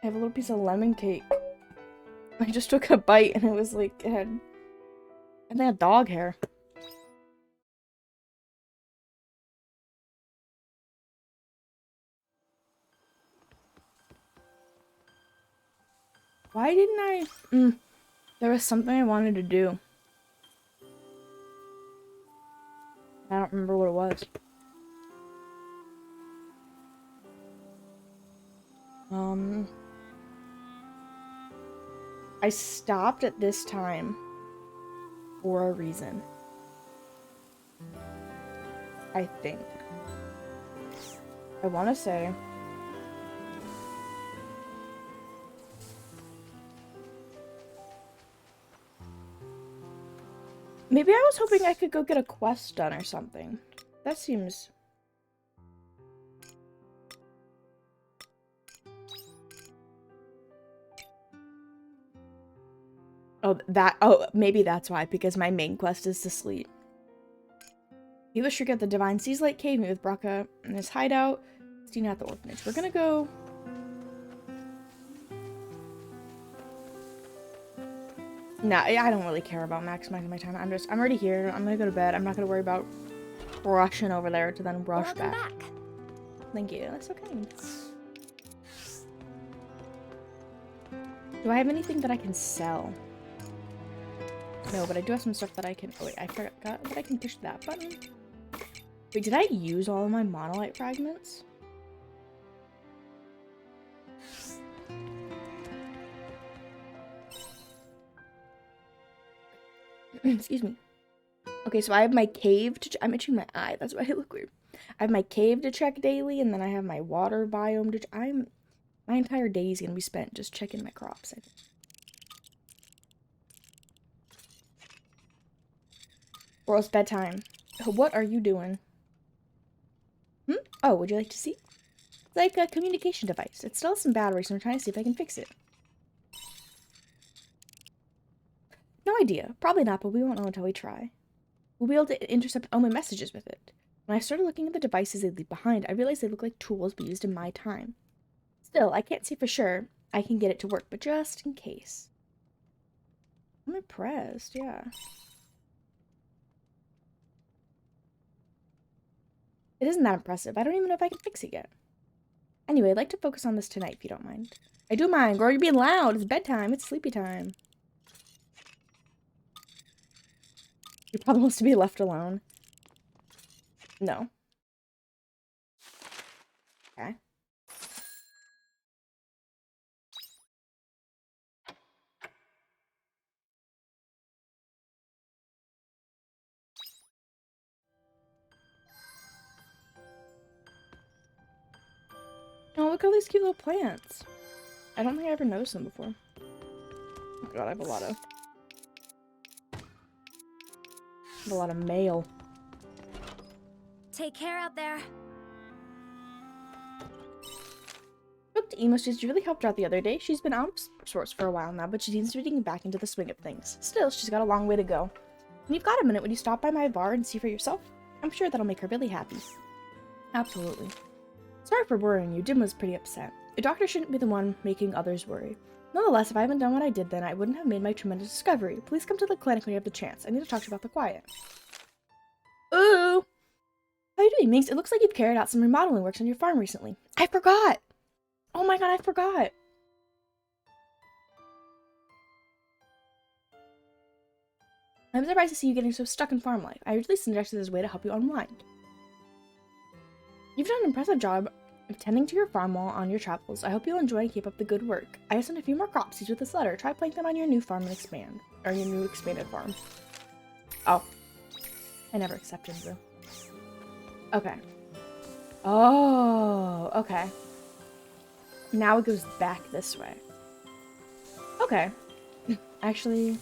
I have a little piece of lemon cake. I just took a bite and it was like, it had dog hair. Why didn't I? There was something I wanted to do. I don't remember what it was. I stopped at this time for a reason. I think. I want to say. Maybe I was hoping I could go get a quest done or something. That seems... Oh, maybe that's why, because my main quest is to sleep. He was sure at the Divine Seas Lake Cave, meet with Braca in his hideout, Stina at the orphanage. We're gonna go... Nah, I don't really care about maximizing my time. I'm already here. I'm gonna go to bed. I'm not gonna worry about rushing over there to then rush back. Thank you. That's so kind. Do I have anything that I can sell? No, but I do have some stuff that I can... Oh, wait, I forgot that I can push that button. Wait, did I use all of my monolite fragments? Excuse me. Okay, so I have my cave to... I'm itching my eye. That's why I look weird. I have my cave to check daily, and then I have my water biome to... My entire day is going to be spent just checking my crops, I think. Or it's bedtime. What are you doing? Oh, would you like to see? It's like a communication device. It still has some batteries, so I'm trying to see if I can fix it. No idea. Probably not, but we won't know until we try. We'll be able to intercept all my messages with it. When I started looking at the devices they leave behind, I realized they look like tools be used in my time. Still, I can't say for sure I can get it to work, but just in case. I'm impressed, yeah. It isn't that impressive. I don't even know if I can fix it yet. Anyway, I'd like to focus on this tonight, if you don't mind. I do mind. Girl, you're being loud. It's bedtime. It's sleepy time. He probably wants to be left alone. No. Okay. Oh, look at all these cute little plants. I don't think I ever noticed them before. Oh my god, I have a lot of mail. Take care out there. Spoke to Emo, she's really helped her out the other day. She's been out of sorts for a while now, but she seems to be getting back into the swing of things. Still, she's got a long way to go. And you've got a minute when you stop by my bar and see for yourself? I'm sure that'll make her really happy. Absolutely. Sorry for worrying you. Dim was pretty upset. A doctor shouldn't be the one making others worry. Nonetheless, if I hadn't done what I did then, I wouldn't have made my tremendous discovery. Please come to the clinic when you have the chance. I need to talk to you about the quiet. Ooh! How are you doing, Minx? It looks like you've carried out some remodeling works on your farm recently. I forgot! Oh my god, I forgot! I'm surprised to see you getting so stuck in farm life. I usually suggest it as a way to help you unwind. You've done an impressive job of tending to your farm while on your travels. I hope you'll enjoy and keep up the good work. I have sent a few more crop seeds with this letter. Try planting them on your new farm and expand. Or your new expanded farm. Oh. I never accepted the... Okay. Oh, okay. Now it goes back this way. Okay. Actually,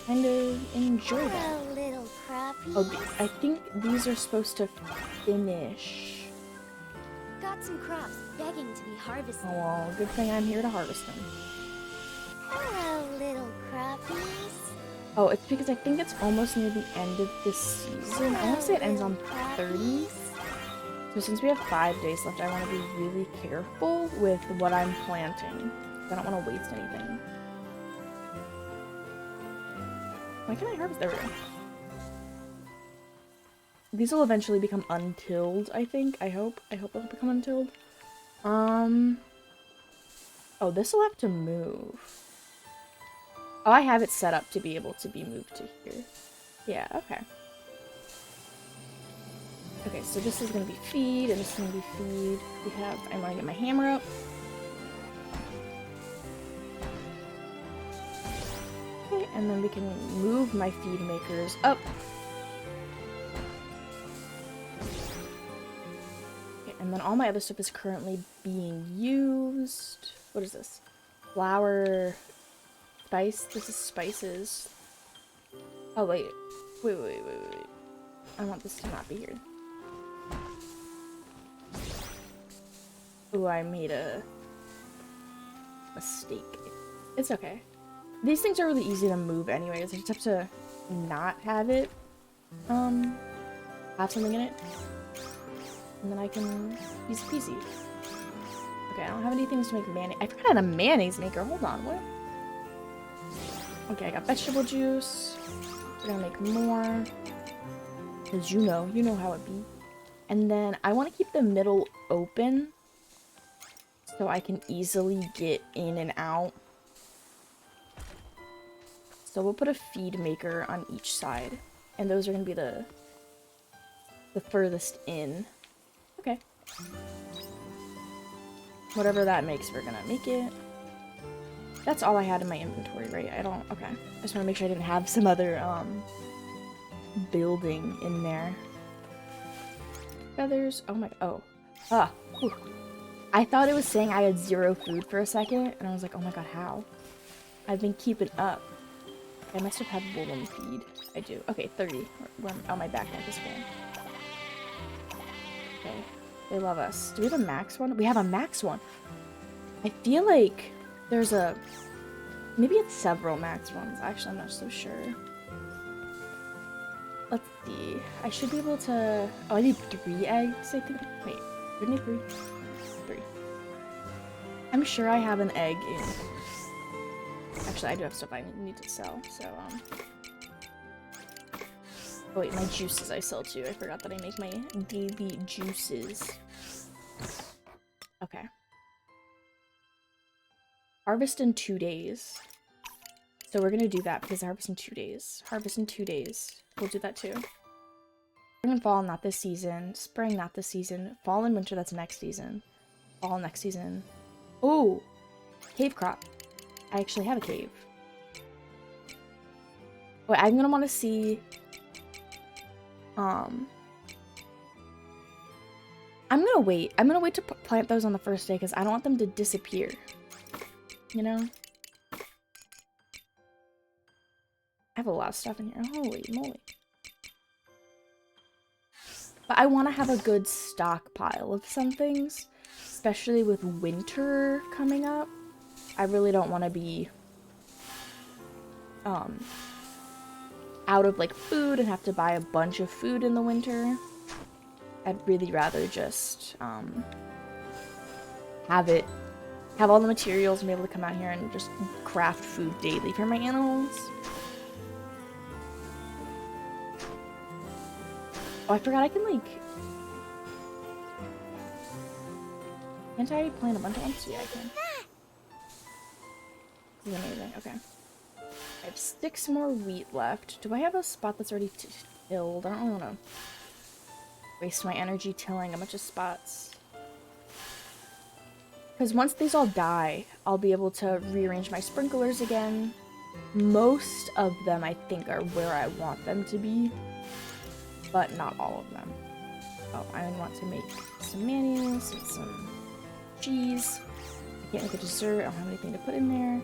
kind of enjoy that. Hello, little crappies. Oh, I think these are supposed to finish. Got some crops begging to be harvested. Oh, well, good thing I'm here to harvest them. Hello, little crappies. Oh, it's because I think it's almost near the end of this season. I want to say it ends on 30. So So since we have 5 days left, I want to be really careful with what I'm planting. I don't want to waste anything. Why can't I harvest? There we go. These will eventually become untilled, I think. I hope they'll become untilled. Oh, this will have to move. Oh, I have it set up to be able to be moved to here. Yeah, okay. Okay, so this is gonna be feed, and this is gonna be feed. I'm gonna get my hammer up. Okay, and then we can move my feed makers up. Okay, and then all my other stuff is currently being used. What is this? Flour, spice. This is spices. Oh wait, wait. I want this to not be here. Ooh, I made a mistake. It's okay. These things are really easy to move anyways. I just have to not have it, have something in it. And then I can use peasy. Okay, I don't have any things to make mayonnaise. I forgot I had a mayonnaise maker. Hold on, what? Okay, I got vegetable juice. We're gonna make more. Because you know how it be. And then I want to keep the middle open so I can easily get in and out. So we'll put a feed maker on each side. And those are going to be the furthest in. Okay. Whatever that makes, we're going to make it. That's all I had in my inventory, right? Okay. I just want to make sure I didn't have some other, building in there. Feathers. Oh my, oh. Ah. Whew. I thought it was saying I had 0 food for a second, and I was like, oh my god, how? I've been keeping up. I must have had woolen feed. I do. Okay, 30. Oh, my backpack is full. Okay. They love us. Do we have a max one? We have a max one. I feel like there's a... Maybe it's several max ones. Actually, I'm not so sure. Let's see. I should be able to... Oh, I need 3 eggs, I think. Wait. Do I need 3? 3. I'm sure I have an egg in... Actually, I do have stuff I need to sell, so, Oh wait, my juices I sell too. I forgot that I make my daily juices. Okay. Harvest in 2 days. So we're gonna do that because harvest in 2 days. Harvest in 2 days. We'll do that too. Spring and fall, not this season. Spring, not this season. Fall and winter, that's next season. Fall next season. Oh! Cave crop. I actually have a cave. Wait, I'm gonna want to see... I'm gonna wait. I'm gonna wait to plant those on the first day because I don't want them to disappear. You know? I have a lot of stuff in here. Holy moly. But I want to have a good stockpile of some things, especially with winter coming up. I really don't want to be out of like food and have to buy a bunch of food in the winter. I'd really rather just have all the materials and be able to come out here and just craft food daily for my animals. Oh, I forgot I can like... Can't I plant a bunch of ones? Yeah, I can. This is amazing. Okay. I have 6 more wheat left. Do I have a spot that's already tilled? I don't want to waste my energy tilling a bunch of spots. Because once these all die, I'll be able to rearrange my sprinklers again. Most of them, I think, are where I want them to be. But not all of them. Oh, I want to make some mayonnaise and some cheese. I can't make a dessert. I don't have anything to put in there.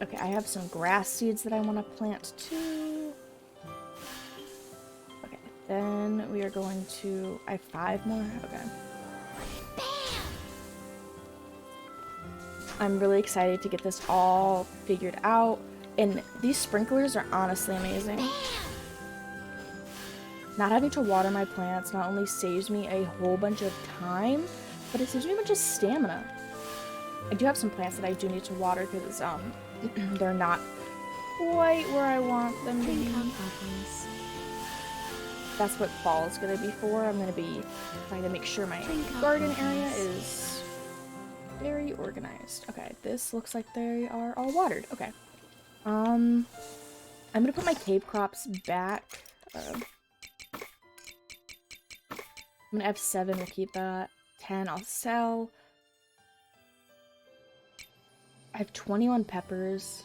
Okay, I have some grass seeds that I want to plant too. Okay, then we are going to... I have 5 more? Okay. I'm really excited to get this all figured out. And these sprinklers are honestly amazing. Not having to water my plants not only saves me a whole bunch of time, but it saves me a bunch of stamina. I do have some plants that I do need to water because they're not quite where I want them to be. That's what fall is going to be for. I'm going to be trying to make sure my garden area is very organized. Okay, this looks like they are all watered. Okay. I'm going to put my cave crops back. I'm going to have 7. We'll keep that. 10 I'll sell. I have 21 peppers.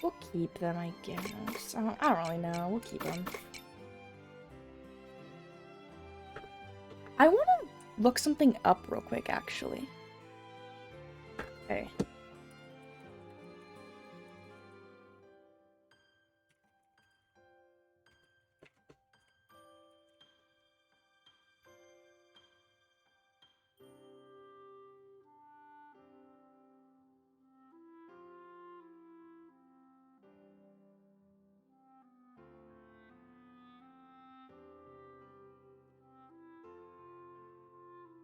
We'll keep them, I guess. I don't really know. We'll keep them. I want to look something up real quick, actually. Okay.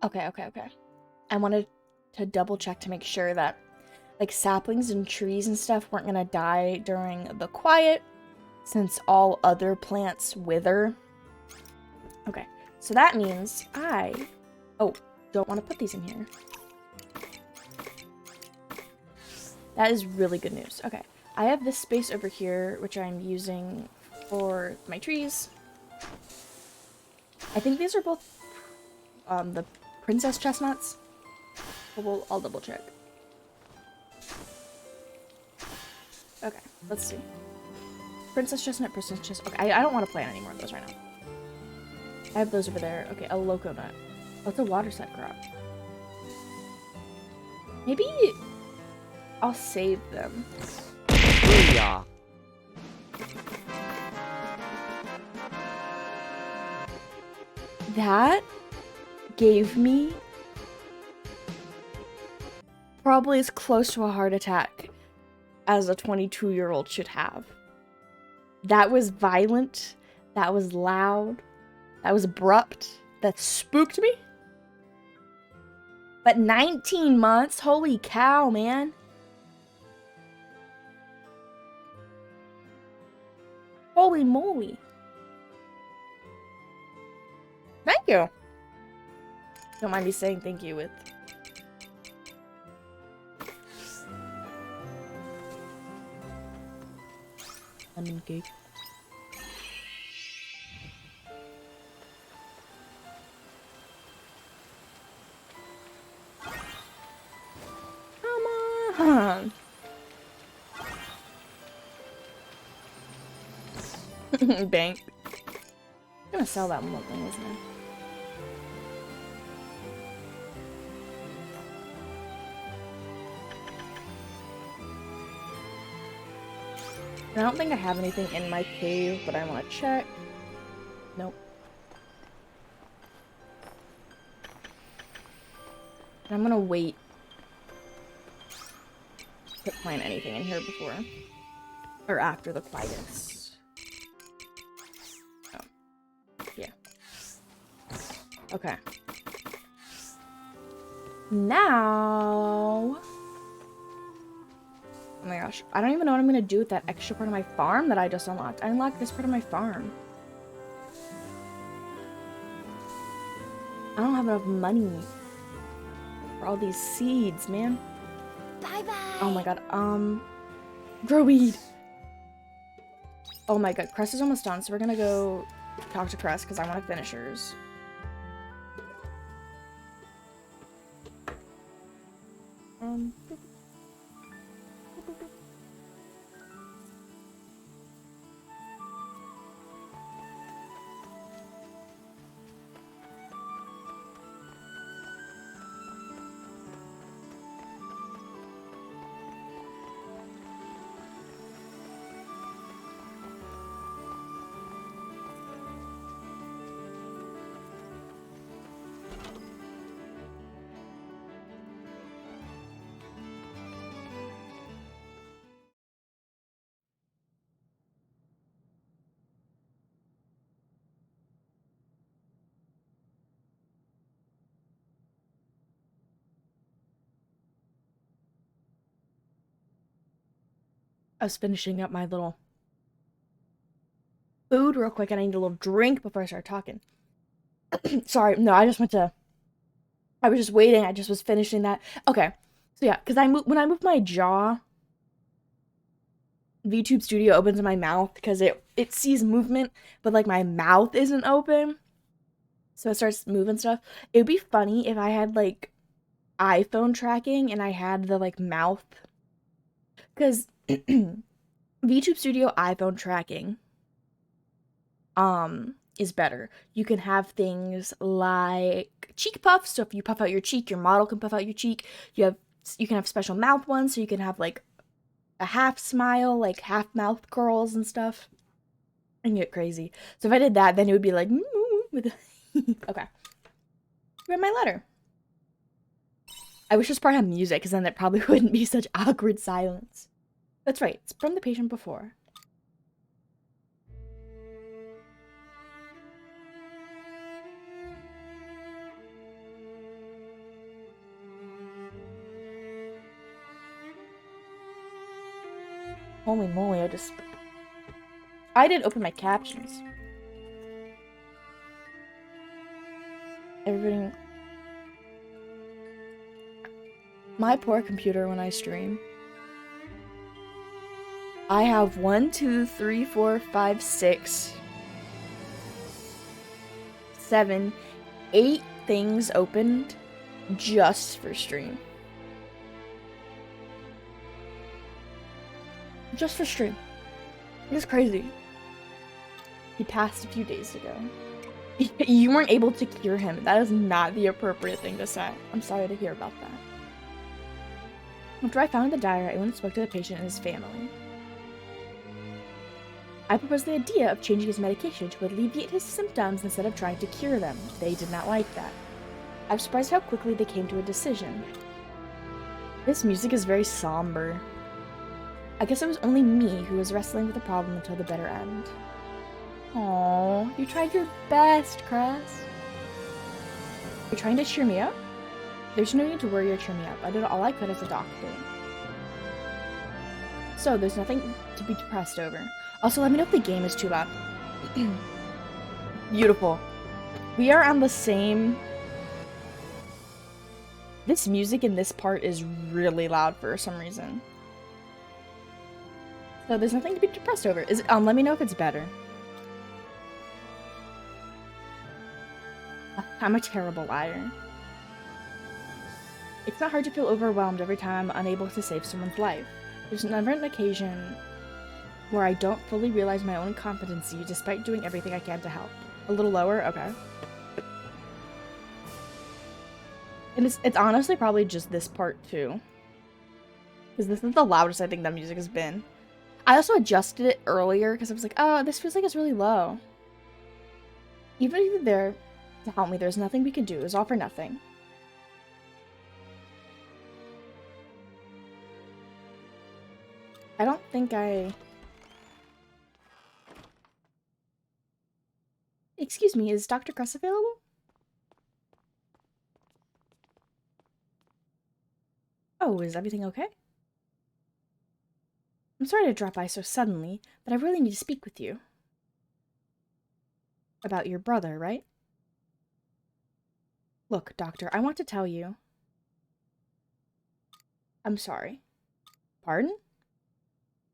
Okay. I wanted to double check to make sure that like saplings and trees and stuff weren't gonna die during the quiet since all other plants wither. Okay, so that means don't want to put these in here. That is really good news. Okay, I have this space over here which I'm using for my trees. I think these are both the princess chestnuts. I'll double check. Okay, let's see. Princess chestnut. Okay, I don't want to plant any more of those right now. I have those over there. Okay, a loco nut. What's a water set crop? Maybe I'll save them. Booyah. That gave me probably as close to a heart attack as a 22-year-old should have. That was violent. That was loud. That was abrupt. That spooked me. But 19 months? Holy cow, man. Holy moly. Thank you. Don't mind me saying thank you with lemon cake. Come on. Bank. I'm gonna sell that one thing, isn't it? I don't think I have anything in my cave, but I want to check. Nope. And I'm gonna wait to plant anything in here before or after the quietest. Oh. Yeah. Okay. Now... Oh my gosh, I don't even know what I'm gonna do with that extra part of my farm that I just unlocked. I unlocked this part of my farm. I don't have enough money for all these seeds, man. Bye-bye. Oh my god, grow weed. Oh my god, Cress is almost done, so we're gonna go talk to Cress because I want to finish hers. I was finishing up my little food real quick, and I need a little drink before I start talking. Sorry, no, I was just waiting. I just was finishing that. Okay, so yeah, because when I move my jaw, VTube Studio opens in my mouth because it sees movement, but like my mouth isn't open, so it starts moving stuff. It would be funny if I had like iPhone tracking and I had the like mouth, because VTube Studio iPhone tracking is better. You can have things like cheek puffs, so if you puff out your cheek, your model can puff out your cheek. You can have special mouth ones, so you can have like a half smile, like half mouth curls and stuff. And get crazy. So if I did that, then it would be like with okay. Read my letter. I wish this part had music, because then it probably wouldn't be such awkward silence. That's right, it's from the patient before. Holy moly, I didn't open my captions. Everybody... My poor computer when I stream. I have 1, 2, 3, 4, 5, 6, 7, 8 things opened just for stream. Just for stream. It's crazy. He passed a few days ago. You weren't able to cure him. That is not the appropriate thing to say. I'm sorry to hear about that. After I found the diary, I went and spoke to the patient and his family. I proposed the idea of changing his medication to alleviate his symptoms instead of trying to cure them. They did not like that. I was surprised how quickly they came to a decision. This music is very somber. I guess it was only me who was wrestling with the problem until the bitter end. Aww, you tried your best, Cress. You're trying to cheer me up? There's no need to worry or cheer me up. I did all I could as a doctor. So, there's nothing to be depressed over. Also, let me know if the game is too loud. Beautiful. We are on the same... This music in this part is really loud for some reason. So there's nothing to be depressed over. Let me know if it's better. I'm a terrible liar. It's not hard to feel overwhelmed every time I'm unable to save someone's life. There's never an occasion where I don't fully realize my own incompetency despite doing everything I can to help. A little lower? Okay. And it's honestly probably just this part too. Because this is the loudest I think that music has been. I also adjusted it earlier because I was like, oh, this feels like it's really low. Even if you're there to help me, there's nothing we can do. It was all for nothing. I don't think I... Excuse me, is Dr. Cress available? Oh, is everything okay? I'm sorry to drop by so suddenly, but I really need to speak with you. About your brother, right? Look, Doctor, I want to tell you. I'm sorry. Pardon?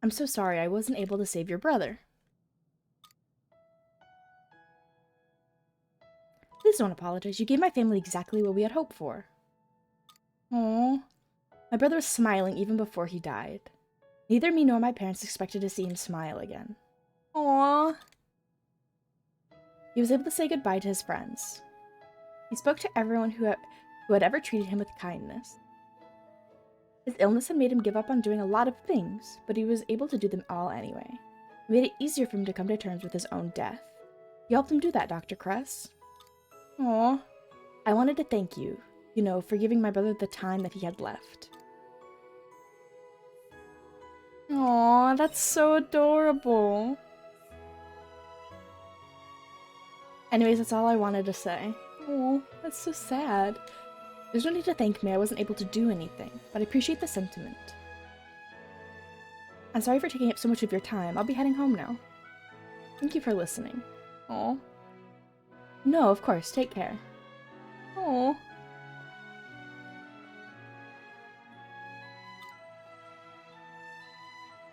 I'm so sorry I wasn't able to save your brother. Please don't apologize. You gave my family exactly what we had hoped for. Aww. My brother was smiling even before he died. Neither me nor my parents expected to see him smile again. Aww. He was able to say goodbye to his friends. He spoke to everyone who had ever treated him with kindness. His illness had made him give up on doing a lot of things, but he was able to do them all anyway. It made it easier for him to come to terms with his own death. You helped him do that, Dr. Cress. Aww. I wanted to thank you, for giving my brother the time that he had left. Aw, that's so adorable. Anyways, that's all I wanted to say. Oh, that's so sad. There's no need to thank me. I wasn't able to do anything, but I appreciate the sentiment. I'm sorry for taking up so much of your time. I'll be heading home now. Thank you for listening. Oh. No, of course. Take care. Oh.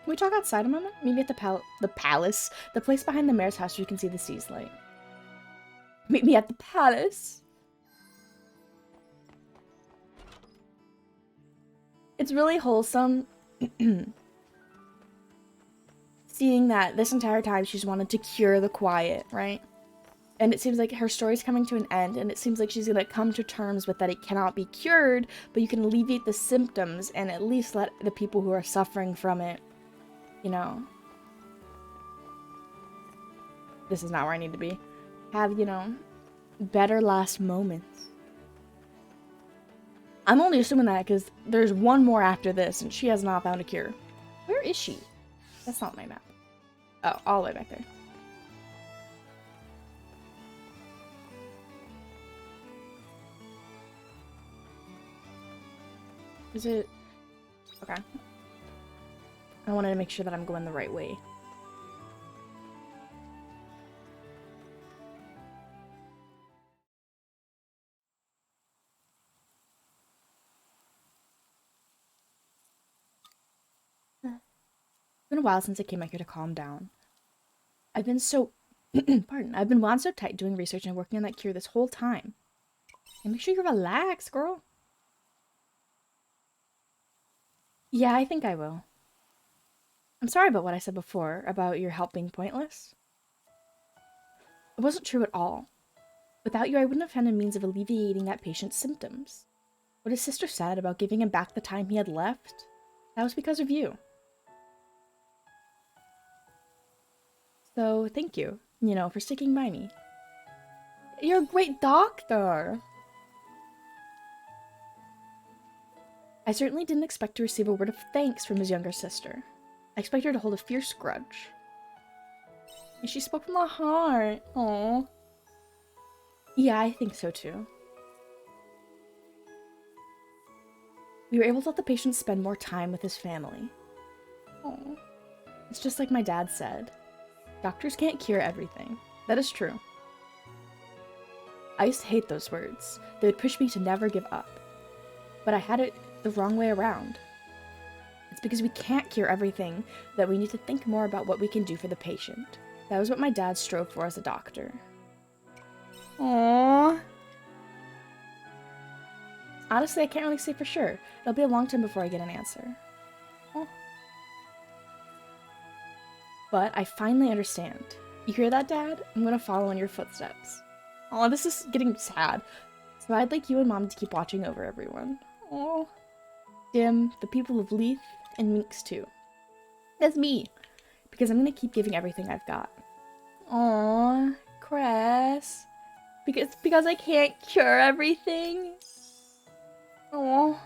Can we talk outside a moment? Maybe at the palace? The place behind the mayor's house where you can see the sea's light. Meet me at the palace. It's really wholesome seeing that this entire time she's wanted to cure the quiet, right? And it seems like her story's coming to an end, and it seems like she's gonna come to terms with that it cannot be cured, but you can alleviate the symptoms and at least let the people who are suffering from it, you know, this is not where I need to be, have, you know, better last moments. I'm only assuming that because there's one more after this, and she has not found a cure. Where is she? That's not my map. Oh, all the way back there. Is it? Okay. I wanted to make sure that I'm going the right way. It's been a while since I came out here to calm down. I've been so... Pardon. I've been wound so tight doing research and working on that cure this whole time. And make sure you relax, girl. Yeah, I think I will. I'm sorry about what I said before, about your help being pointless. It wasn't true at all. Without you, I wouldn't have found a means of alleviating that patient's symptoms. What his sister said about giving him back the time he had left, that was because of you. So, thank you, you know, for sticking by me. You're a great doctor! I certainly didn't expect to receive a word of thanks from his younger sister. I expected her to hold a fierce grudge. And she spoke from the heart. Aww. Yeah, I think so too. We were able to let the patient spend more time with his family. Aww. It's just like my dad said. Doctors can't cure everything. That is true. I used to hate those words. They would push me to never give up. But I had it the wrong way around. It's because we can't cure everything that we need to think more about what we can do for the patient. That was what my dad strove for as a doctor. Aww. Honestly, I can't really say for sure. It'll be a long time before I get an answer. Aww. But I finally understand. You hear that, Dad? I'm gonna follow in your footsteps. Aw, this is getting sad. So I'd like you and Mom to keep watching over everyone. Aw. Dim, the people of Leith, and Minx too. That's me. Because I'm gonna keep giving everything I've got. Aw, Cress. Because I can't cure everything? Aw.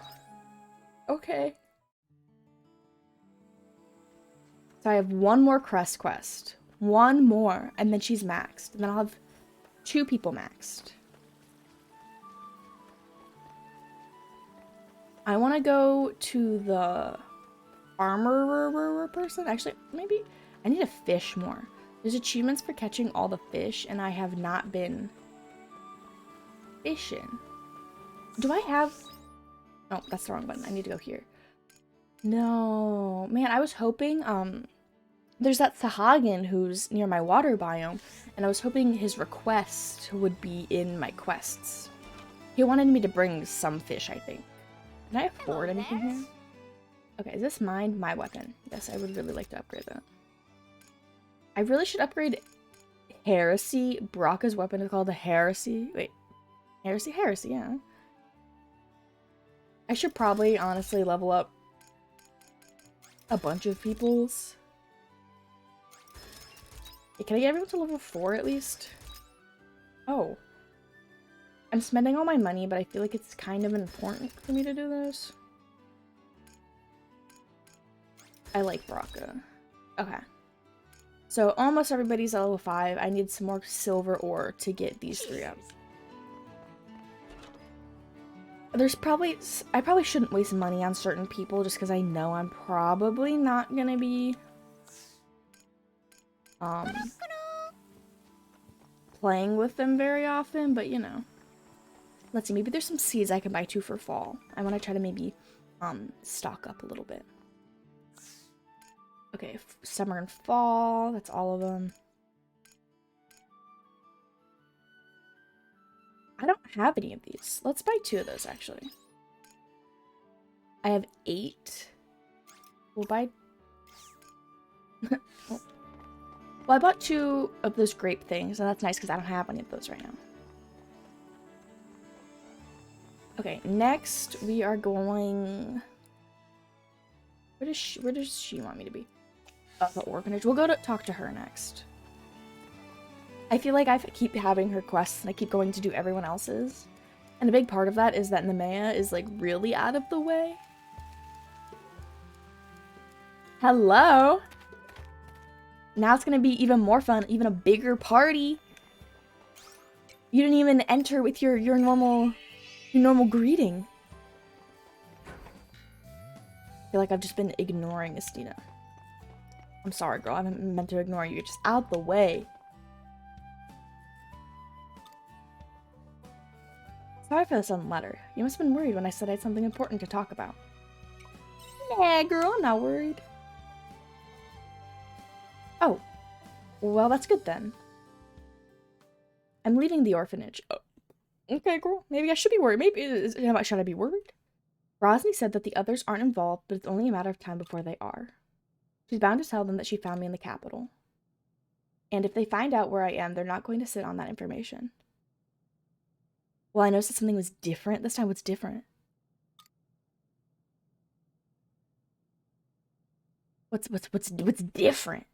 Okay. So I have one more Crest quest. One more, and then she's maxed. And then I'll have 2 people maxed. I want to go to the armorer person. Actually, maybe I need to fish more. There's achievements for catching all the fish, and I have not been fishing. Do I have... Oh, that's the wrong button. I need to go here. No. Man, I was hoping, there's that Sahagin who's near my water biome, and I was hoping his request would be in my quests. He wanted me to bring some fish, I think. Can I afford anything here? Okay, is this mine? My weapon. Yes, I would really like to upgrade that. I really should upgrade Heresy. Brocca's weapon is called a Heresy. Wait. Heresy, yeah. I should probably, honestly, level up a bunch of people's. Hey, can I get everyone to level 4 at least? Oh. I'm spending all my money, but I feel like it's kind of important for me to do this. I like Brocca. Okay. So almost everybody's at level 5. I need some more silver ore to get these 3 up. There's probably... I probably shouldn't waste money on certain people just because I know I'm probably not gonna be... playing with them very often, but you know. Let's see, maybe there's some seeds I can buy too for fall. I want to try to maybe, stock up a little bit. Okay, summer and fall, that's all of them. I don't have any of these. Let's buy 2 of those, actually. I have 8. We'll buy... Well, I bought 2 of those grape things, and that's nice because I don't have any of those right now. Okay, next we are going... Where does she want me to be? The orphanage. We'll go to talk to her next. I feel like I keep having her quests and I keep going to do everyone else's. And a big part of that is that Nemea is like really out of the way. Hello! Now it's gonna be even more fun, even a bigger party. You didn't even enter with your normal greeting. I feel like I've just been ignoring Estina. I'm sorry, girl. I haven't meant to ignore you. You're just out the way. Sorry for the sudden letter. You must have been worried when I said I had something important to talk about. Nah, girl. I'm not worried. Oh. Well, that's good then. I'm leaving the orphanage. Oh. Okay, girl. Maybe I should be worried. Should I be worried? Rosny said that the others aren't involved, but it's only a matter of time before they are. She's bound to tell them that she found me in the capital. And if they find out where I am, they're not going to sit on that information. Well, I noticed that something was different. This time, what's different? What's different?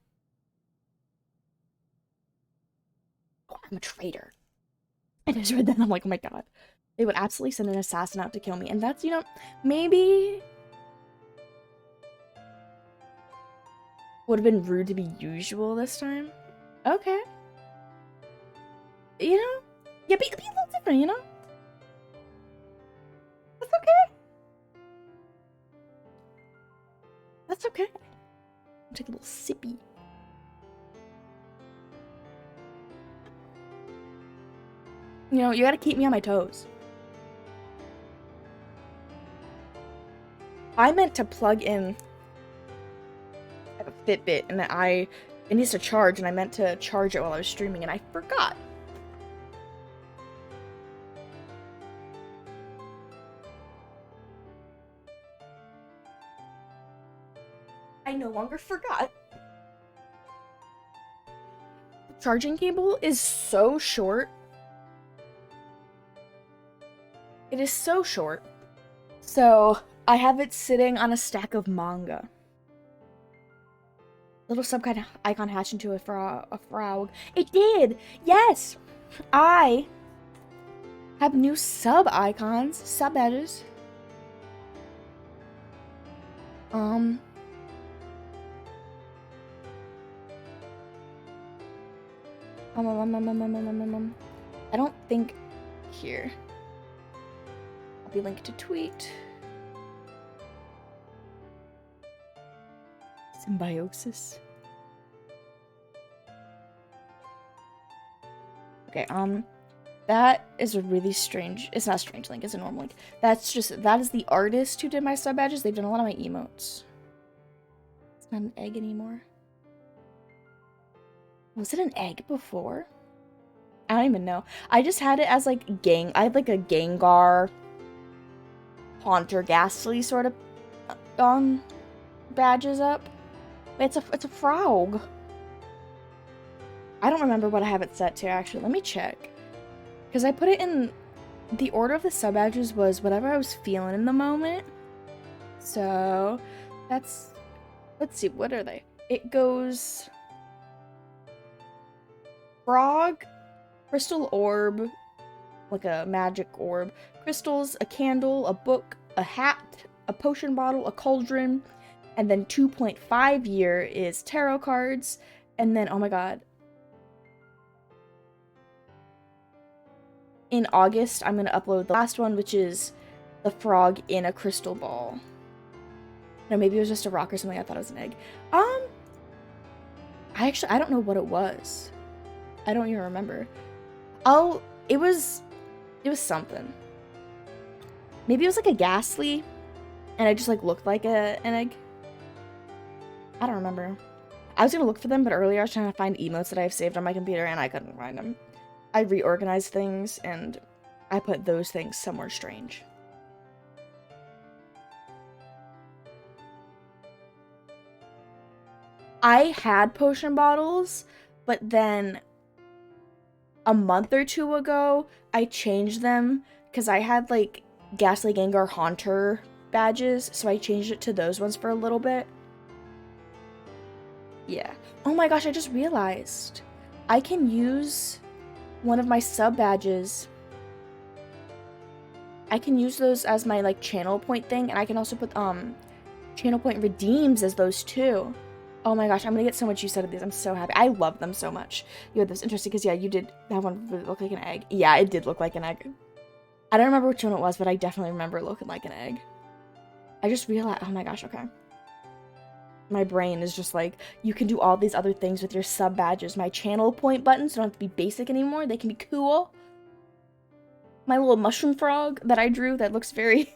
Oh, I'm a traitor. I just read that and I'm like, oh my god. They would absolutely send an assassin out to kill me. And that's, you know, maybe... would have been rude to be usual this time. Okay. You know? Yeah, be a little different, you know? That's okay. That's okay. I'll take a little sippy. You know, you gotta keep me on my toes. I meant to plug in a Fitbit and it needs to charge, and I meant to charge it while I was streaming and I forgot. I no longer forgot. The charging cable is so short. It is so short. So I have it sitting on a stack of manga. Little sub icon hatched into a frog. It did! Yes! I have new sub icons, sub edges. I don't think here. I'll be linked to tweet. Symbiosis. Okay, that is a really strange, it's not a strange link, it's a normal link. That is the artist who did my sub badges. They've done a lot of my emotes. It's not an egg anymore. Was it an egg before? I don't even know. I just had it as like I had like a Gengar, Haunter, Ghastly sort of badges up. It's a frog. I don't remember what I have it set to actually. Let me check. Because I put it in the order of the sub badges was whatever I was feeling in the moment. So let's see, what are they? It goes frog, crystal orb, like a magic orb, crystals, a candle, a book, a hat, a potion bottle, a cauldron, and then 2.5 year is tarot cards, and then, oh my god, in August I'm going to upload the last one, which is the frog in a crystal ball. No, maybe it was just a rock or something. I thought it was an egg. I don't know what it was. I don't even remember. Oh, it was something. Maybe it was like a ghastly, and it just like looked like an egg. I don't remember. I was gonna look for them, but earlier I was trying to find emotes that I have saved on my computer, and I couldn't find them. I reorganized things, and I put those things somewhere strange. I had potion bottles, but then a month or two ago, I changed them because I had like Ghastly Gengar Haunter badges, so I changed it to those ones for a little bit. Yeah. Oh my gosh, I just realized I can use one of my sub badges. I can use those as my like channel point thing, and I can also put channel point redeems as those too. Oh my gosh, I'm gonna get so much use out of these. I'm so happy. I love them so much. You had this interesting because yeah, you did that one really look like an egg. Yeah, it did look like an egg. I don't remember which one it was, but I definitely remember it looking like an egg. I just realized, oh my gosh, okay. My brain is just like, you can do all these other things with your sub badges. My channel point buttons don't have to be basic anymore. They can be cool. My little mushroom frog that I drew that looks very...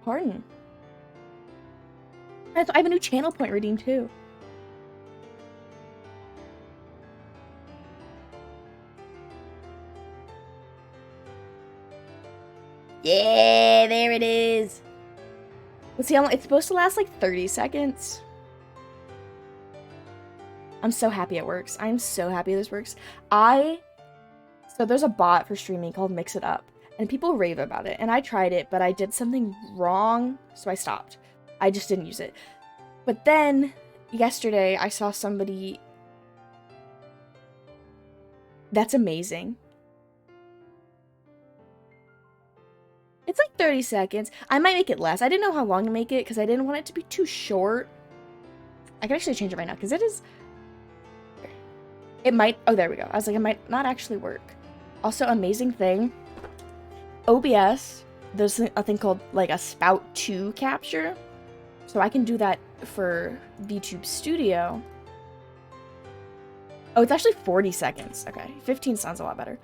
Pardon. I have a new channel point redeem too. Yeah, there it is. Let's see how long it's supposed to last, like 30 seconds. I'm so happy it works. I'm so happy this works. So there's a bot for streaming called Mix It Up, and people rave about it. And I tried it, but I did something wrong, so I stopped. I just didn't use it. But then yesterday I saw somebody. That's amazing. It's like 30 seconds. I might make it less. I didn't know how long to make it because I didn't want it to be too short. I can actually change it right now because it might, oh, there we go. I was like, it might not actually work. Also, amazing thing, OBS, there's a thing called like a Spout 2 capture. So I can do that for VTube Studio. Oh, it's actually 40 seconds. Okay, 15 sounds a lot better.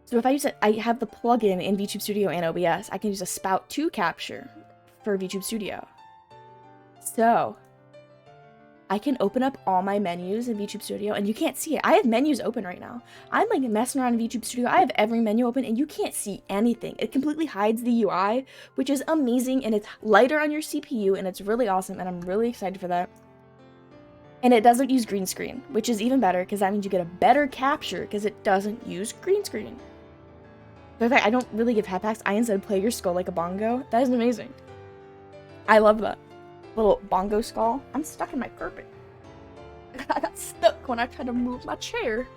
So if I use it, I have the plugin in VTube Studio and OBS. I can use a Spout 2 capture for VTube Studio. So I can open up all my menus in VTube Studio, and you can't see it. I have menus open right now. I'm like messing around in VTube Studio. I have every menu open, and you can't see anything. It completely hides the UI, which is amazing, and it's lighter on your CPU, and it's really awesome, and I'm really excited for that. And it doesn't use green screen, which is even better, because that means you get a better capture, because it doesn't use green screen. So in fact, I don't really give hat packs. I instead play your skull like a bongo. That is amazing. I love that. Little bongo skull. I'm stuck in my carpet. I got stuck when I tried to move my chair.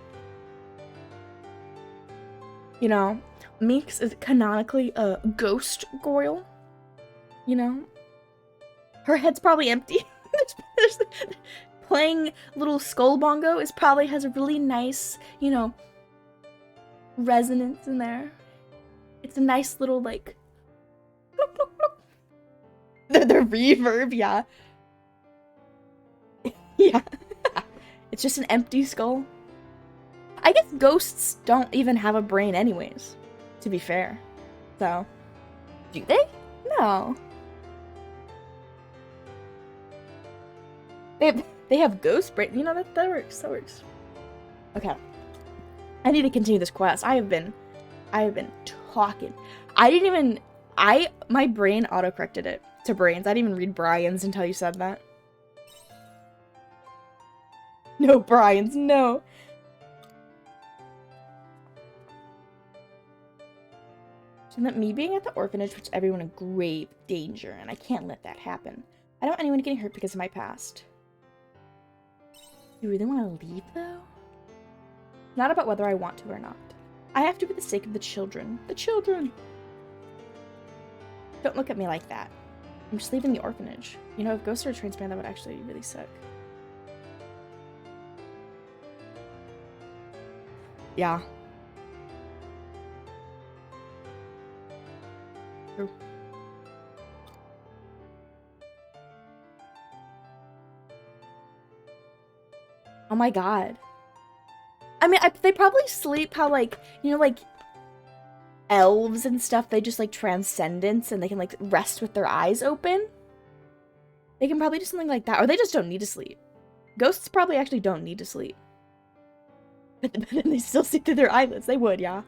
You know, Meeks is canonically a ghost Goyle. You know? Her head's probably empty. Playing little skull bongo is probably has a really nice, you know, resonance in there. It's a nice little, like, bloop, bloop, bloop. The reverb, yeah. Yeah. It's just an empty skull. I guess ghosts don't even have a brain anyways, to be fair. So, do they? No. They have ghost brain. You know, that works. That works. Okay. I need to continue this quest. I have been talking. My brain autocorrected it to brains. I didn't even read Brian's until you said that. No, Brian's, no. So that me being at the orphanage puts everyone in grave danger, and I can't let that happen. I don't want anyone getting hurt because of my past. You really want to leave, though? Not about whether I want to or not. I have to for the sake of the children. The children! Don't look at me like that. I'm just leaving the orphanage. You know, if ghosts were transparent, that would actually be really sick. Yeah. True. Oh my god. I mean, they probably sleep how, like, you know, like, elves and stuff, they just, like, transcendence and they can, like, rest with their eyes open. They can probably do something like that, or they just don't need to sleep. Ghosts probably actually don't need to sleep. But then they still see through their eyelids. They would, yeah.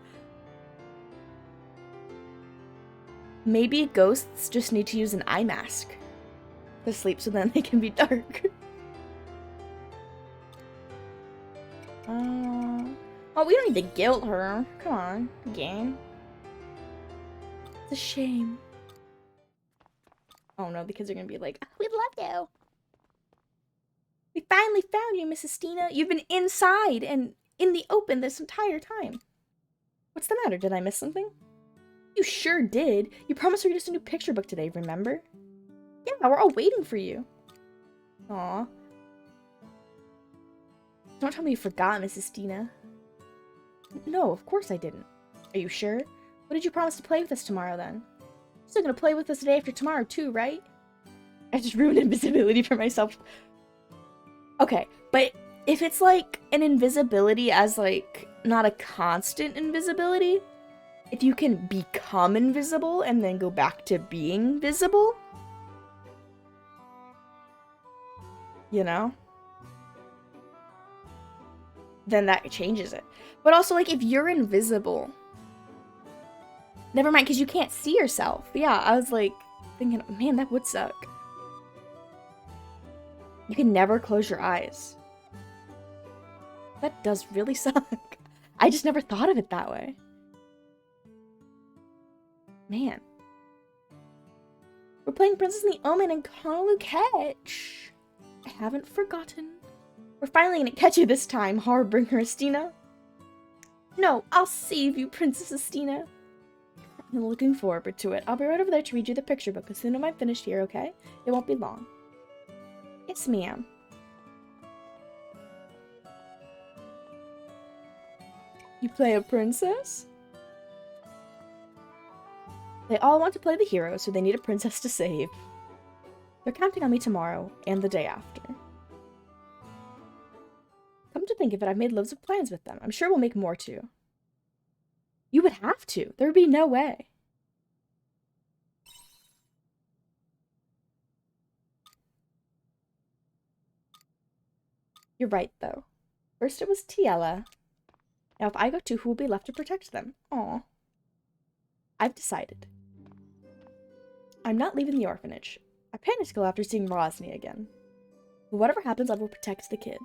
Maybe ghosts just need to use an eye mask to sleep so then they can be dark. Oh, we don't need to guilt her. Come on, game. It's a shame. Oh no, the kids are gonna be like, we'd love to. We finally found you, Mrs. Stina. You've been inside and in the open this entire time. What's the matter? Did I miss something? You sure did. You promised to read us a new picture book today, remember? Yeah, we're all waiting for you. Aw. Don't tell me you forgot, Mrs. Stina. No, of course I didn't. Are you sure? What did you promise to play with us tomorrow, then? You're still gonna play with us the day after tomorrow, too, right? I just ruined invisibility for myself. Okay, but if it's, like, an invisibility as, like, not a constant invisibility, if you can become invisible and then go back to being visible, you know? Then that changes it. But also, like, if you're invisible... Never mind, because you can't see yourself. Yeah, I was, like, thinking, man, that would suck. You can never close your eyes. That does really suck. I just never thought of it that way. Man. We're playing Princess and the Omen and Honolulu Catch. I haven't forgotten. We're finally gonna catch you this time, Harbinger Estina. No, I'll save you, Princess Estina. I'm looking forward to it. I'll be right over there to read you the picture book as soon as I'm finished here, okay? It won't be long. Yes, ma'am. You play a princess? They all want to play the hero, so they need a princess to save. They're counting on me tomorrow and the day after. Come to think of it, I've made loads of plans with them. I'm sure we'll make more too. You would have to. There would be no way. You're right, though. First it was Tiella. Now if I go too, who will be left to protect them? Aw. I've decided. I'm not leaving the orphanage. I panicked a little after seeing Rosny again. But whatever happens, I will protect the kids.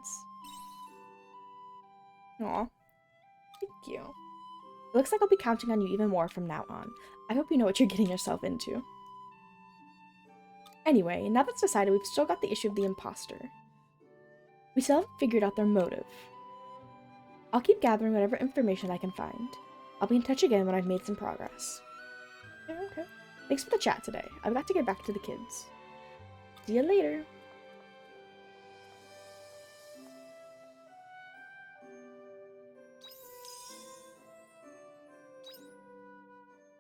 Aw. Thank you. It looks like I'll be counting on you even more from now on. I hope you know what you're getting yourself into. Anyway, now that's decided, we've still got the issue of the imposter. We still haven't figured out their motive. I'll keep gathering whatever information I can find. I'll be in touch again when I've made some progress. Yeah, okay. Thanks for the chat today. I've got to get back to the kids. See you later.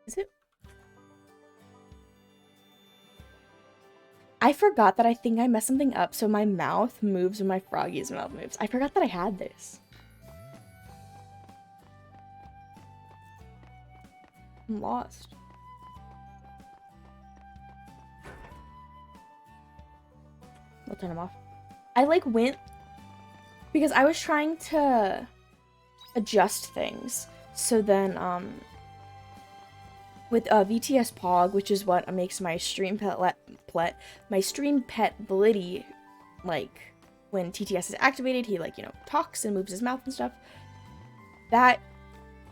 Is it? I forgot that I think I messed something up, so my mouth moves when my froggy's mouth moves. I forgot that I had this. I'm lost. I'll turn them off. I like went because I was trying to adjust things. So then with VTS Pog, which is what makes my stream my stream pet Blitty, like when TTS is activated, he like, you know, talks and moves his mouth and stuff. That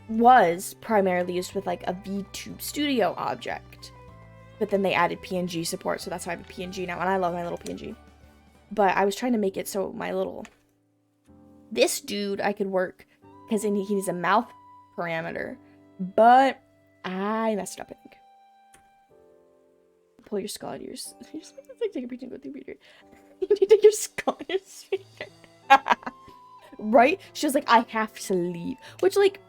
was primarily used with like a VTube Studio object, but then they added PNG support, so that's why I have a PNG now, and I love my little PNG. But I was trying to make it so my little this dude I could work because he needs a mouth parameter, but I messed it up, I think. Pull your skull out of your... You just like take a breathing with your computer. You need to take your skull out of your speaker. Right? She was like, I have to leave. Which, like,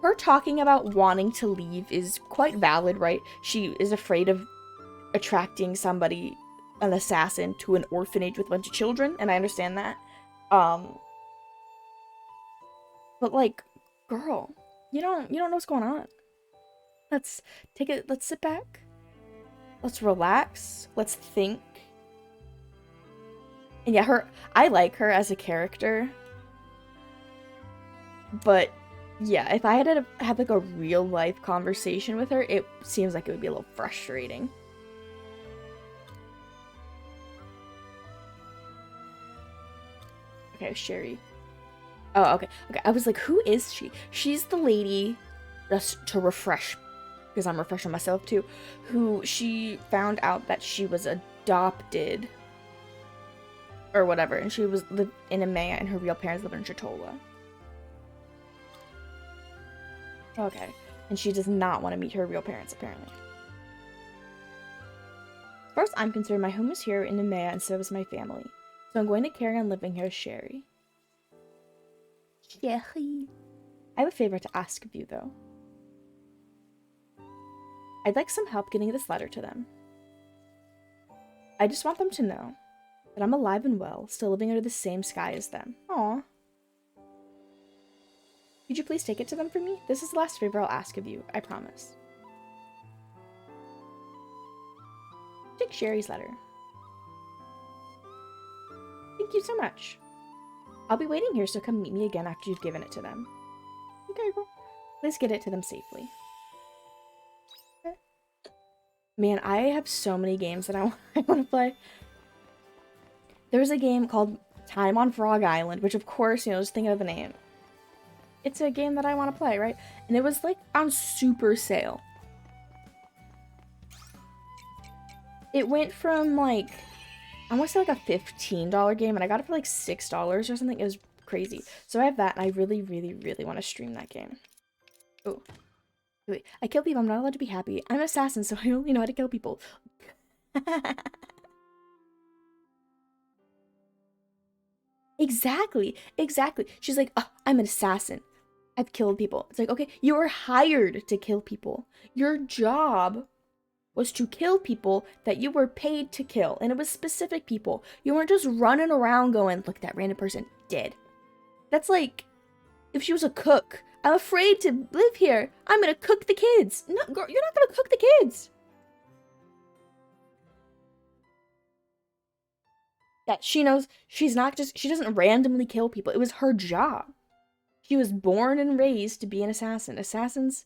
her talking about wanting to leave is quite valid, right? She is afraid of attracting somebody, an assassin, to an orphanage with a bunch of children, and I understand that. But like, girl, you don't know what's going on. Let's sit back. Let's relax. Let's think. And yeah, I like her as a character. But yeah, if I had to have like a real life conversation with her, it seems like it would be a little frustrating. Okay, Sherry. Oh, okay. Okay, I was like, who is she? She's the lady, just to refresh, because I'm refreshing myself too, who she found out that she was adopted or whatever, and she was lived in Emea and her real parents live in Chitola. Okay, and she does not want to meet her real parents, apparently. As far as I'm concerned, my home is here in Emea, and so is my family. So I'm going to carry on living here as Sherry. Sherry. I have a favor to ask of you, though. I'd like some help getting this letter to them. I just want them to know that I'm alive and well, still living under the same sky as them. Aw. Could you please take it to them for me? This is the last favor I'll ask of you, I promise. Take Sherry's letter. Thank you so much. I'll be waiting here, so come meet me again after you've given it to them. Okay, girl. Please get it to them safely. Okay. Man, I have so many games that I want to play. There's a game called Time on Frog Island, which of course, you know, just thinking of the name. It's a game that I want to play, right? And it was like on super sale. It went from like, I want to say like a $15 game, and I got it for like $6 or something. It was crazy. So I have that, and I really, really, really want to stream that game. Oh. Wait, I kill people. I'm not allowed to be happy. I'm an assassin, so I only know how to kill people. Exactly. Exactly. She's like, oh, I'm an assassin. I've killed people. It's like, okay, you were hired to kill people. Your job was to kill people that you were paid to kill. And it was specific people. You weren't just running around going, look, that random person dead. That's like, if she was a cook. I'm afraid to live here. I'm gonna cook the kids. No, girl, you're not gonna cook the kids. Yeah, she knows she's not just, she doesn't randomly kill people. It was her job. She was born and raised to be an assassin. Assassins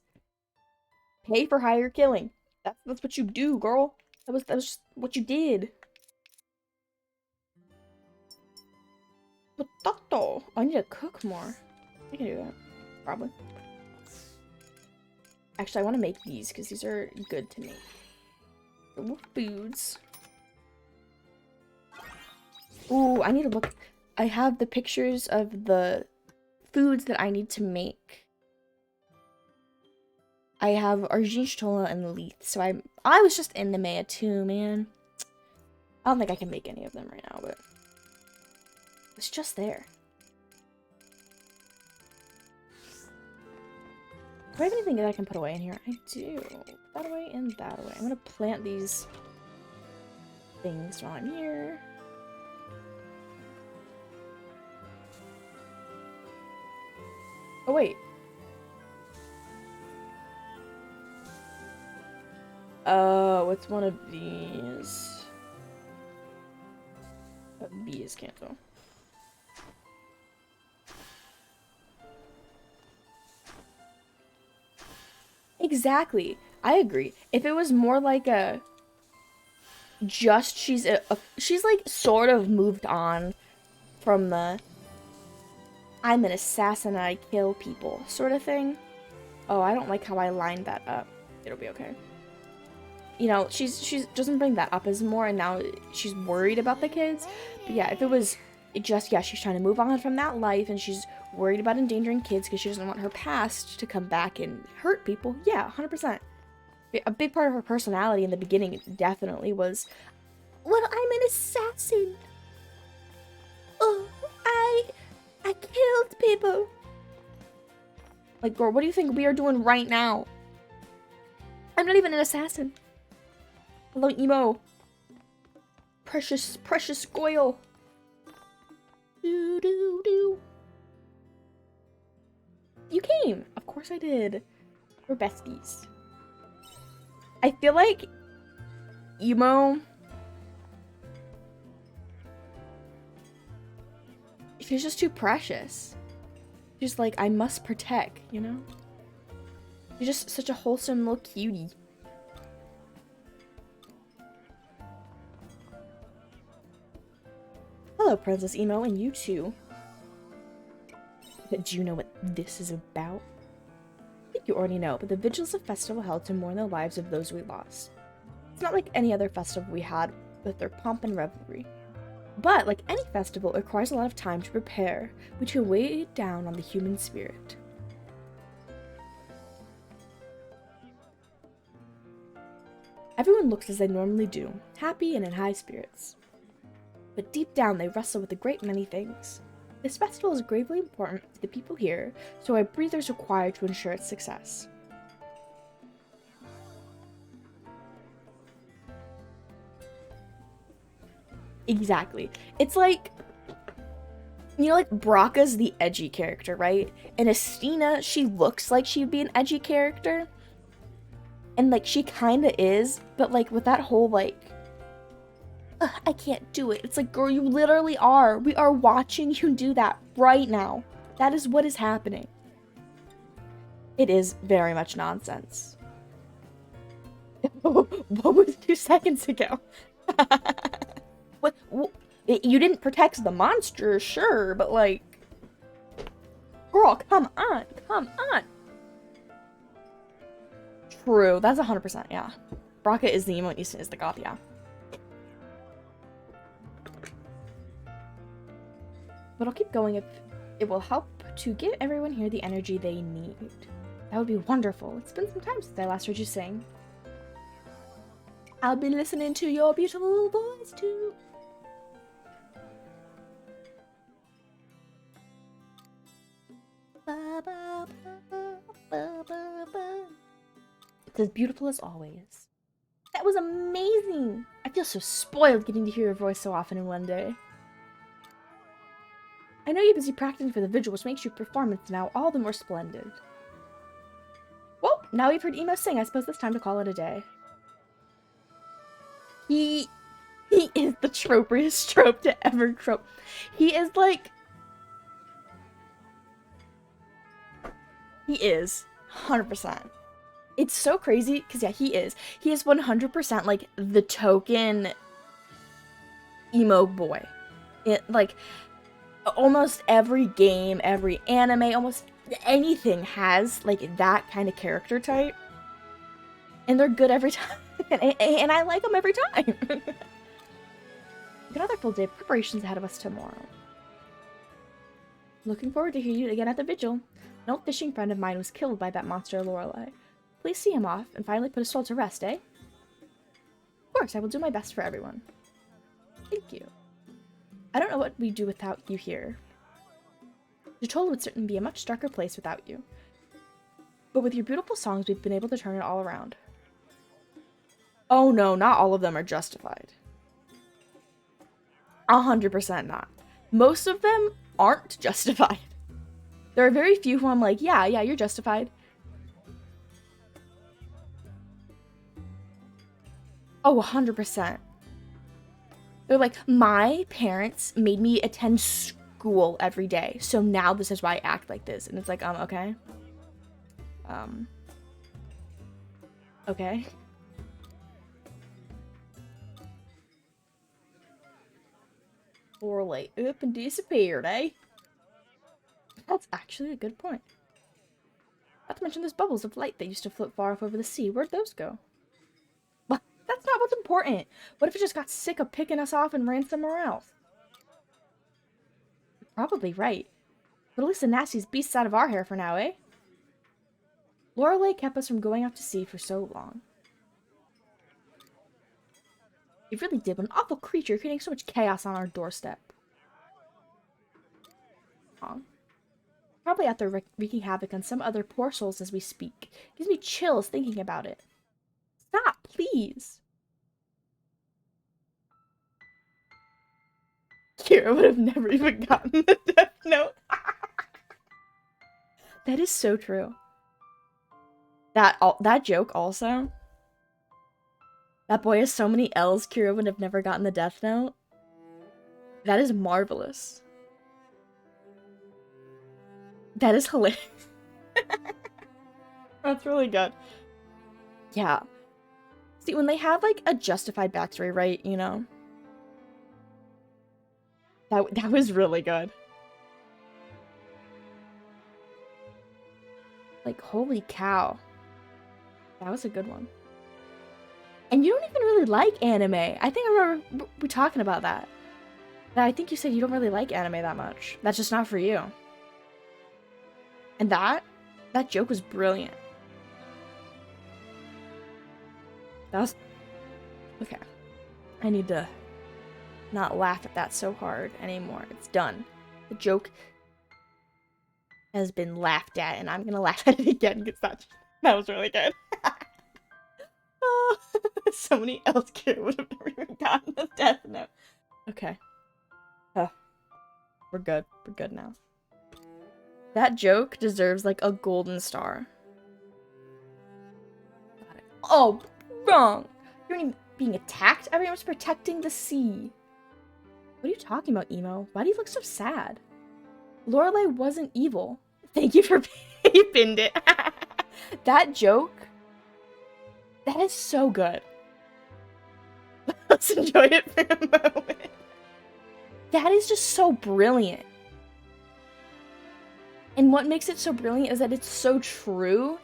pay for higher killing. That's what you do, girl. That was just what you did. Potato. I need to cook more. I can do that. Probably. Actually, I want to make these because these are good to make. Foods. Ooh, I need to look. I have the pictures of the foods that I need to make. I have Argine, Shtola, and Leith. So I was just in the Maya too, man. I don't think I can make any of them right now, but it's just there. Do I have anything that I can put away in here? I do. Put that away and that away. I'm gonna plant these things while I'm here. Oh, wait. What's one of these? B is Kanto. Exactly. I agree. If it was more like a just she's like sort of moved on from the I'm an assassin and I kill people sort of thing. Oh, I don't like how I lined that up. It'll be okay. You know, she's doesn't bring that up as more, and now she's worried about the kids. But yeah, if it was just, yeah, she's trying to move on from that life, and she's worried about endangering kids because she doesn't want her past to come back and hurt people. Yeah, 100%. A big part of her personality in the beginning definitely was, well, I'm an assassin. Oh, I killed people. Like, girl, what do you think we are doing right now? I'm not even an assassin. Hello, emo. Precious, precious Goyle. Do, do, do. You came. Of course I did. We're besties. I feel like emo... she's just too precious. She's like, I must protect, you know? She's just such a wholesome little cutie. Hello, Princess Emo, and you too. But do you know what this is about? I think you already know, but the vigil is a festival held to mourn the lives of those we lost. It's not like any other festival we had with their pomp and revelry. But, like any festival, it requires a lot of time to prepare, which can weigh down on the human spirit. Everyone looks as they normally do, happy and in high spirits. But deep down, they wrestle with a great many things. This festival is gravely important to the people here, so a breather is required to ensure its success. Exactly. It's like, you know, like Bracca's the edgy character, right? And Estina, she looks like she'd be an edgy character. And like, she kinda is, but like with that whole like, I can't do it. It's like, girl, you literally are. We are watching you do that right now. That is what is happening. It is very much nonsense. What was 2 seconds ago? What? You didn't protect the monster, sure, but like... girl, come on, come on. True, that's 100%, yeah. Bracca is the emo and Easton is the goth, yeah. But I'll keep going if it will help to give everyone here the energy they need. That would be wonderful. It's been some time since I last heard you sing. I'll be listening to your beautiful voice too. It's as beautiful as always. That was amazing! I feel so spoiled getting to hear your voice so often in one day. I know you're busy practicing for the vigil, which makes your performance now all the more splendid. Well, now we've heard Emo sing, I suppose it's time to call it a day. He is the tropiest trope to ever trope. He is like... he is. 100%. It's so crazy, because yeah, he is. He is 100% like the token emo boy. Like... almost every game, every anime, almost anything has, like, that kind of character type. And they're good every time. and I like them every time. Another full day of preparations ahead of us tomorrow. Looking forward to hear you again at the vigil. An old fishing friend of mine was killed by that monster Lorelei. Please see him off and finally put his soul to rest, eh? Of course, I will do my best for everyone. Thank you. I don't know what we'd do without you here. Jatola would certainly be a much darker place without you. But with your beautiful songs, we've been able to turn it all around. Oh no, not all of them are justified. 100% not. Most of them aren't justified. There are very few who I'm like, yeah, you're justified. Oh, 100%. They're like, my parents made me attend school every day, so now this is why I act like this. And it's like, okay. Okay. Or like, up and disappeared, eh? That's actually a good point. Not to mention those bubbles of light that used to float far off over the sea. Where'd those go? Well, that's not what's important. What if it just got sick of picking us off and ran somewhere else? You're probably right. But at least the nastiest beast's out of our hair for now, eh? Lorelei kept us from going out to sea for so long. It really did. An awful creature creating so much chaos on our doorstep. Aw. Probably out there wreaking havoc on some other poor souls as we speak. Gives me chills thinking about it. Stop, please. Kira would have never even gotten the death note. That is so true. That joke also. That boy has so many L's, Kira would have never gotten the death note. That is marvelous. That is hilarious. That's really good. Yeah. See, when they have, like, a justified backstory, right, you know? That was really good. Like, holy cow. That was a good one. And you don't even really like anime. I think I remember we talking about that. I think you said you don't really like anime that much. That's just not for you. And that joke was brilliant. That was... Okay. I need to not laugh at that so hard anymore. It's done. The joke has been laughed at, and I'm gonna laugh at it again because that was really good. Oh, so many else kids would have never even gotten the death note. Okay. We're good. We're good now. That joke deserves like a golden star. Got it. Oh, wrong. You're not even being attacked. Everyone's protecting the sea. What are you talking about, Emo? Why do you look so sad? Lorelei wasn't evil. Thank you for you pinned it. That joke. That is so good. Let's enjoy it for a moment. That is just so brilliant. And what makes it so brilliant is that it's so true,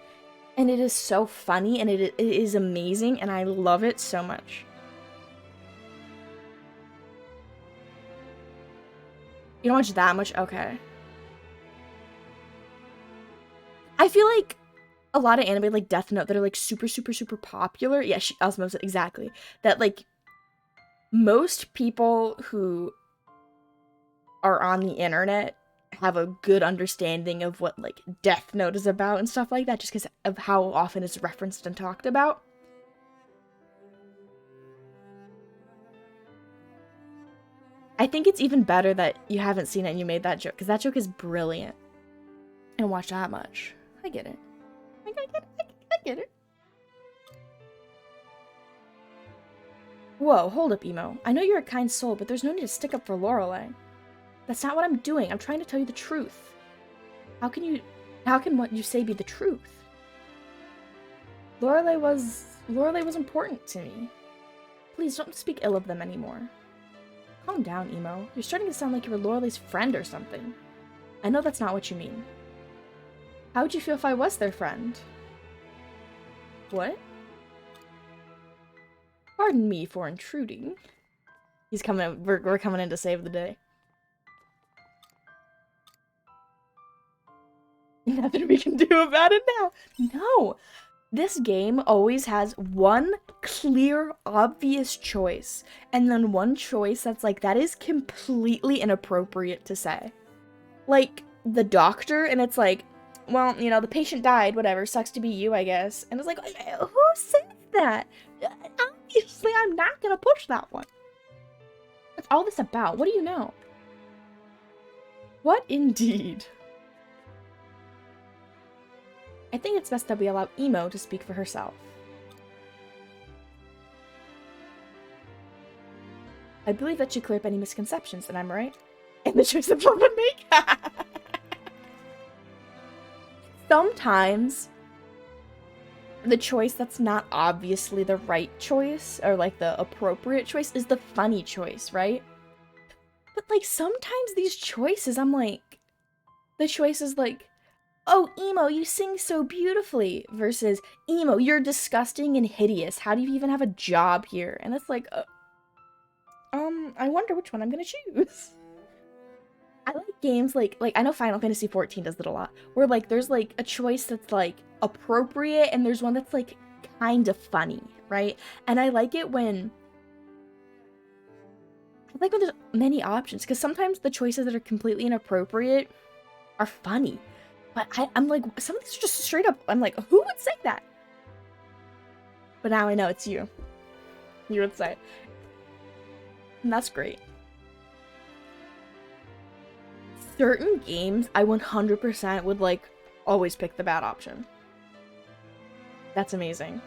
and it is so funny, and it is amazing, and I love it so much. You don't watch that much? Okay. I feel like a lot of anime like Death Note that are like super, super, super popular. Yeah, Osmosis, exactly. That like most people who are on the internet have a good understanding of what like Death Note is about and stuff like that, just because of how often it's referenced and talked about. I think it's even better that you haven't seen it and you made that joke, because that joke is brilliant. I don't watch that much. I get it. I get it. Whoa, hold up, Emo. I know you're a kind soul, but there's no need to stick up for Lorelei. That's not what I'm doing. I'm trying to tell you the truth. How can what you say be the truth? Lorelei was important to me. Please don't speak ill of them anymore. Calm down, Emo. You're starting to sound like you were Lorelei's friend or something. I know that's not what you mean. How would you feel if I was their friend? What? Pardon me for intruding. He's coming. We're coming in to save the day. Nothing we can do about it now. No. This game always has one clear, obvious choice, and then one choice that's like, that is completely inappropriate to say. Like, the doctor, and it's like, well, you know, the patient died, whatever, sucks to be you, I guess. And it's like, who says that? Obviously, I'm not gonna push that one. What's all this about? What do you know? What indeed? I think it's best that we allow Emo to speak for herself. I believe that should clear up any misconceptions, and I'm right. And the choice that one would make? Sometimes, the choice that's not obviously the right choice, or like the appropriate choice, is the funny choice, right? But like, sometimes these choices, I'm like, the choice is like, oh, Emo, you sing so beautifully, versus, Emo, you're disgusting and hideous. How do you even have a job here? And it's like, I wonder which one I'm gonna choose. I like games like I know Final Fantasy XIV does it a lot, where like there's like a choice that's like appropriate, and there's one that's like kind of funny, right? And I like it when there's many options, because sometimes the choices that are completely inappropriate are funny. But I'm like, some of these are just straight up, I'm like, who would say that? But now I know it's you. You would say it. And that's great. Certain games, I 100% would, like, always pick the bad option. That's amazing.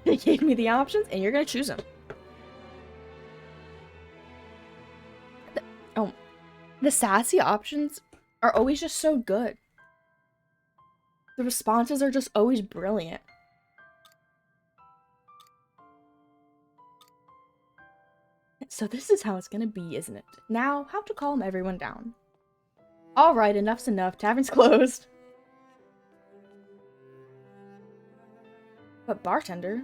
They gave me the options, and you're gonna choose them. The sassy options are always just so good. The responses are just always brilliant. So this is how it's gonna be, isn't it? Now, how to calm everyone down. Alright, enough's enough. Tavern's closed. But bartender?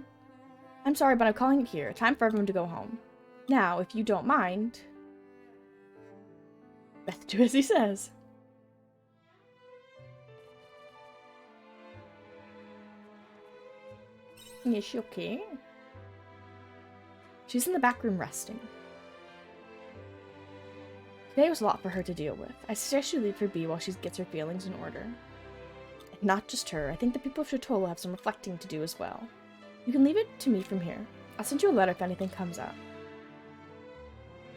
I'm sorry, but I'm calling it here. Time for everyone to go home. Now, if you don't mind... Beth, do as he says. Is she okay? She's in the back room resting. Today was a lot for her to deal with. I suggest you leave her be while she gets her feelings in order. And not just her, I think the people of Château will have some reflecting to do as well. You can leave it to me from here. I'll send you a letter if anything comes up.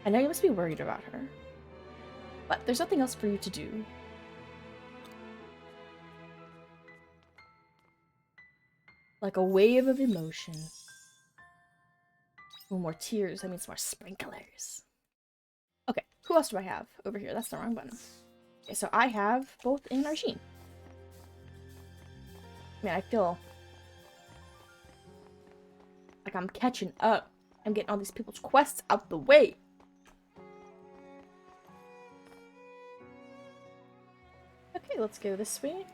I know you must be worried about her. But there's nothing else for you to do. Like a wave of emotion. Oh, more tears. That means more sprinklers. Okay, who else do I have over here? That's the wrong button. Okay, so I have both in Argine. Man, I feel like I'm catching up. I'm getting all these people's quests out the way. Okay, let's go this way.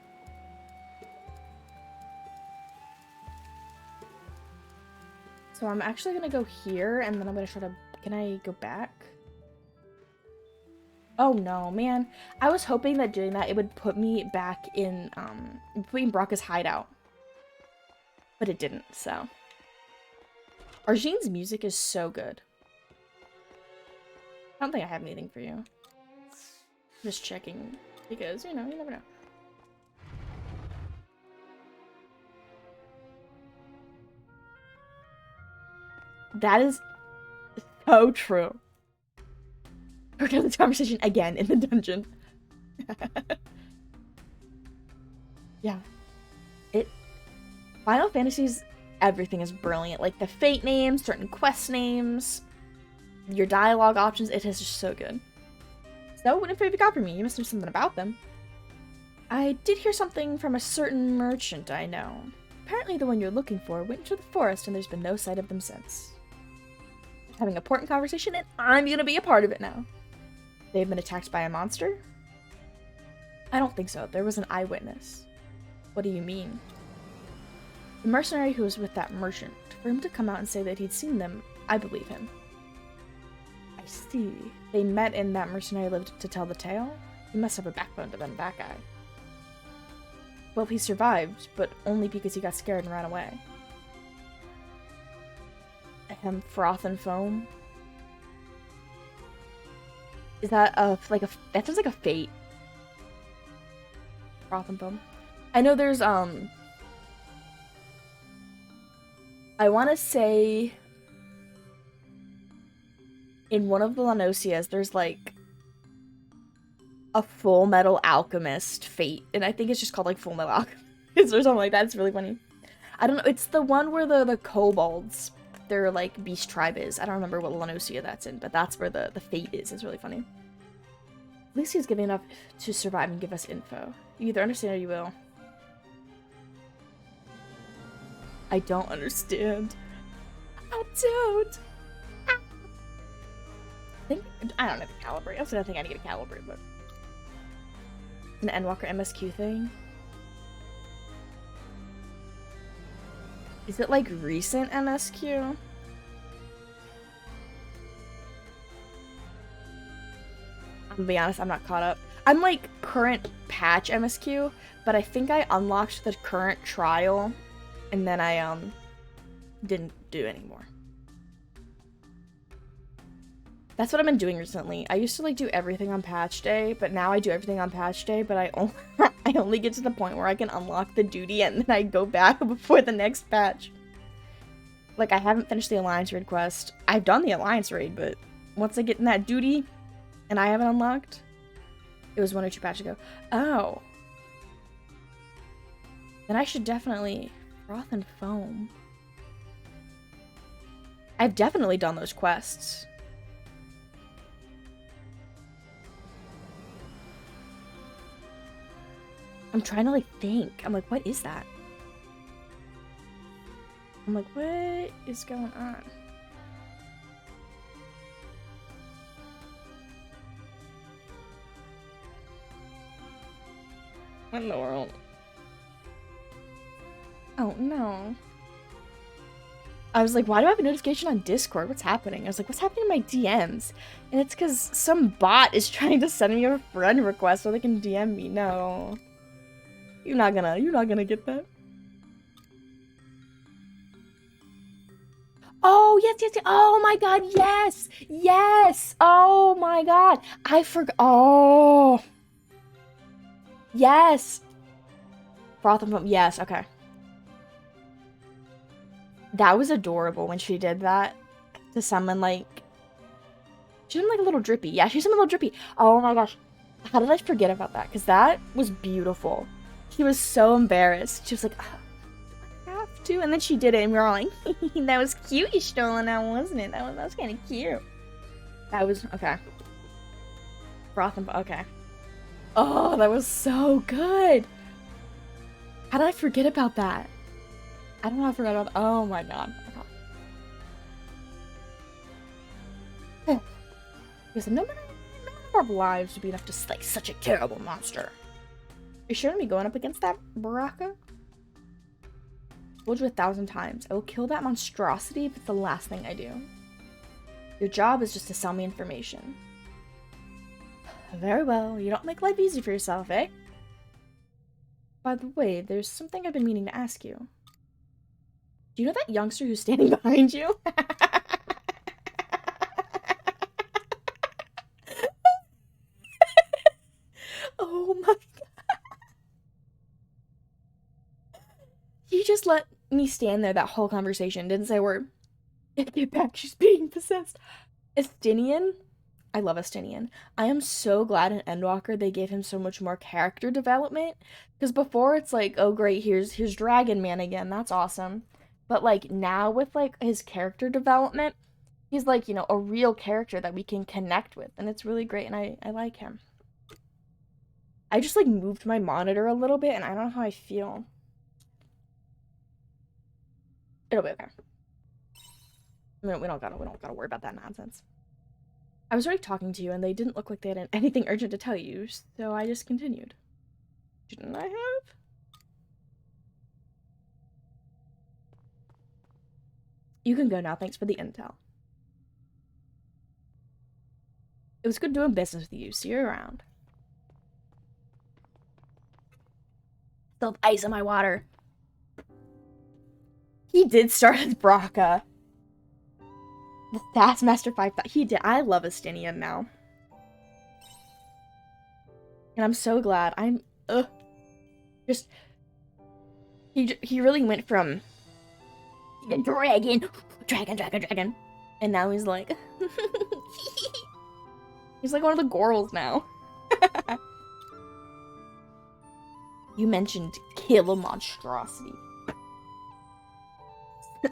So I'm actually gonna go here, and then I'm gonna try to... Can I go back? Oh no, man. I was hoping that doing that, it would put me back in, Brocca's hideout. But it didn't, so. Argine's music is so good. I don't think I have anything for you. Just checking, because, you know, you never know. That is so true. We're gonna have this conversation again in the dungeon. Yeah. Final Fantasy's everything is brilliant. Like the fate names, certain quest names, your dialogue options, it is just so good. So, what info have you got for me? You must know something about them. I did hear something from a certain merchant I know. Apparently the one you're looking for went into the forest and there's been no sight of them since. Having an important conversation and I'm gonna be a part of it now. They've been attacked by a monster? I don't think so. There was an eyewitness. What do you mean? The mercenary who was with that merchant. For him to come out and say that he'd seen them, I believe him. I see. They met and that mercenary lived to tell the tale? He must have a backbone to bend that guy. Well, he survived, but only because he got scared and ran away. Froth and foam? Is that that sounds like a fate. Froth and foam. I know there's, I want to say in one of the Lanosias, there's like a Full Metal Alchemist fate, and I think it's just called like Full Metal Alchemist or something like that. It's really funny. I don't know. It's the one where the kobolds, their like beast tribe is. I don't remember what Lanosia that's in, but that's where the fate is. It's really funny. At least he's giving enough to survive and give us info. You either understand or you will. I don't understand. I don't. I don't know the calibrate. That's another thing I need to calibrate, but an Endwalker MSQ thing. Is it like recent MSQ? I'm gonna be honest, I'm not caught up. I'm like current patch MSQ, but I think I unlocked the current trial and then I didn't do anymore. That's what I've been doing recently. I used to like do everything on patch day, but now I do everything on patch day, but I only I only get to the point where I can unlock the duty and then I go back before the next patch. Like, I haven't finished the Alliance raid quest. I've done the Alliance raid, but once I get in that duty and I haven't unlocked, it was 1 or 2 patches ago. Oh. Then I should definitely froth and foam. I've definitely done those quests. I'm trying to, like, think. I'm like, what is that? I'm like, what is going on? What in the world? Oh, no. I was like, why do I have a notification on Discord? What's happening? I was like, what's happening in my DMs? And it's because some bot is trying to send me a friend request so they can DM me. No. You're not gonna get that. Oh, yes, yes, yes. Oh my god, yes! Yes! Oh my god. I forgot. Oh. Yes. Froth and foam. Yes, okay. That was adorable when she did that. To summon, like... She summoned, like, a little drippy. Yeah, she summoned a little drippy. Oh my gosh. How did I forget about that? Because that was beautiful. She was so embarrassed. She was like, oh, I have to. And then she did it, and we were all like, that was cute you stolen that, wasn't it? That was kind of cute. That was... Okay. Froth and... Okay. Oh, that was so good. How did I forget about that? I don't know how I forgot about that. Oh my god. Because none of our lives would be enough to slay such a terrible monster. You shouldn't be going up against that Baraka? Told you 1,000 times. I will kill that monstrosity if it's the last thing I do. Your job is just to sell me information. Very well. You don't make life easy for yourself, eh? By the way, there's something I've been meaning to ask you. Do you know that youngster who's standing behind you? Oh my god. He just let me stand there that whole conversation. Didn't say a word. Get back, she's being possessed. Estinian? I love Estinian. I am so glad in Endwalker they gave him so much more character development. Because before it's like, oh great, here's Dragon Man again. That's awesome. But like now with like his character development, he's like, you know, a real character that we can connect with. And it's really great and I like him. I just like moved my monitor a little bit and I don't know how I feel. It'll be okay. We don't gotta worry about that nonsense. I was already talking to you and they didn't look like they had anything urgent to tell you, so I just continued. Shouldn't I have? You can go now, thanks for the intel. It was good doing business with you, see you around. Still have ice in my water. He did start as Braca. The Taskmaster 5000. He did. I love Estinian now. And I'm so glad. I'm... Just... He really went from... Dragon! Dragon! And now he's like... He's like one of the Gorals now. You mentioned kill a monstrosity.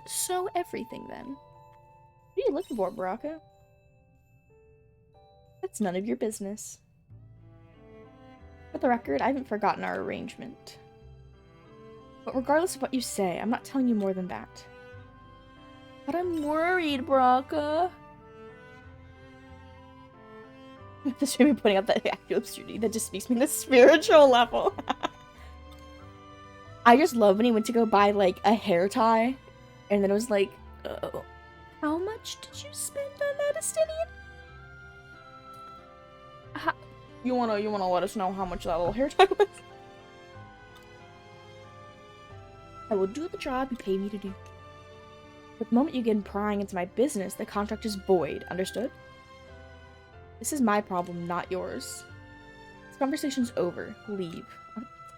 So everything then. What are you looking for, Baraka? That's none of your business. For the record, I haven't forgotten our arrangement. But regardless of what you say, I'm not telling you more than that. But I'm worried, Baraka. This should be putting up that actual absurdity that just speaks me to the spiritual level. I just love when he went to go buy, like, a hair tie. And then it was like, oh, how much did you spend on that, Estinian? You wanna let us know how much that little hair tie was? I will do the job you pay me to do. But the moment you get prying into my business, the contract is void. Understood? This is my problem, not yours. This conversation's over. Leave.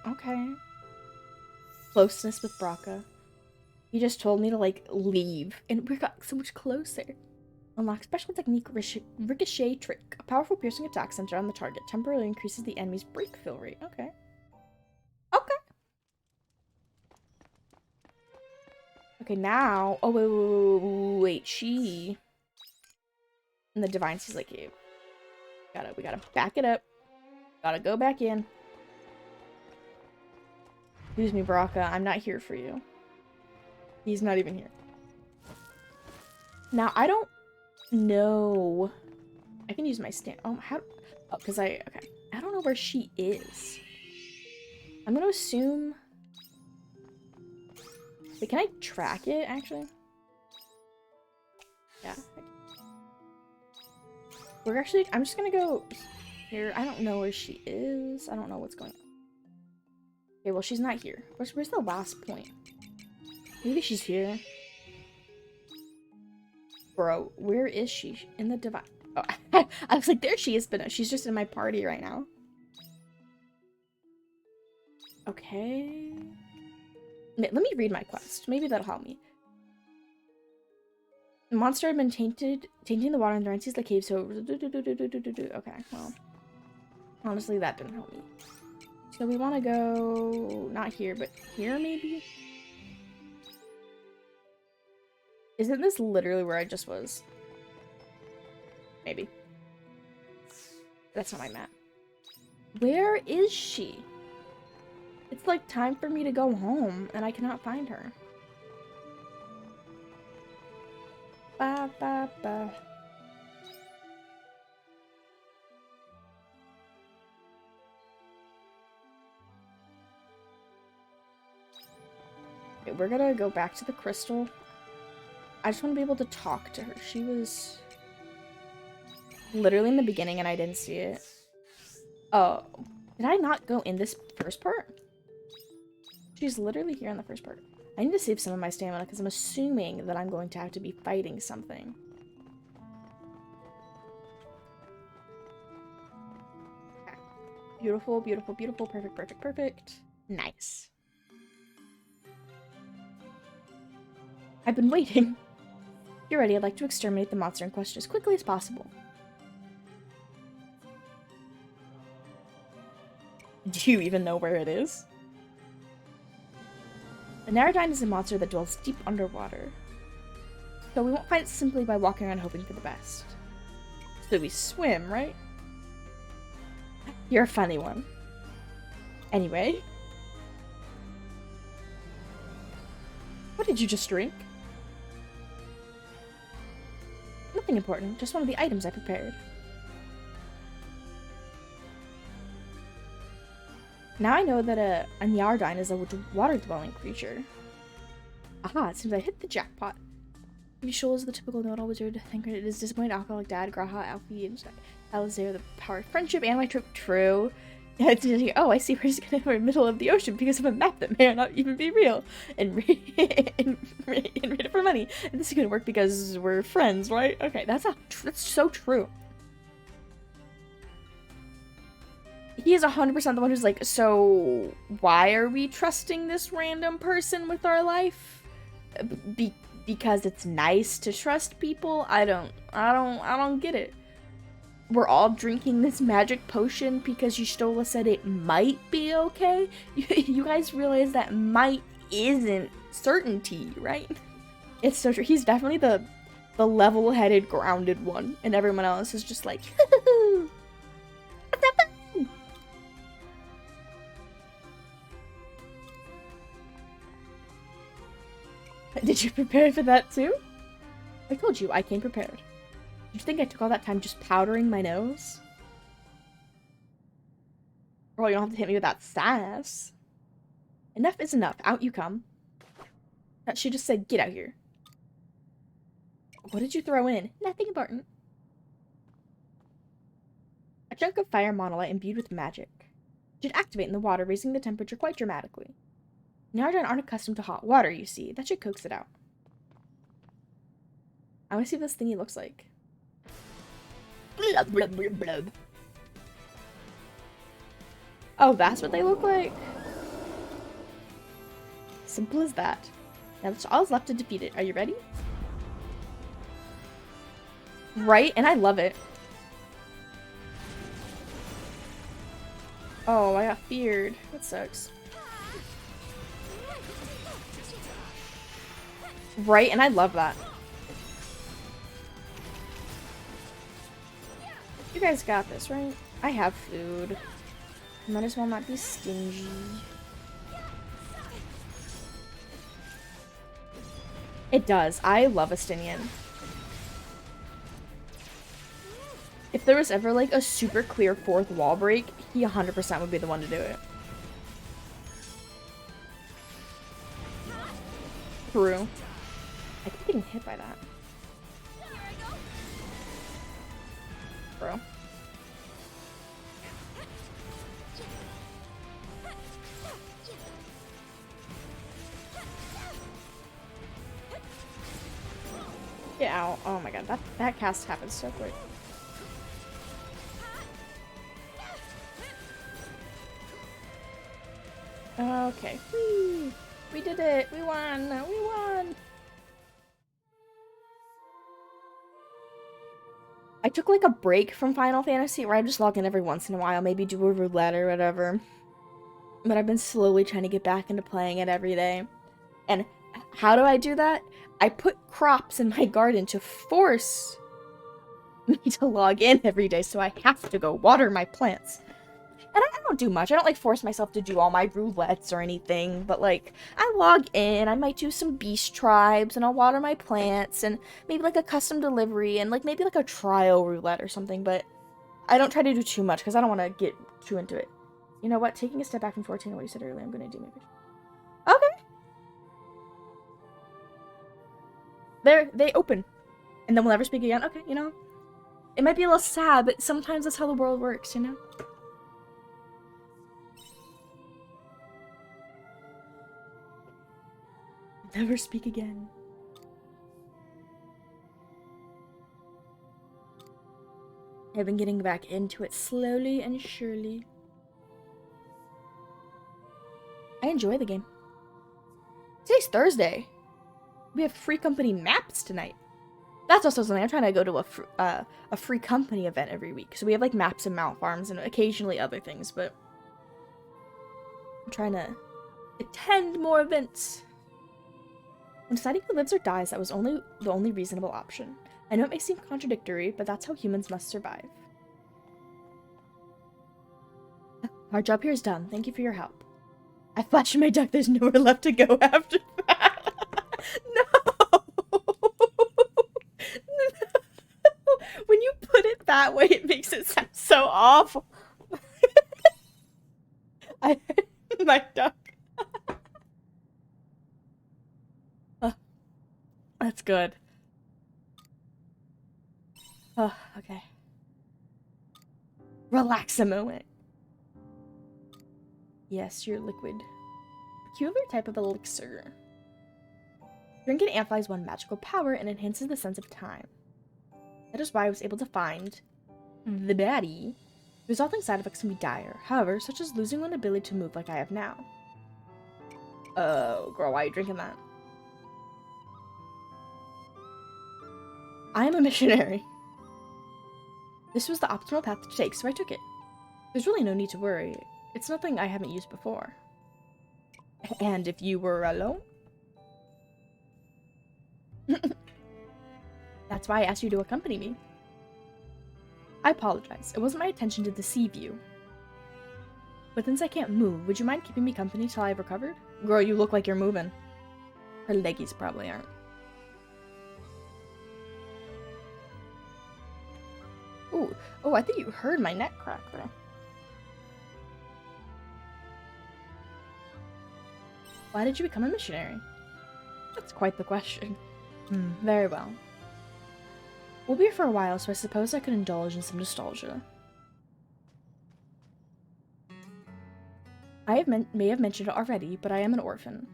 Okay. Closeness with Braca. He just told me to, like, leave. And we got so much closer. Unlock special technique ricochet trick. A powerful piercing attack centered on the target. Temporarily increases the enemy's break fill rate. Okay. Okay. Okay, now... Oh, wait. She... In the Divine Season Cave. We gotta back it up. Gotta go back in. Excuse me, Braca. I'm not here for you. He's not even here. Now, I don't know. I can use my stand. Oh, how? Oh, because okay. I don't know where she is. I'm gonna assume. Wait, can I track it, actually? Yeah. We're actually. I'm just gonna go here. I don't know where she is. I don't know what's going on. Okay, well, she's not here. Where's the last point? Maybe she's here. Bro, where is she? In the Divine... Oh, I was like, there she is, but no, she's just in my party right now. Okay. Let me read my quest. Maybe that'll help me. The monster had been tainting the water in the Seas the cave, so... Okay, well. Honestly, that didn't help me. So we want to go... Not here, but here, maybe? Isn't this literally where I just was? Maybe. That's not my map. Where is she? It's like time for me to go home, and I cannot find her. Ba ba ba. Okay, we're gonna go back to the crystal. I just want to be able to talk to her. She was literally in the beginning and I didn't see it. Oh, did I not go in this first part? She's literally here in the first part. I need to save some of my stamina because I'm assuming that I'm going to have to be fighting something. Okay. Beautiful, beautiful, beautiful. Perfect, perfect, perfect. Nice. I've been waiting. If you're ready, I'd like to exterminate the monster in question as quickly as possible. Do you even know where it is? The Narodine is a monster that dwells deep underwater. So we won't find it simply by walking around hoping for the best. So we swim, right? You're a funny one. Anyway. What did you just drink? Nothing important, just one of the items I prepared. Now I know that a Narodine is a water-dwelling creature. Aha, it seems I hit the jackpot. Vishul is the typical know-it-all wizard. Thank God it is disappointed alcoholic dad, Graha, Alfie, and Alizair, the power of friendship, and my trip true. Oh, I see we're just in the middle of the ocean because of a map that may or not even be real. And read it for money. And this is gonna work because we're friends, right? Okay, that's so true. He is 100% the one who's like, so why are we trusting this random person with our life? Because it's nice to trust people? I don't get it. We're all drinking this magic potion because Y'shtola said it might be okay? You guys realize that might isn't certainty, right? It's so true. He's definitely the level-headed, grounded one. And everyone else is just like, what's up? Did you prepare for that too? I told you, I came prepared. Did you think I took all that time just powdering my nose? Girl, you don't have to hit me with that sass. Enough is enough. Out you come. That she just said, get out here. What did you throw in? Nothing important. A chunk of fire monolith imbued with magic. It should activate in the water, raising the temperature quite dramatically. Narodine aren't accustomed to hot water, you see. That should coax it out. I want to see what this thingy looks like. Blub, blub, blub, blub. Oh, that's what they look like? Simple as that. Now that's all left to defeat it. Are you ready? Right? And I love it. Oh, I got feared. That sucks. Right? And I love that. You guys got this, right? I have food. Might as well not be stingy. It does. I love Estinian. If there was ever like a super clear fourth wall break, he 100% would be the one to do it. True. I keep getting hit by that. Bro. Get out. Oh my god, that cast happens so quick. Okay. Whee! We did it! We won! We won! I took like a break from Final Fantasy where I just log in every once in a while, maybe do a roulette or whatever. But I've been slowly trying to get back into playing it every day. And how do I do that? I put crops in my garden to force me to log in every day, so I have to go water my plants. And I don't do much. I don't like force myself to do all my roulettes or anything, but like I log in, I might do some beast tribes and I'll water my plants and maybe like a custom delivery and like maybe like a trial roulette or something, but I don't try to do too much because I don't want to get too into it. You know what? Taking a step back from 14, what you said earlier, I'm going to do maybe. Okay. There, they open. And then we'll never speak again. Okay, you know. It might be a little sad, but sometimes that's how the world works, you know? Never speak again. I've been getting back into it slowly and surely. I enjoy the game. Today's Thursday. We have free company maps tonight. That's also something. I'm trying to go to a free company event every week. So we have like maps and mount farms and occasionally other things, but I'm trying to attend more events. When deciding who lives or dies, that was the only reasonable option. I know it may seem contradictory, but that's how humans must survive. Our job here is done. Thank you for your help. I flashed my duck. There's nowhere left to go after that. No! When you put it that way, it makes it sound so awful. I my duck. That's good. Oh, okay. Relax a moment. Yes, you're liquid. Peculiar type of elixir. Drink it amplifies one magical power and enhances the sense of time. That is why I was able to find the baddie. Resulting side effects can be dire, however, such as losing one ability to move like I have now. Oh, girl, why are you drinking that? I am a missionary. This was the optimal path to take, so I took it. There's really no need to worry. It's nothing I haven't used before. And if you were alone? That's why I asked you to accompany me. I apologize. It wasn't my intention to deceive you. But since I can't move, would you mind keeping me company till I've recovered? Girl, you look like you're moving. Her leggies probably aren't. Ooh. Oh, I think you heard my neck crack there. Why did you become a missionary? That's quite the question. Very well. We'll be here for a while, so I suppose I could indulge in some nostalgia. I may have mentioned it already, but I am an orphan.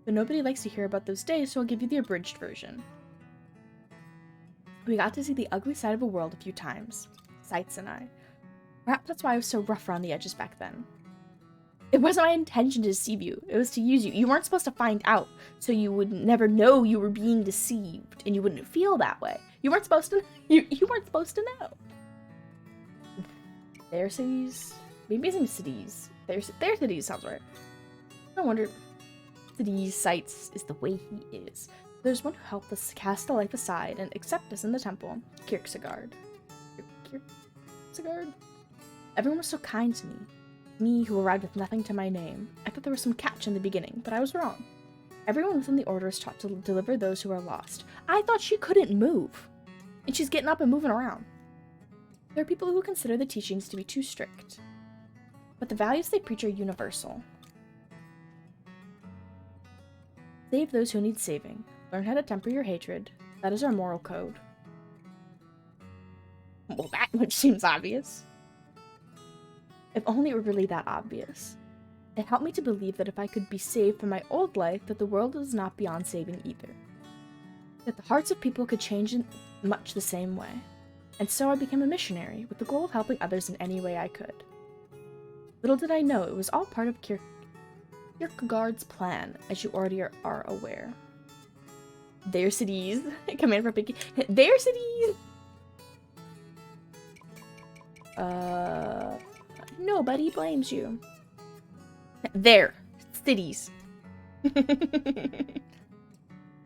But nobody likes to hear about those days, so I'll give you the abridged version. We got to see the ugly side of the world a few times. Sights and I. Perhaps that's why I was so rough around the edges back then. It wasn't my intention to deceive you. It was to use you. You weren't supposed to find out, so you would never know you were being deceived, and you wouldn't feel that way. You weren't supposed to. You weren't supposed to know. Their cities, maybe it's in cities. Their cities sounds right. No wonder. Cities, sights is the way he is. There's one who helped us cast the life aside and accept us in the temple. Kierkegaard. Kierkegaard. Everyone was so kind to me. Me, who arrived with nothing to my name. I thought there was some catch in the beginning, but I was wrong. Everyone within the order is taught to deliver those who are lost. I thought she couldn't move. And she's getting up and moving around. There are people who consider the teachings to be too strict. But the values they preach are universal. Save those who need saving. Learn how to temper your hatred. That is our moral code. Well, that much seems obvious. If only it were really that obvious. It helped me to believe that if I could be saved from my old life, that the world is not beyond saving either. That the hearts of people could change in much the same way. And so I became a missionary, with the goal of helping others in any way I could. Little did I know it was all part of Kierkegaard's plan, as you already are aware. Their cities. Command for picking. Their cities! Nobody blames you. Their cities.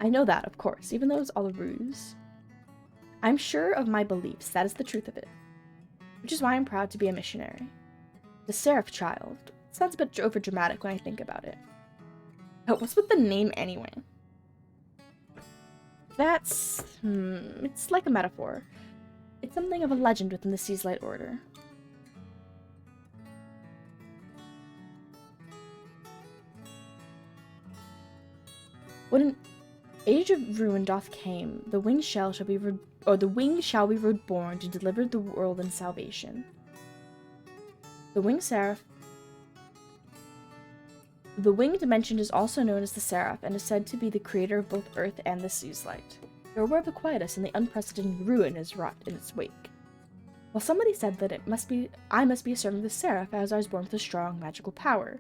I know that, of course, even though it's all a ruse. I'm sure of my beliefs, that is the truth of it. Which is why I'm proud to be a missionary. The Seraph Child. Sounds a bit overdramatic when I think about it. Oh, what's with the name anyway? That's... it's like a metaphor. It's something of a legend within the Sea's Light Order. When an age of ruin doth came, the winged shell shall be reborn to deliver the world in salvation. The winged dimension is also known as the Seraph and is said to be the creator of both Earth and the Sea's Light. You're aware of the quietus and the unprecedented ruin is wrought in its wake. Well, somebody said that I must be a servant of the Seraph as I was born with a strong magical power.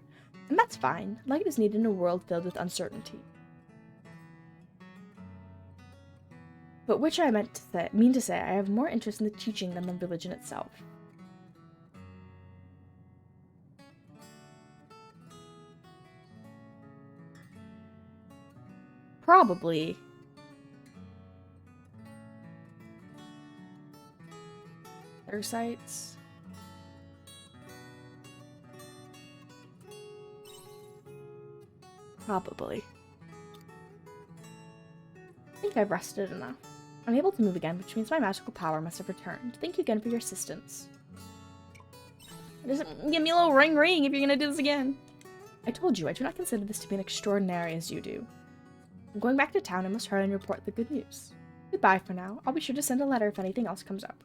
And that's fine. Light is needed in a world filled with uncertainty. But which I mean to say, I have more interest in the teaching than the religion itself. Probably. Their sites. Probably. I think I've rested enough. I'm able to move again, which means my magical power must have returned. Thank you again for your assistance. Just give me a little ring if you're gonna do this again. I told you, I do not consider this to be as extraordinary as you do. I'm going back to town and must hurry and report the good news. Goodbye for now. I'll be sure to send a letter if anything else comes up.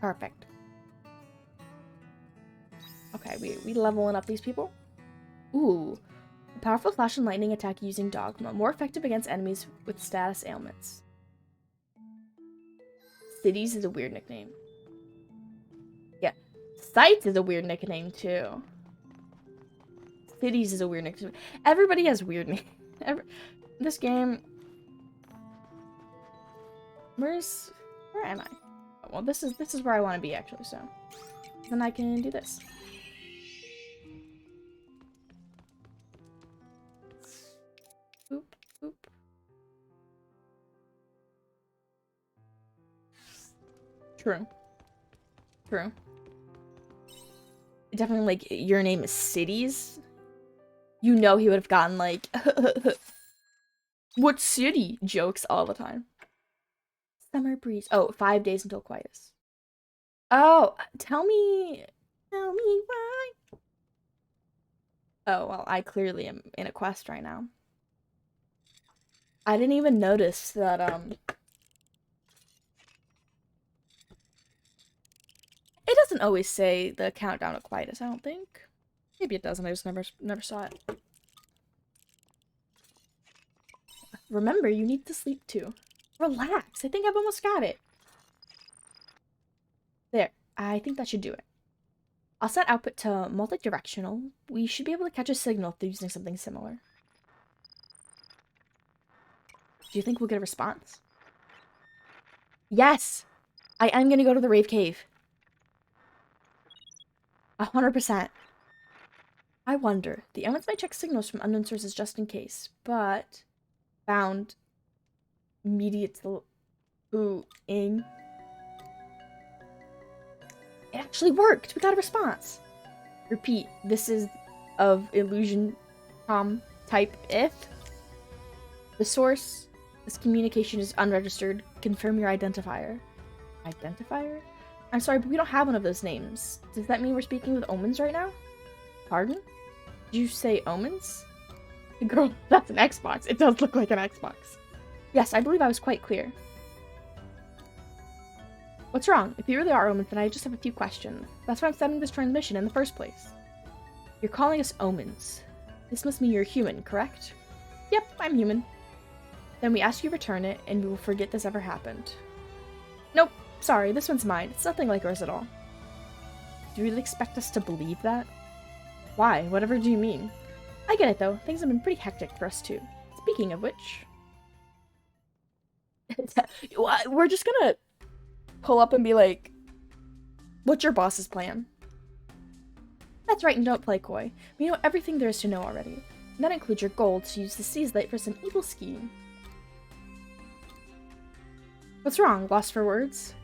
Perfect. Okay, we leveling up these people. Ooh. A powerful flash and lightning attack using Dogma. More effective against enemies with status ailments. Cities is a weird nickname. Yeah. Sites is a weird nickname, too. Cities is a weird nickname. Everybody has weird names. This game... Where am I? Oh, well, this is where I want to be, actually, so... Then I can do this. Boop, boop. True. True. Definitely, like, your name is Cities. You know he would have gotten, like, what city? Jokes all the time. Summer breeze. Oh, 5 days until quietus. Oh, tell me why. Oh, well, I clearly am in a quest right now. I didn't even notice that, it doesn't always say the countdown of quietus, I don't think. Maybe it doesn't, I just never saw it. Remember, you need to sleep too. Relax. I think I've almost got it. There. I think that should do it. I'll set output to multi-directional. We should be able to catch a signal if they're using something similar. Do you think we'll get a response? Yes! I am gonna go to the rave cave. 100%. I wonder. The elements might check signals from unknown sources just in case, but found immediate ing. It actually worked. We got a response. Repeat. This is of illusion type if the source. This communication is unregistered. Confirm your identifier. Identifier? I'm sorry, but we don't have one of those names. Does that mean we're speaking with omens right now? Pardon? Did you say omens? Girl, that's an Xbox. It does look like an Xbox. Yes, I believe I was quite clear. What's wrong? If you really are omens, then I just have a few questions. That's why I'm sending this transmission in the first place. You're calling us omens. This must mean you're human, correct? Yep, I'm human. Then we ask you to return it, and we will forget this ever happened. Nope, sorry, this one's mine. It's nothing like yours at all. Do you really expect us to believe that? Why? Whatever do you mean? I get it, though. Things have been pretty hectic for us, too. Speaking of which... we're just gonna pull up and be like, what's your boss's plan? That's right, and don't play coy. We know everything there is to know already. And that includes your goal to use the Sea's Light for some evil scheme. What's wrong? Lost for words?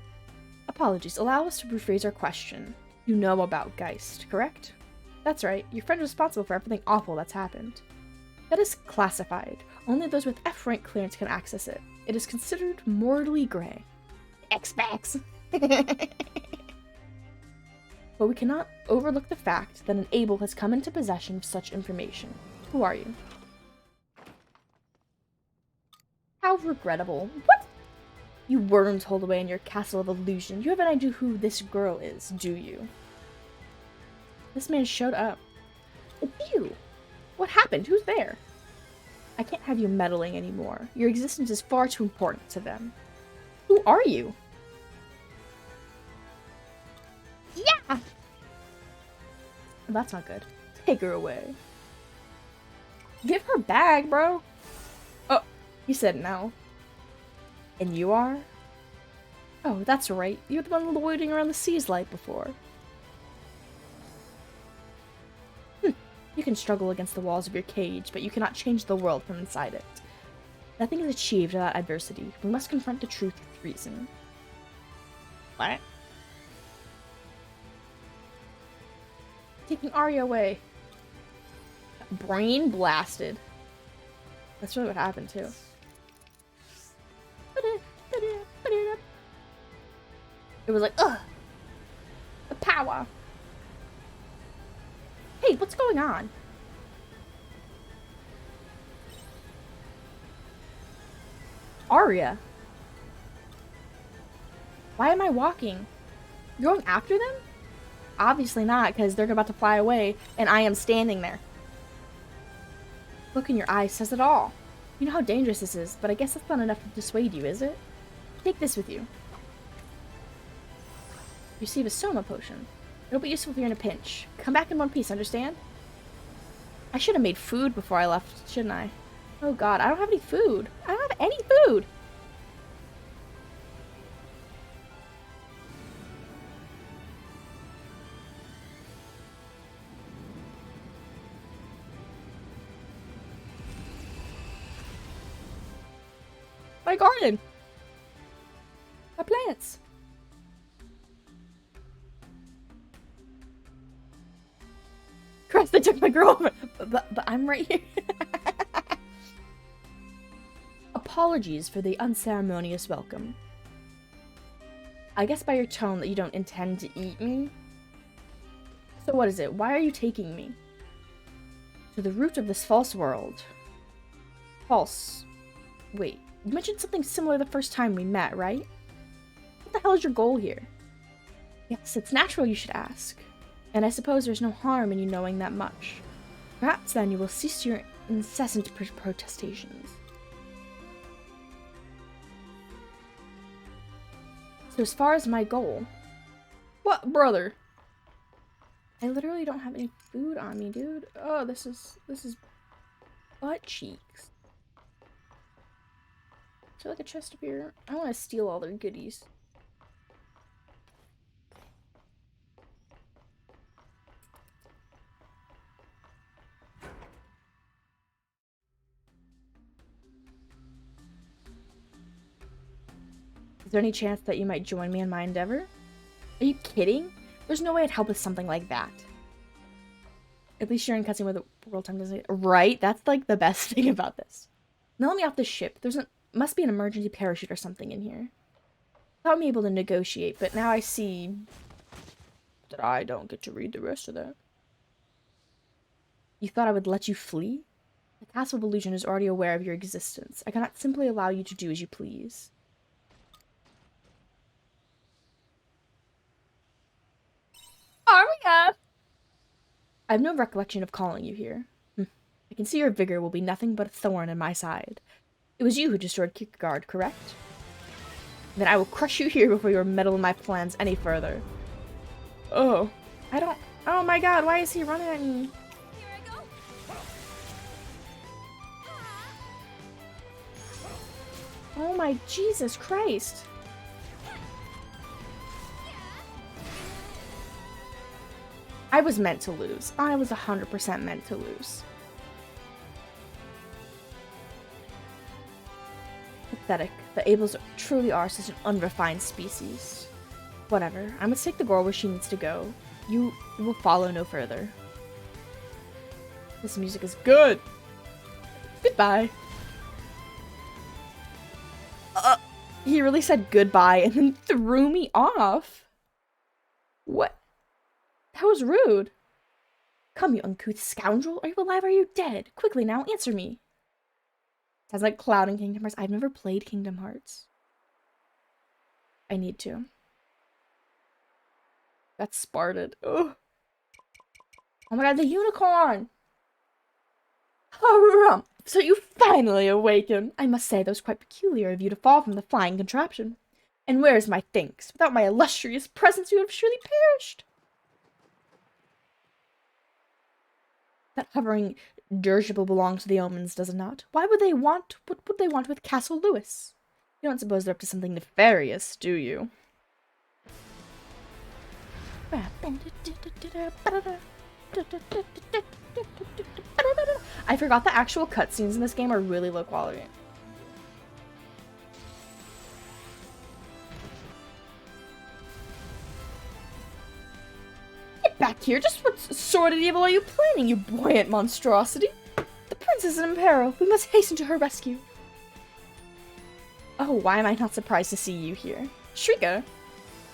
Apologies. Allow us to rephrase our question. You know about Geist, correct? That's right. Your friend is responsible for everything awful that's happened. That is classified. Only those with F-rank clearance can access it. It is considered mortally gray. Xbox! But we cannot overlook the fact that an Able has come into possession of such information. Who are you? How regrettable. What? You worms holed away in your castle of illusion. You have an idea who this girl is, do you? This man showed up. It's you! What happened? Who's there? I can't have you meddling anymore. Your existence is far too important to them. Who are you? Yeah! That's not good. Take her away. Give her bag, bro! Oh, he said no. And you are? Oh, that's right. You're the one loitering around the Sea's Light before. You can struggle against the walls of your cage, but you cannot change the world from inside it. Nothing is achieved without adversity. We must confront the truth with reason. What? Taking Arya away. Brain blasted. That's really what happened, too. It was like, ugh! The power! Hey, what's going on? Arya? Why am I walking? You're going after them? Obviously not, because they're about to fly away, and I am standing there. Look in your eyes says it all. You know how dangerous this is, but I guess that's not enough to dissuade you, is it? Take this with you. Receive a Soma potion. It'll be useful if you're in a pinch. Come back in one piece, understand? I should have made food before I left, shouldn't I? Oh god, I don't have any food. I don't have any food! My garden! My plants! Christ, they took my girlfriend! But I'm right here. Apologies for the unceremonious welcome. I guess by your tone that you don't intend to eat me. So what is it? Why are you taking me? To the root of this false world. False. Wait, you mentioned something similar the first time we met, right? What the hell is your goal here? Yes, it's natural you should ask. And I suppose there's no harm in you knowing that much. Perhaps then you will cease your incessant protestations. So as far as my goal... What, brother? I literally don't have any food on me, dude. Oh, this is butt cheeks. Is there like a chest up here? I want to steal all their goodies. Is there any chance that you might join me in my endeavor? Are you kidding? There's no way I'd help with something like that. At least you're in cutscene where the world time doesn't... Right? That's like the best thing about this. Now let me off the ship. Must be an emergency parachute or something in here. Thought me able to negotiate, but now I see that I don't get to read the rest of that. You thought I would let you flee? The Castle of Illusion is already aware of your existence. I cannot simply allow you to do as you please. Aria! I have no recollection of calling you here. I can see your vigor will be nothing but a thorn in my side. It was you who destroyed Kierkegaard, correct? Then I will crush you here before you meddle in my plans any further. Oh. Oh my god, why is he running at me? Here I go. Oh my Jesus Christ. I was meant to lose. I was 100% meant to lose. Pathetic. The Abels truly are such an unrefined species. Whatever. I must take the girl where she needs to go. You will follow no further. This music is good. Goodbye. He really said goodbye and then threw me off. What? That was rude. Come, you uncouth scoundrel. Are you alive or are you dead? Quickly now, answer me. Sounds like Cloud in Kingdom Hearts. I've never played Kingdom Hearts. I need to. That's Sparted. Ugh. Oh my god, the unicorn! Harumph! So you finally awaken. I must say that was quite peculiar of you to fall from the flying contraption. And where is my thanks? Without my illustrious presence, you would have surely perished. That hovering dirigible belongs to the Omens, does it not? What would they want with Castle Lewis? You don't suppose they're up to something nefarious, do you? I forgot the actual cutscenes in this game are really low quality. Get back here! Just what sort of evil are you planning, you buoyant monstrosity? The princess is in peril. We must hasten to her rescue. Oh, why am I not surprised to see you here? Shrika!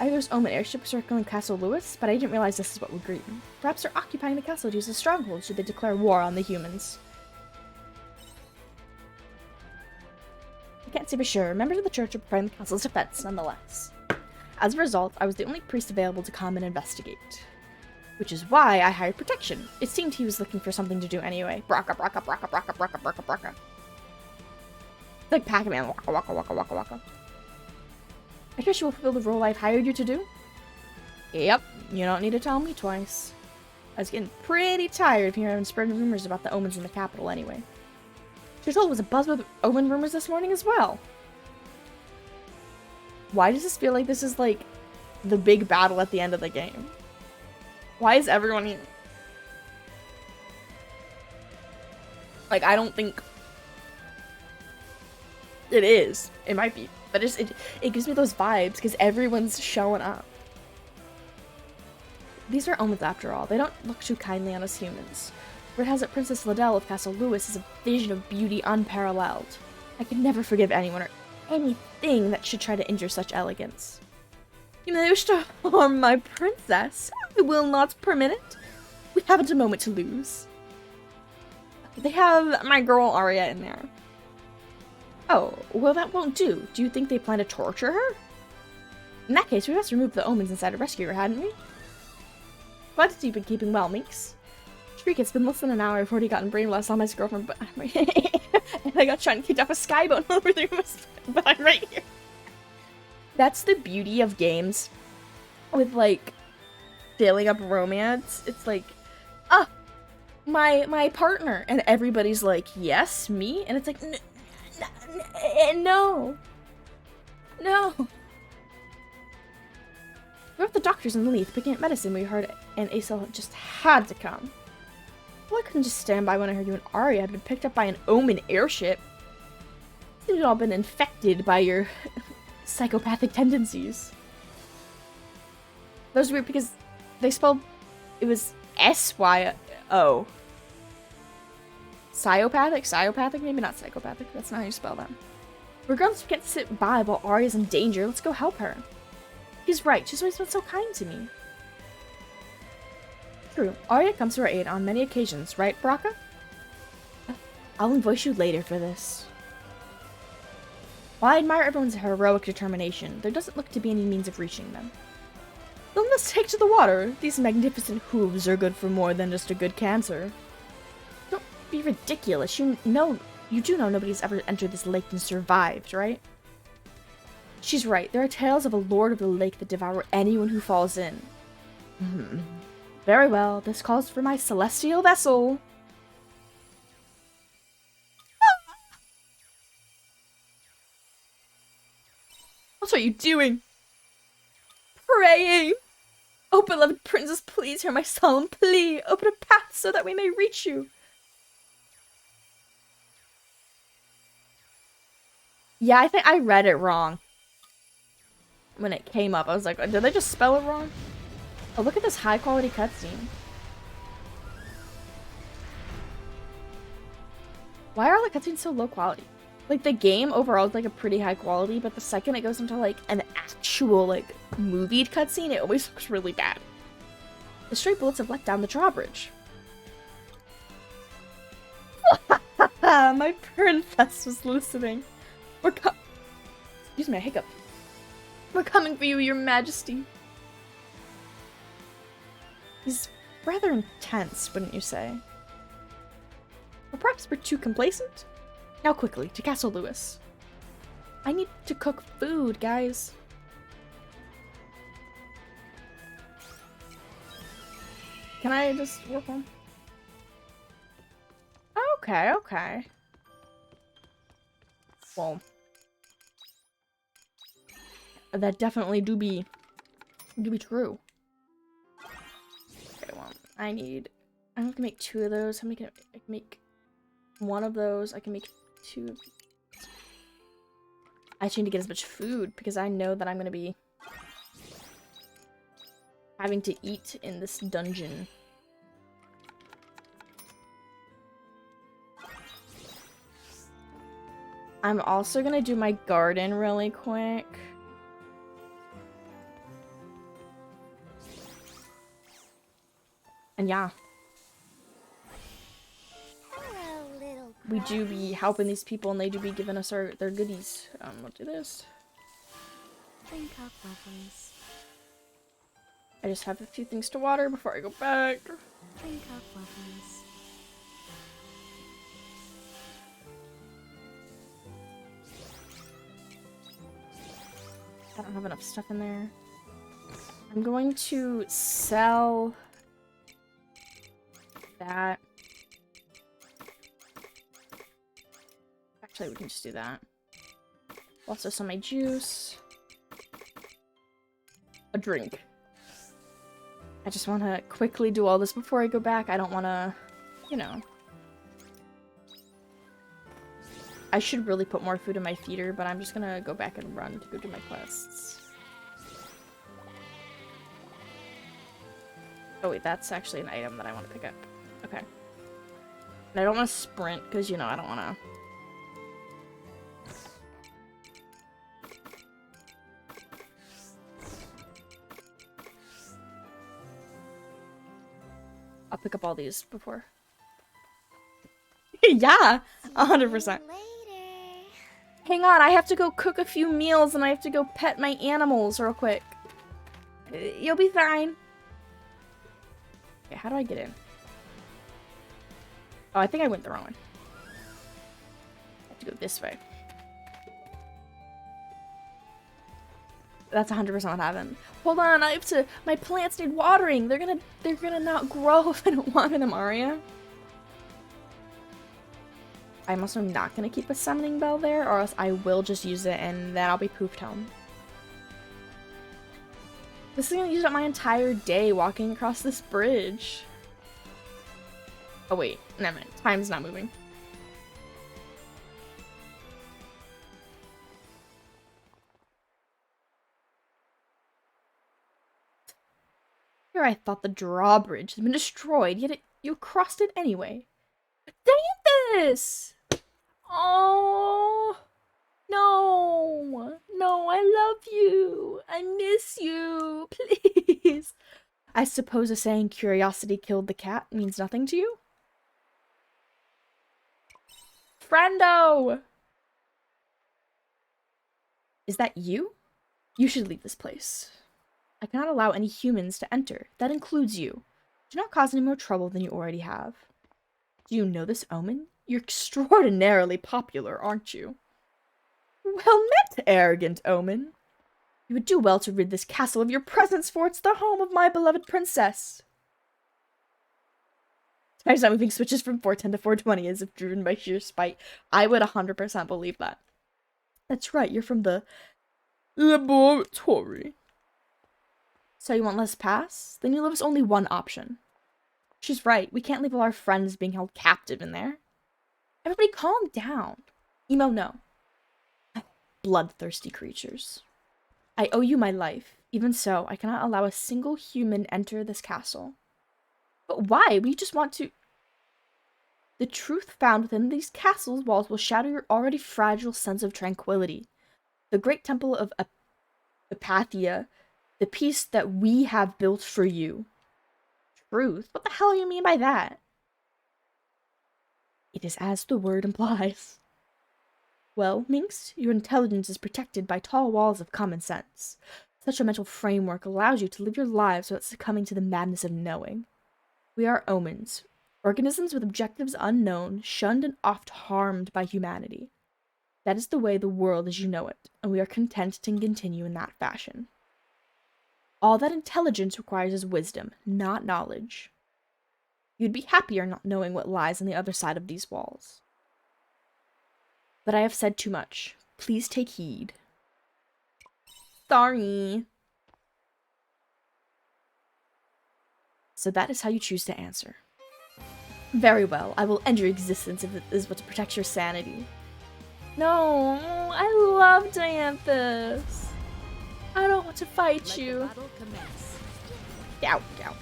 I hear there's Omen airships circling Castle Lewis, but I didn't realize this is what would greet me. Perhaps they're occupying the castle to use as a stronghold should they declare war on the humans. I can't say for sure. Members of the church are preparing the castle's defense, nonetheless. As a result, I was the only priest available to come and investigate. Which is why I hired protection. It seemed he was looking for something to do anyway. Braka, braka, braka, braka, braka, braka, braka. Like Pac-Man, waka, waka, waka, waka, waka. I trust you will fulfill the role I've hired you to do? Yep, you don't need to tell me twice. I was getting pretty tired of hearing spreading rumors about the omens in the capital anyway. You're told it was a buzz with omen rumors this morning as well. Why does this feel like this is like the big battle at the end of the game? Why is everyone here? Like, I don't think it is. It might be. But it gives me those vibes because everyone's showing up. These are omens after all. They don't look too kindly on us humans. Word has it Princess Liddell of Castle Lewis is a vision of beauty unparalleled. I could never forgive anyone or anything that should try to injure such elegance. You may wish to harm my princess. I will not permit it. We haven't a moment to lose. They have my girl Arya in there. Oh, well that won't do. Do you think they plan to torture her? In that case, we must remove the omens inside to rescue her, hadn't we? Glad to see you've been keeping well, Minx. Shriek, it's been less than an hour. I've already gotten brainless on my girlfriend, but I'm right here. And I got shot and kicked off a skybone over there, but I'm right here. That's the beauty of games with, like, filling up romance. It's like, ah, my partner. And everybody's like, yes, me? And it's like, no. No. We're at the doctor's in Leith picking up medicine we heard, and Aesel just had to come. Well, I couldn't just stand by when I heard you and Arya had been picked up by an Omen airship. You'd all been infected by your psychopathic tendencies. That was weird because they spelled it was S-Y-O. Psyopathic? Maybe not psychopathic. That's not how you spell that. Regardless, we can't sit by while Arya's in danger. Let's go help her. He's right. She's always been so kind to me. True. Arya comes to our aid on many occasions, right, Baraka? I'll invoice you later for this. While I admire everyone's heroic determination, there doesn't look to be any means of reaching them. Then let's take to the water. These magnificent hooves are good for more than just a good cancer. Don't be ridiculous. You do know nobody's ever entered this lake and survived, right? She's right. There are tales of a lord of the lake that devour anyone who falls in. Very well. This calls for my celestial vessel. What are you doing? Praying. Oh, beloved princess, please hear my solemn plea. Open a path so that we may reach you. Yeah, I think I read it wrong. When it came up, I was like, did they just spell it wrong? Oh, look at this high-quality cutscene. Why are all the cutscenes so low quality? Like, the game overall is, like, a pretty high quality, but the second it goes into, like, an actual, like, movie cutscene, it always looks really bad. The stray bullets have let down the drawbridge. My princess was listening. Excuse me, I hiccup. We're coming for you, your majesty. He's rather intense, wouldn't you say? Or perhaps we're too complacent? Now quickly, to Castle Lewis. I need to cook food, guys. Can I just work on? Okay, okay. Well, that definitely do be true. Okay, well, I have to make 2 of those. How many can I can make 1 of those? I can make 2 of these. I just need to get as much food because I know that I'm gonna be having to eat in this dungeon. I'm also gonna do my garden really quick. And yeah. Hello, little We do be helping these people and they do be giving us their goodies. We'll do this. Drink up, lovelies. I just have a few things to water before I go back. Drink up, lovelies. I don't have enough stuff in there. I'm going to sell that. Actually, we can just do that. Also, some of my juice. A drink. I just want to quickly do all this before I go back. I don't want to, you know. I should really put more food in my feeder, but I'm just gonna go back and run to go do my quests. Oh wait, that's actually an item that I want to pick up. Okay. And I don't want to sprint, because, you know, I don't want to... I'll pick up all these before. Yeah, 100%. Hang on, I have to go cook a few meals and I have to go pet my animals real quick. You'll be fine. Okay, how do I get in? Oh, I think I went the wrong way. I have to go this way. That's 100% what happened. Hold on, I have to. My plants need watering. They're gonna not grow if I don't water them, Arya. I'm also not gonna keep a summoning bell there, or else I will just use it and then I'll be poofed home. This is gonna use up my entire day walking across this bridge. Oh wait, never mind. Time's not moving. Here I thought the drawbridge had been destroyed, yet you crossed it anyway. Danthus! Oh no, no, I love you. I miss you. Please. I suppose a saying curiosity killed the cat means nothing to you? Friendo! Is that you? You should leave this place. I cannot allow any humans to enter. That includes you. Do not cause any more trouble than you already have. Do you know this omen? You're extraordinarily popular, aren't you? Well met, arrogant omen. You would do well to rid this castle of your presence, for it's the home of my beloved princess. Time's not moving switches from 410 to 420 as if driven by sheer spite. I would 100% believe that. That's right, you're from the laboratory. So you want less pass? Then you leave us only one option. She's right, we can't leave all our friends being held captive in there. Everybody calm down. Emo, no. Bloodthirsty creatures. I owe you my life. Even so, I cannot allow a single human enter this castle. But why? We just want to... The truth found within these castles' walls will shatter your already fragile sense of tranquility. The great temple of Apathia, the peace that we have built for you. Truth? What the hell do you mean by that? It is as the word implies. Well, Minx, your intelligence is protected by tall walls of common sense. Such a mental framework allows you to live your lives without succumbing to the madness of knowing. We are omens, organisms with objectives unknown, shunned and oft harmed by humanity. That is the way the world as you know it, and we are content to continue in that fashion. All that intelligence requires is wisdom, not knowledge. You'd be happier not knowing what lies on the other side of these walls. But I have said too much. Please take heed. Sorry. So that is how you choose to answer. Very well, I will end your existence if it is what to protect your sanity. No, I love Dianthus. I don't want to fight you. Ow, ow.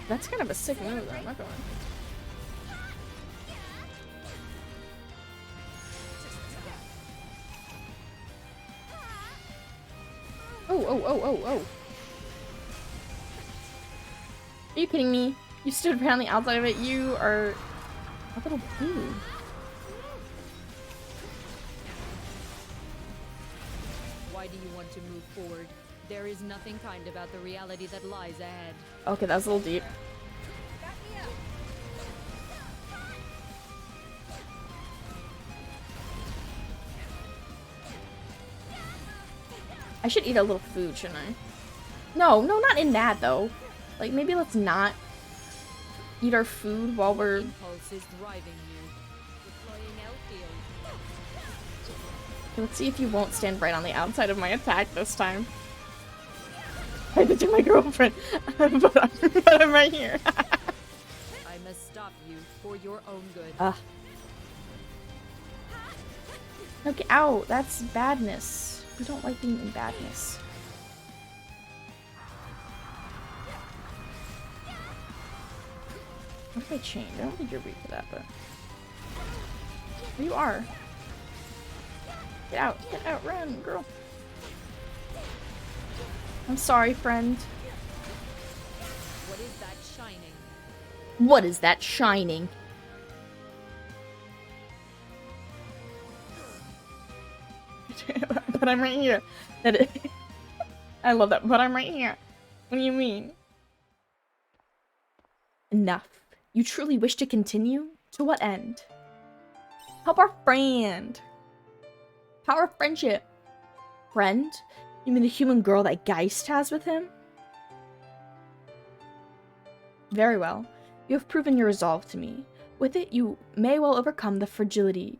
That's kind of a sick move, though. I'm not going. Oh. Are you kidding me? You stood around the outside of it. You are a little boo. Why do you want to move forward? There is nothing kind about the reality that lies ahead. Okay, that was a little deep. I should eat a little food, shouldn't I? No, not in that, though. Like, maybe let's not eat our food while we're... Impulse is driving you. Deploying outfield. Okay, let's see if you won't stand right on the outside of my attack this time. I did to my girlfriend, but I'm right here. I must stop you for your own good. Okay, ow, that's badness. We don't like being in badness. What if I change? I don't think you're weak for that, but... There you are. Get out, run, girl. I'm sorry, friend. What is that shining? What is that shining? But I'm right here. I love that. But I'm right here. What do you mean? Enough. You truly wish to continue? To what end? Help our friend. Power of friendship. Friend? You mean the human girl that Geist has with him? Very well. You have proven your resolve to me. With it, you may well overcome the fragility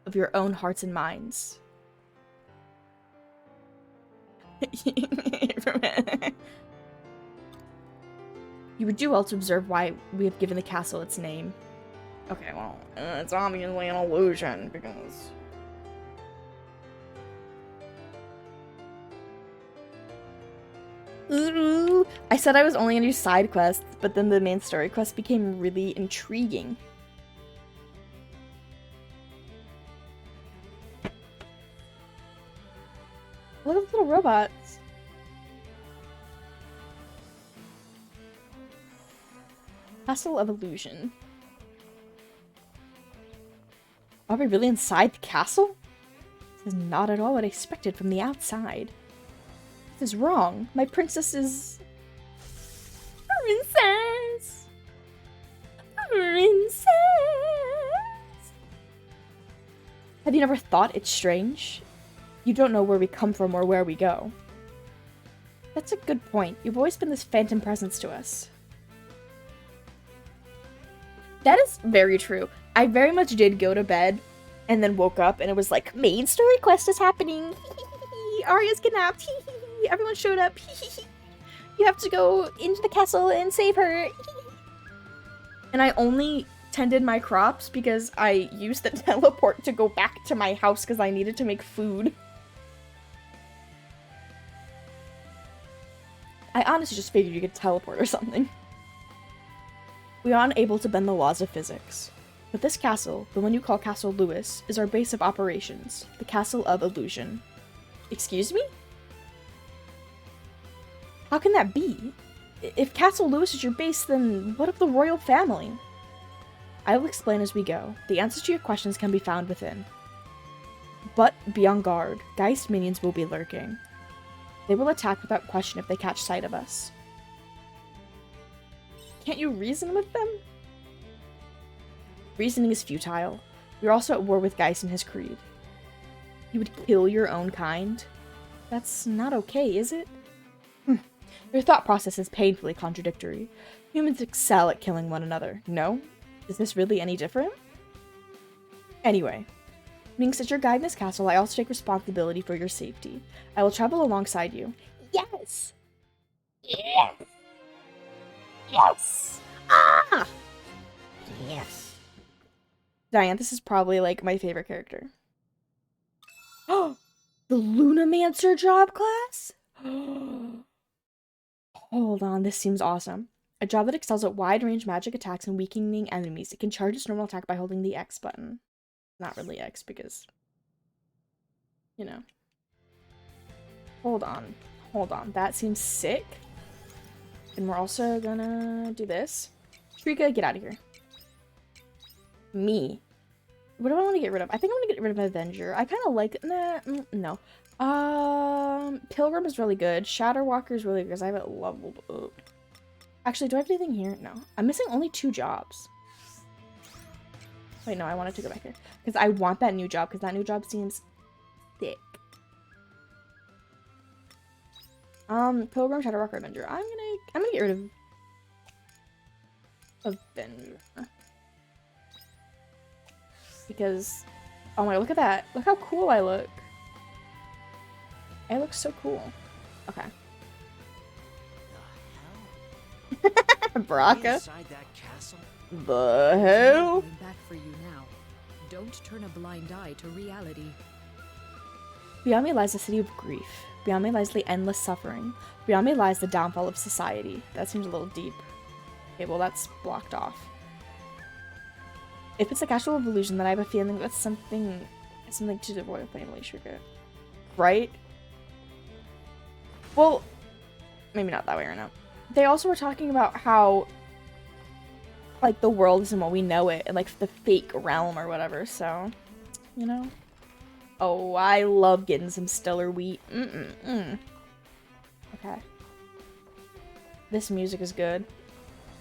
of your own hearts and minds. You would do well to observe why we have given the castle its name. Okay, well, it's obviously an illusion, because... Ooh, I said I was only gonna do side quests, but then the main story quest became really intriguing. Look at the little robots. Castle of Illusion. Are we really inside the castle? This is not at all what I expected from the outside. This is wrong. My princess is... Princess! Princess! Have you never thought it's strange? You don't know where we come from or where we go. That's a good point. You've always been this phantom presence to us. That is very true. I very much did go to bed and then woke up and it was like, main story quest is happening. Arya's kidnapped. Everyone showed up. You have to go into the castle and save her. And I only tended my crops because I used the teleport to go back to my house because I needed to make food. I honestly just figured you could teleport or something. We are unable to bend the laws of physics. But this castle, the one you call Castle Lewis, is our base of operations, the Castle of Illusion. Excuse me? How can that be? If Castle Lewis is your base, then what of the royal family? I will explain as we go. The answers to your questions can be found within. But be on guard. Geist minions will be lurking. They will attack without question if they catch sight of us. Can't you reason with them? Reasoning is futile. You're also at war with Geist and his creed. You would kill your own kind? That's not okay, is it? Your thought process is painfully contradictory. Humans excel at killing one another. No? Is this really any different? Anyway, being such your guide in this castle, I also take responsibility for your safety. I will travel alongside you. Yes! Yes! Yes! Ah! Yes. Dianthus is probably, like, my favorite character. Oh! The Lunamancer job class? Hold on, this seems awesome. A job that excels at wide-range magic attacks and weakening enemies. It can charge its normal attack by holding the X button. Not really X, because... you know. Hold on. Hold on. That seems sick. And we're also gonna do this. Shrika, get out of here. Me. What do I want to get rid of? I think I want to get rid of Avenger. I kind of like... Nah, no. Pilgrim is really good. Shadowwalker is really good because I have it leveled up. Actually, do I have anything here? No. I'm missing only 2 jobs. Wait, no, I wanted to go back here. Because I want that new job, because that new job seems thick. Pilgrim, Shadowwalker, Avenger. I'm gonna get rid of Avenger. Because, oh my, look at that. Look how cool I look. I look so cool. Okay. Baraka. Inside that castle? The hell? Coming back for you now. Don't turn a blind eye to reality. Beyond me lies the city of grief. Beyond me lies the endless suffering. Beyond me lies the downfall of society. That seems a little deep. Okay, well that's blocked off. If it's a Castle of Illusion, then I have a feeling that's something to the royal family, Shrika. Right? Well, maybe not that way right now. They also were talking about how, like, the world isn't what we know it, and, like, the fake realm or whatever, so, you know? Oh, I love getting some stellar wheat. Okay. This music is good.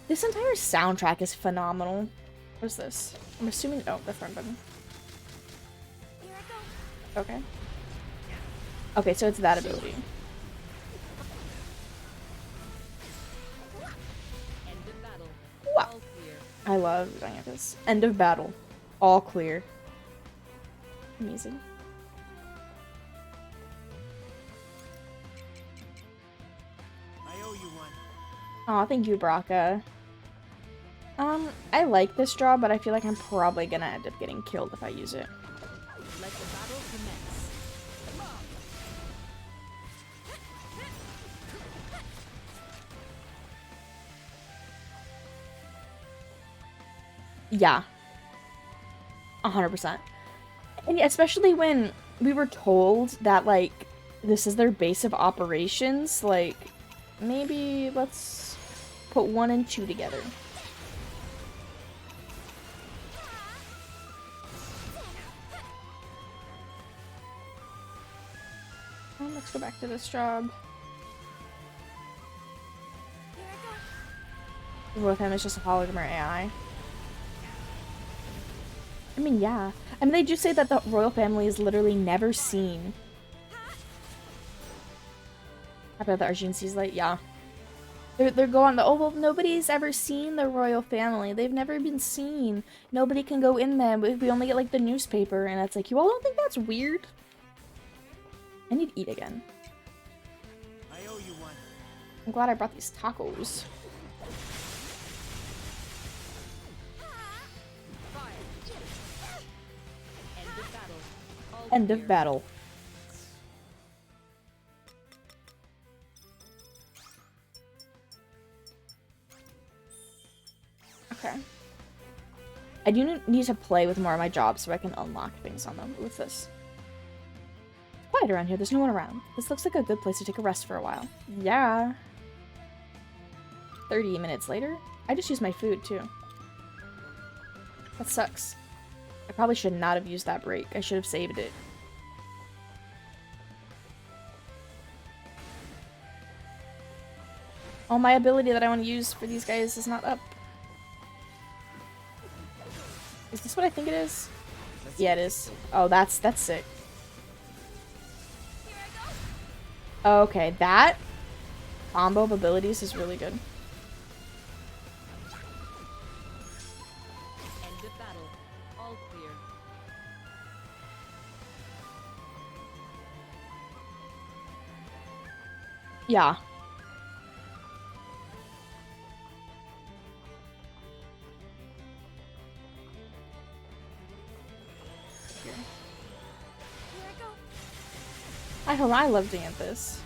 This entire soundtrack is phenomenal. What is this? I'm assuming, oh, that's the wrong button. Okay. Okay, so it's that ability. End of battle. Wow. All clear. I love Dianthus. End of battle. All clear. Amazing. I owe you one. Aw, thank you, Braca. I like this draw, but I feel like I'm probably gonna end up getting killed if I use it. Let the battle commence. Yeah. 100%. And yeah, especially when we were told that, like, this is their base of operations, like, maybe let's put 1 and 2 together. Let's go back to this job. With him, it's just a hologram or AI. I mean, yeah. I mean, they do say that the royal family is literally never seen. I bet the Argene sees like, yeah. They're going, oh, well, nobody's ever seen the royal family. They've never been seen. Nobody can go in them. We only get, like, the newspaper. And it's like, you all don't think that's weird? I need to eat again. I owe you one. I'm glad I brought these tacos. Fire. End of battle. All End clear. of battle. Okay. I do need to play with more of my jobs so I can unlock things on them with this. It's quiet around here. There's no one around. This looks like a good place to take a rest for a while. Yeah. 30 minutes later? I just used my food, too. That sucks. I probably should not have used that break. I should have saved it. Oh, my ability that I want to use for these guys is not up. Is this what I think it is? Yeah, it is. Oh, that's sick. Okay, that combo of abilities is really good. End of battle. All clear. Yeah. I love Danthus.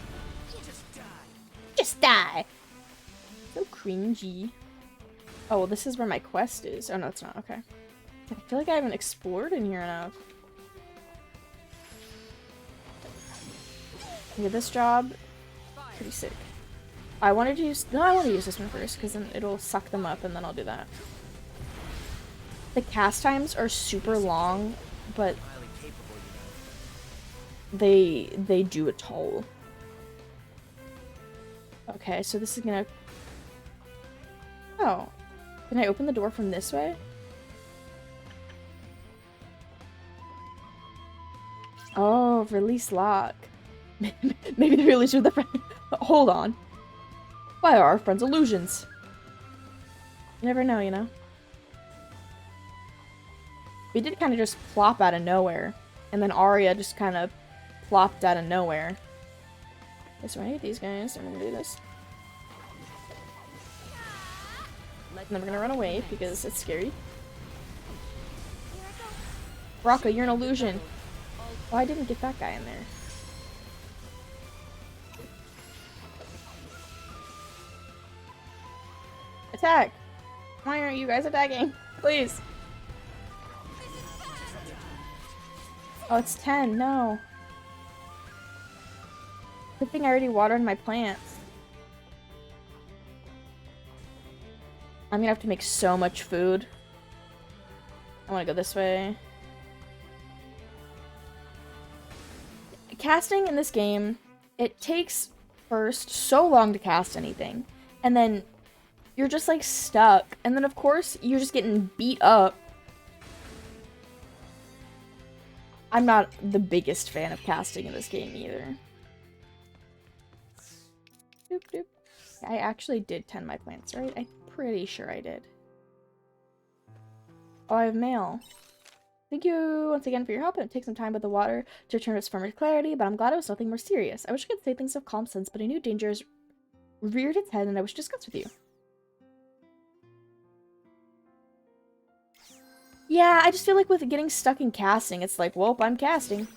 Just die. So cringy. Oh, well, this is where my quest is. Oh, no, it's not. Okay. I feel like I haven't explored in here enough. Yeah, this job, pretty sick. I wanted to use... No, I want to use this one first, because then it'll suck them up, and then I'll do that. The cast times are super long, but Highly capable, they do a toll. Okay, so this is gonna... Oh. Can I open the door from this way? Oh, release lock. Maybe the release with the friend. Hold on. Why are our friends illusions? You never know, you know? We did kind of just plop out of nowhere. And then Arya just kind of plopped out of nowhere. Okay, so I hate these guys. I'm gonna do this. And then we're gonna run away because it's scary. Rocco, you're an illusion. Oh, I didn't get that guy in there. Attack! Why aren't you guys attacking? Please. Oh, it's 10. No. Good thing I already watered my plants. I'm gonna have to make so much food. I wanna go this way. Casting in this game, it takes first so long to cast anything. And then you're just like stuck. And then of course, you're just getting beat up. I'm not the biggest fan of casting in this game either. Doop, doop. I actually did tend my plants, right? I'm pretty sure I did. Oh, I have mail. Thank you once again for your help. It took some time with the water to return its former clarity, but I'm glad it was nothing more serious. I wish I could say things of calm sense, but a new danger has reared its head and I wish to discuss with you. Yeah, I just feel like with getting stuck in casting, it's like, well, I'm casting.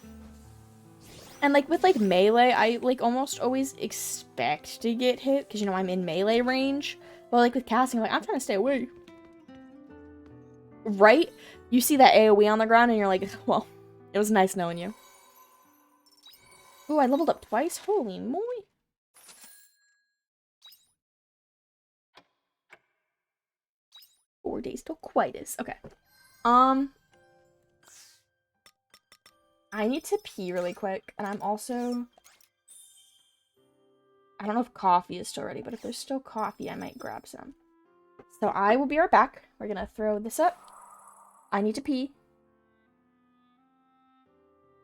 And like with like melee, I like almost always expect to get hit because, you know, I'm in melee range. But like with casting, like I'm trying to stay away. Right? You see that AoE on the ground and you're like, well, it was nice knowing you. Ooh, I leveled up twice? Holy moly. Four days till Quitus. Okay. I need to pee really quick, and I'm also... I don't know if coffee is still ready, but if there's still coffee, I might grab some. So I will be right back. We're gonna throw this up. I need to pee.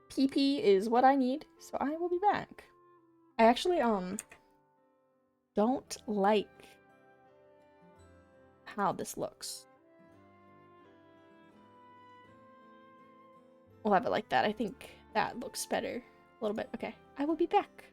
PP is what I need, so I will be back. I actually, don't like how this looks. We'll have it like that. I think that looks better. A little bit. Okay. I will be back.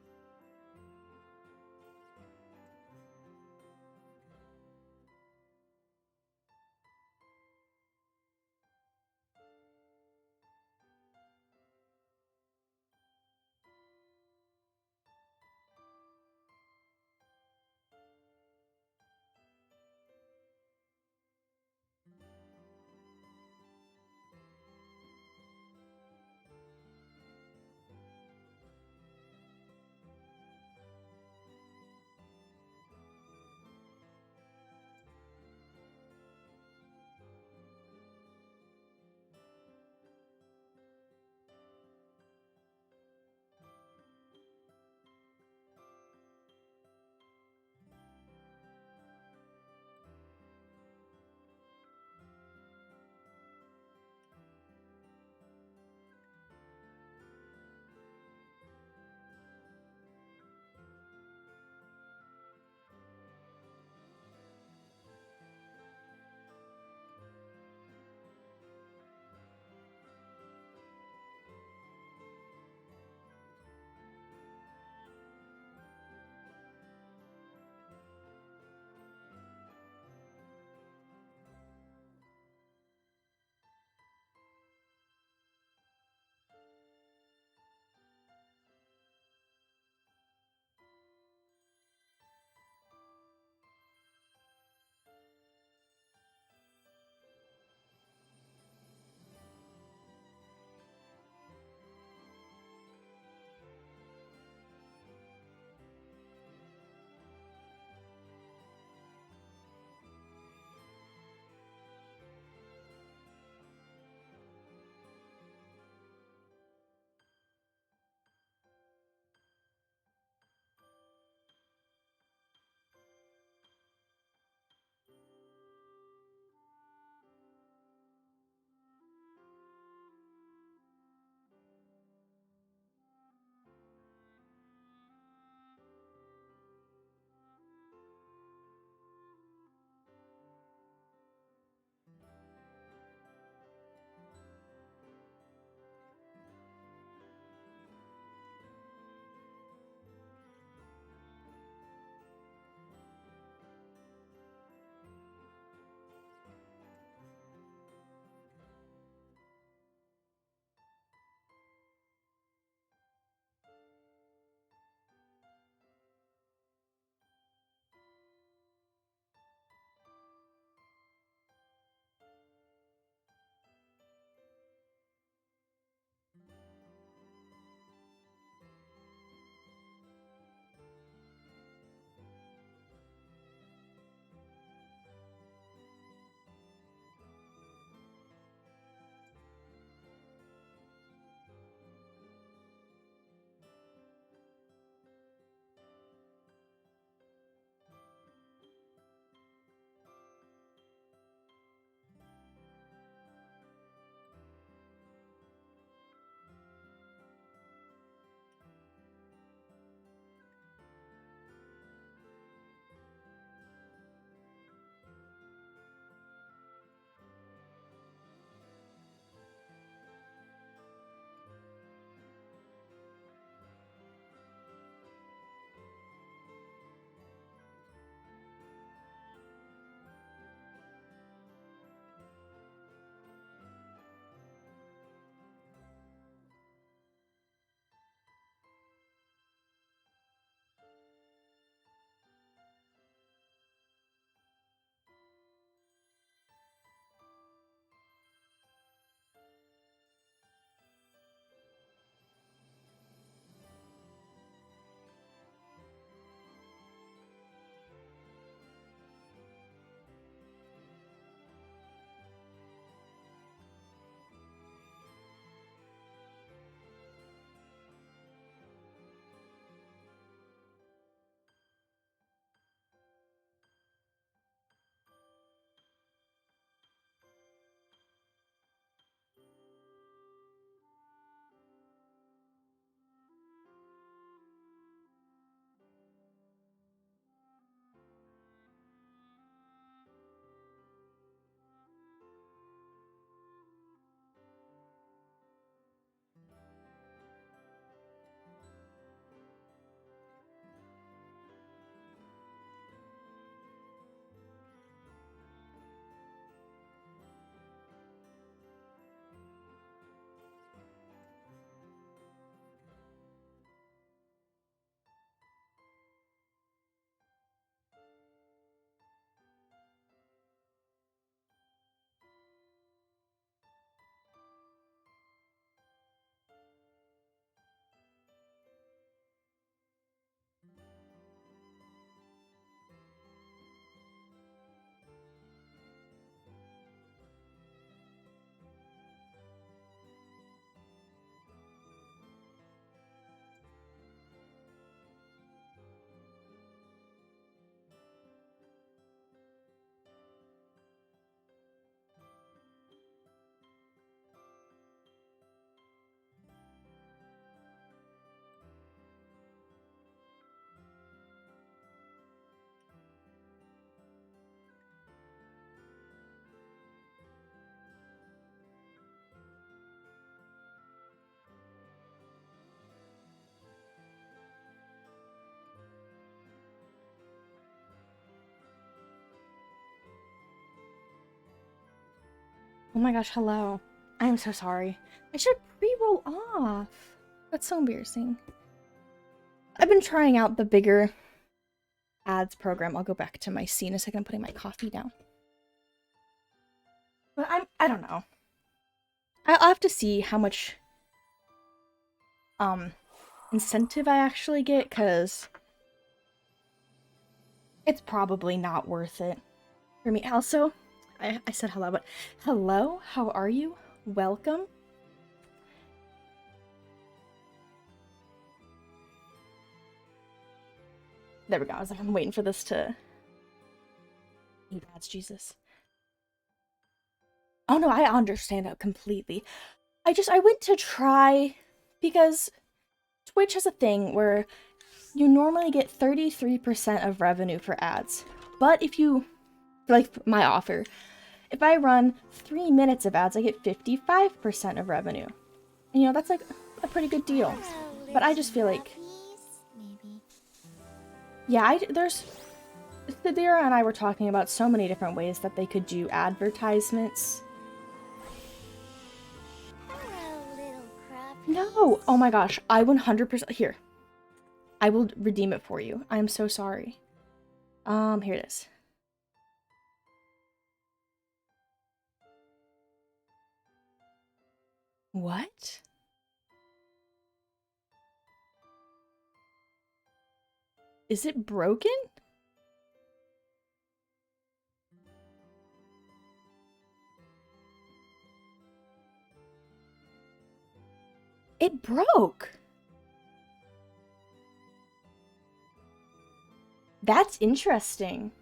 Oh my gosh, hello. I am so sorry. I should pre-roll off. That's so embarrassing. I've been trying out the bigger ads program. I'll go back to my scene in a second. I'm putting my coffee down. But I don't know. I'll have to see how much incentive I actually get, because it's probably not worth it for me. Also, I said hello, but hello, how are you? Welcome. There we go. I was like, I'm waiting for this to... Eat ads, Jesus. Oh no, I understand that completely. I went to try, because Twitch has a thing where you normally get 33% of revenue for ads. But if you, like my offer, if I run 3 minutes of ads, I get 55% of revenue. And you know, that's like a pretty good deal. But I just feel like, yeah, there's, Thadira and I were talking about so many different ways that they could do advertisements. No! Oh my gosh, I 100%, here. I will redeem it for you. I'm so sorry. Here it is. What? Is it broken? It broke. That's interesting.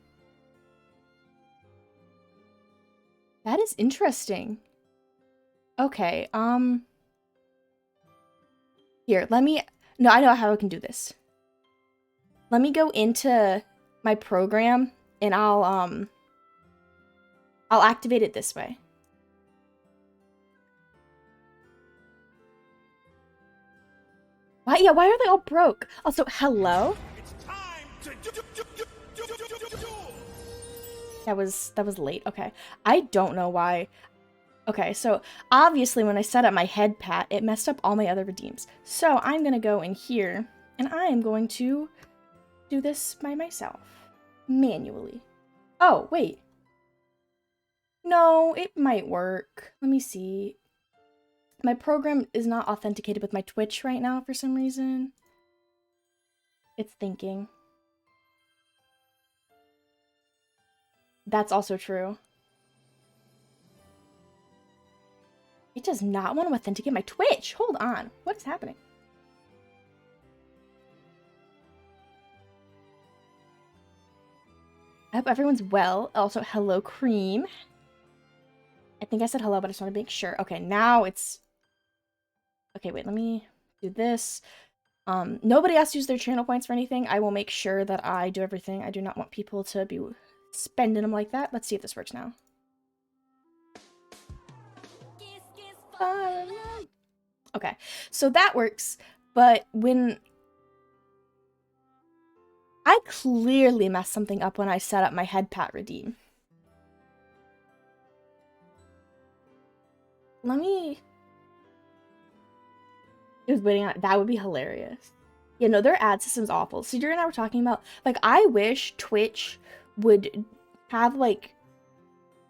That is interesting. Okay, here, let me... No, I know how I can do this. Let me go into my program, and I'll activate it this way. Why? Yeah, why are they all broke? Also, hello? It's time to That was late. Okay. I don't know why. Okay, so obviously when I set up my head pat, it messed up all my other redeems. So I'm gonna go in here, and I am going to do this by myself. Manually. Oh, wait. No, it might work. Let me see. My program is not authenticated with my Twitch right now for some reason. It's thinking. That's also true. It does not want to authenticate my Twitch. Hold on. What is happening? I hope everyone's well. Also, hello, Cream. I think I said hello, but I just want to make sure. Okay, now it's... Okay, wait, let me do this. Nobody else use their channel points for anything. I will make sure that I do everything. I do not want people to be spending them like that. Let's see if this works now. Okay, so that works, but when... I clearly messed something up when I set up my head pat redeem. Let me... Just waiting on... That would be hilarious. Yeah, no, their ad system's awful. So Cedar and I were talking about, like, I wish Twitch would have, like,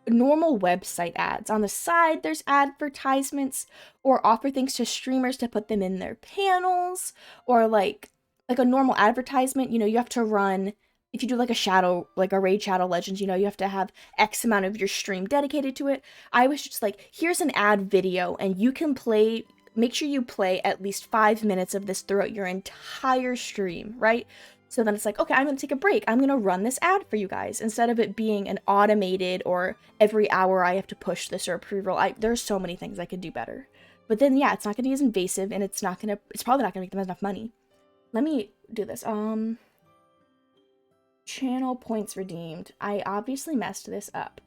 normal website ads. On the side, there's advertisements, or offer things to streamers to put them in their panels, or, like a normal advertisement, you know, you have to run... If you do like a shadow, like a Raid Shadow Legends, you know, you have to have X amount of your stream dedicated to it. I was just like, here's an ad video, and you can play... Make sure you play at least 5 minutes of this throughout your entire stream, right? So then it's like, okay, I'm going to take a break. I'm going to run this ad for you guys. Instead of it being an automated, or every hour I have to push this or a pre-roll. There's so many things I could do better. But then, yeah, it's not going to be as invasive, and it's probably not going to make them enough money. Let me do this. Channel points redeemed. I obviously messed this up.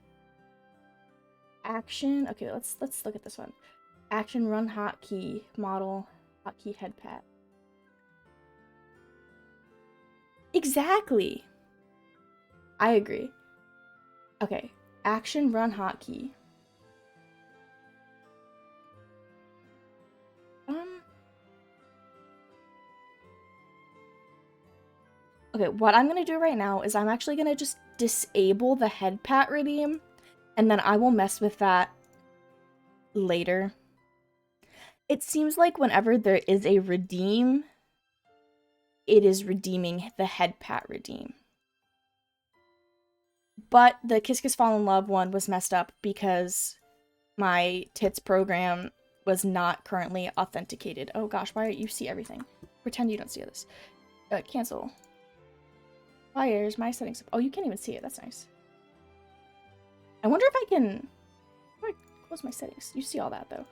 Action. Okay, let's look at this one. Action run hotkey model hotkey head pat. Exactly. I agree. Okay, action run hotkey. Okay, what I'm gonna do right now is I'm actually gonna just disable the head pat redeem, and then I will mess with that later. It seems like whenever there is a redeem, it is redeeming the head pat redeem. But the Kiss Kiss Fall in Love one was messed up because my tits program was not currently authenticated. Oh gosh, why you see everything? Pretend you don't see this. Cancel. Where's my settings? Oh, you can't even see it. That's nice. I wonder if I can... How do I close my settings? You see all that, though.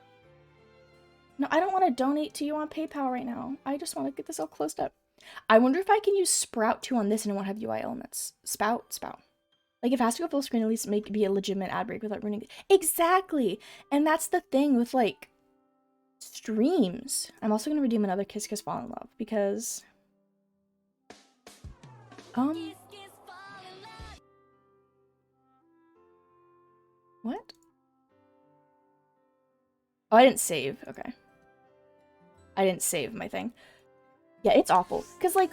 No, I don't want to donate to you on PayPal right now. I just want to get this all closed up. I wonder if I can use Sprout 2 on this and it won't have UI elements. Spout? Like, if it has to go full screen, at least be a legitimate ad break without ruining it. Exactly! And that's the thing with, like, streams. I'm also going to redeem another Kiss Kiss Fall in Love because... What? Oh, I didn't save. Okay. I didn't save my thing. Yeah, it's awful. Because, like,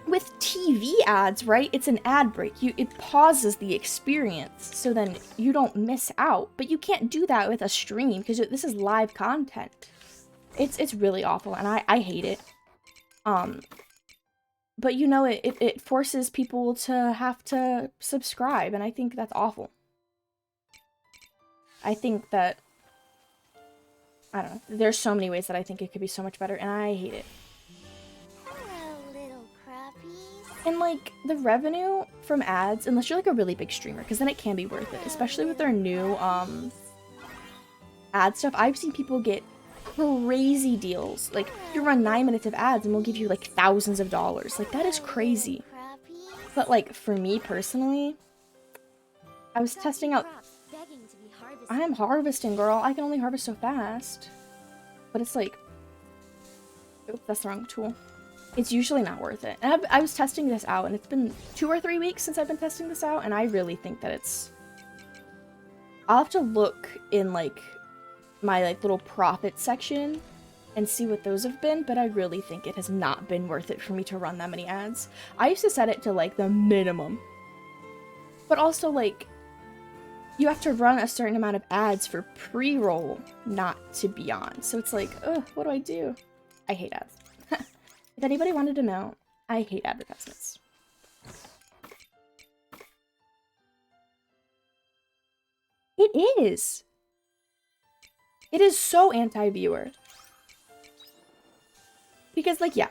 with TV ads, right? It's an ad break. It pauses the experience, so then you don't miss out. But you can't do that with a stream, because this is live content. It's really awful, and I hate it. But, you know, it forces people to have to subscribe, and I think that's awful. I think that... I don't know. There's so many ways that I think it could be so much better, and I hate it. Hello, little crappies. And, like, the revenue from ads, unless you're, like, a really big streamer, because then it can be worth it, especially with their new, ad stuff. I've seen people get crazy deals. Like, you run 9 minutes of ads, and we'll give you, like, thousands of dollars. Like, that is crazy. But, like, for me, personally, I was testing out... I'm harvesting, girl. I can only harvest so fast. But it's like... Oops, that's the wrong tool. It's usually not worth it. And I was testing this out, and it's been 2 or 3 weeks since I've been testing this out, and I really think that it's... I'll have to look in, like, my, like, little profit section and see what those have been, but I really think it has not been worth it for me to run that many ads. I used to set it to, like, the minimum. But also, like... You have to run a certain amount of ads for pre-roll not to be on. So it's like, ugh, what do I do? I hate ads. If anybody wanted to know, I hate advertisements. It is. It is so anti-viewer. Because, like, yeah.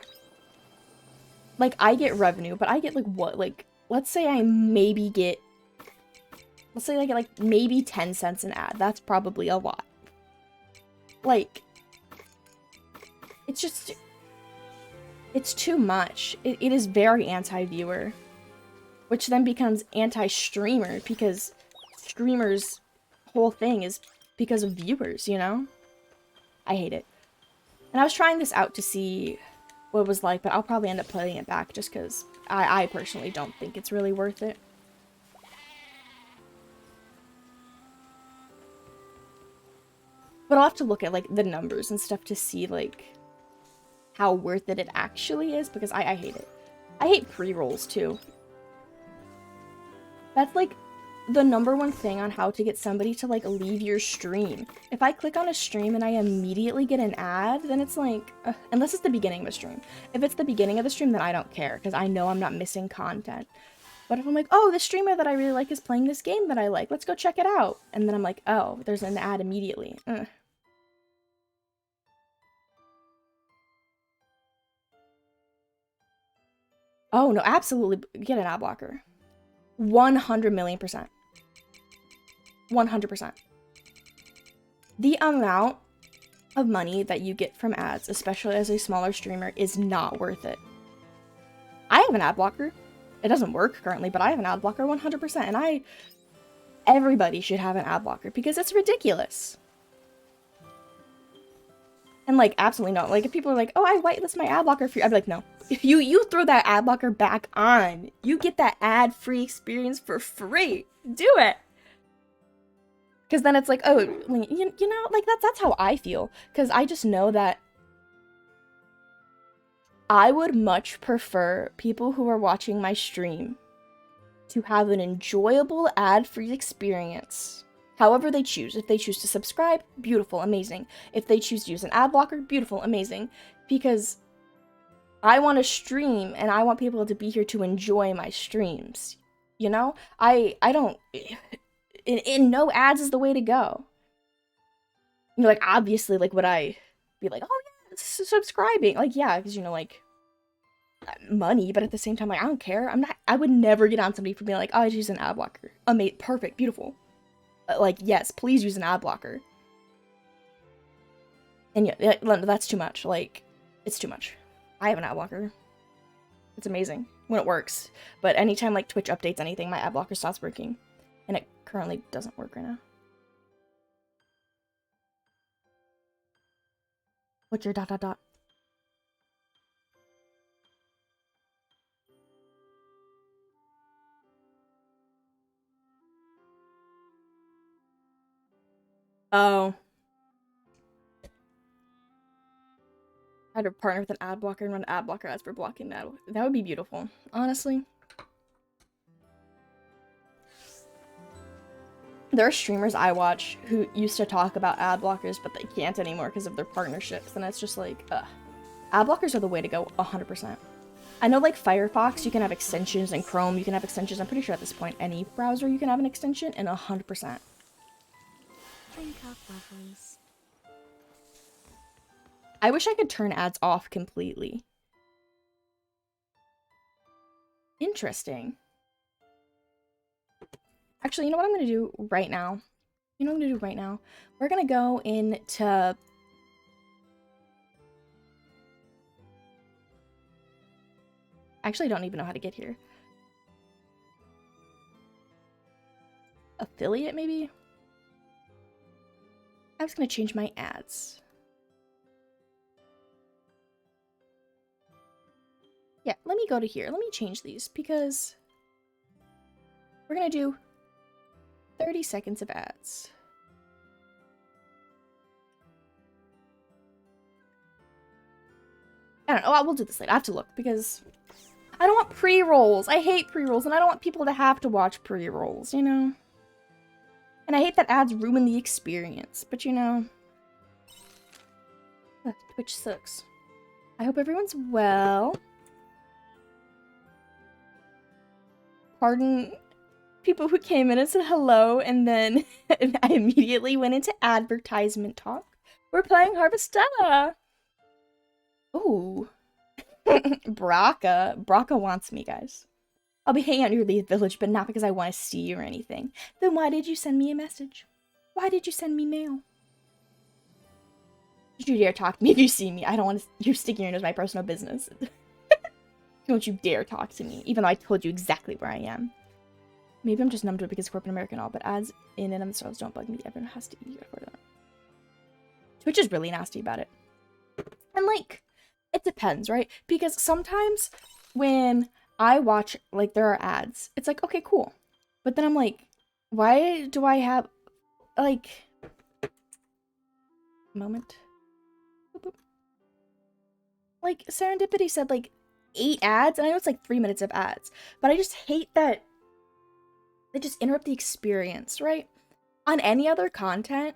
Like, I get revenue, but I get, like, what? Like, let's say I maybe get... Let's say I get, like, maybe 10 cents an ad. That's probably a lot. Like, it's just... It's too much. It is very anti-viewer. Which then becomes anti-streamer, because streamers' whole thing is because of viewers, you know? I hate it. And I was trying this out to see what it was like, but I'll probably end up playing it back just because I personally don't think it's really worth it. But I'll have to look at, like, the numbers and stuff to see, like, how worth it actually is, because I hate it. I hate pre-rolls, too. That's, like, the #1 thing on how to get somebody to, like, leave your stream. If I click on a stream and I immediately get an ad, then it's like, unless it's the beginning of a stream. If it's the beginning of the stream, then I don't care, because I know I'm not missing content. But if I'm like, oh, the streamer that I really like is playing this game that I like, let's go check it out. And then I'm like, oh, there's an ad immediately. Oh, no, absolutely get an ad blocker. 100 million%. 100%. The amount of money that you get from ads, especially as a smaller streamer, is not worth it. I have an ad blocker. It doesn't work currently, but I have an ad blocker 100%. And everybody should have an ad blocker because it's ridiculous. And, like, absolutely not. Like, if people are like, oh, I whitelist my ad blocker for you, I'd be like, no. If you throw that ad blocker back on, you get that ad-free experience for free. Do it. Because then it's like, oh, you know, like, that's how I feel. Because I just know that I would much prefer people who are watching my stream to have an enjoyable ad-free experience. However they choose. If they choose to subscribe, beautiful, amazing. If they choose to use an ad blocker, beautiful, amazing. Because I want to stream and I want people to be here to enjoy my streams. You know? I don't... In no ads is the way to go. You know, like, obviously, like, would I be like, oh, yeah, subscribing? Like, yeah, because, you know, like, money, but at the same time, like, I don't care. I would never get on somebody for being like, oh, I just use an ad blocker. Perfect, beautiful. Like, yes, please use an ad blocker. And yeah, that's too much. Like, it's too much. I have an ad blocker. It's amazing when it works. But anytime, like, Twitch updates anything, my ad blocker stops working. And it currently doesn't work right now. What's your ... Oh. I had to partner with an ad blocker and run ad blocker ads for blocking that. That would be beautiful, honestly. There are streamers I watch who used to talk about ad blockers, but they can't anymore because of their partnerships, and it's just like, ugh. Ad blockers are the way to go, 100%. I know, like, Firefox, you can have extensions, and Chrome, you can have extensions. I'm pretty sure at this point, any browser you can have an extension, and 100%. Drink up, lovelies. I wish I could turn ads off completely. Interesting. Actually, you know what I'm going to do right now? You know what I'm going to do right now? We're going to go into... Actually, I don't even know how to get here. Affiliate, maybe? I was going to change my ads. Yeah, let me go to here. Let me change these because we're going to do 30 seconds of ads. I don't know. We'll do this later. I have to look because I don't want pre-rolls. I hate pre-rolls and I don't want people to have to watch pre-rolls, you know? And I hate that ads ruin the experience, but you know, Twitch sucks. I hope everyone's well. Pardon people who came in and said hello, and then I immediately went into advertisement talk. We're playing Harvestella. Ooh. Braca wants me, guys. I'll be hanging out near the village, but not because I want to see you or anything. Then why did you send me a message? Why did you send me mail? Did you dare talk to me if you see me? I don't want you sticking your nose in my personal business. Don't you dare talk to me, even though I told you exactly where I am. Maybe I'm just numb to it because corporate America and all, but ads in and of themselves don't bug me. Everyone has to eat for that. Twitch is really nasty about it. And, like, it depends, right? Because sometimes when I watch, like, there are ads, it's like, okay, cool. But then I'm like, why do I have, like, moment? Boop, boop. Like, Serendipity said, like, 8 ads, and I know it's like 3 minutes of ads, but I just hate that they just interrupt the experience, right? On any other content,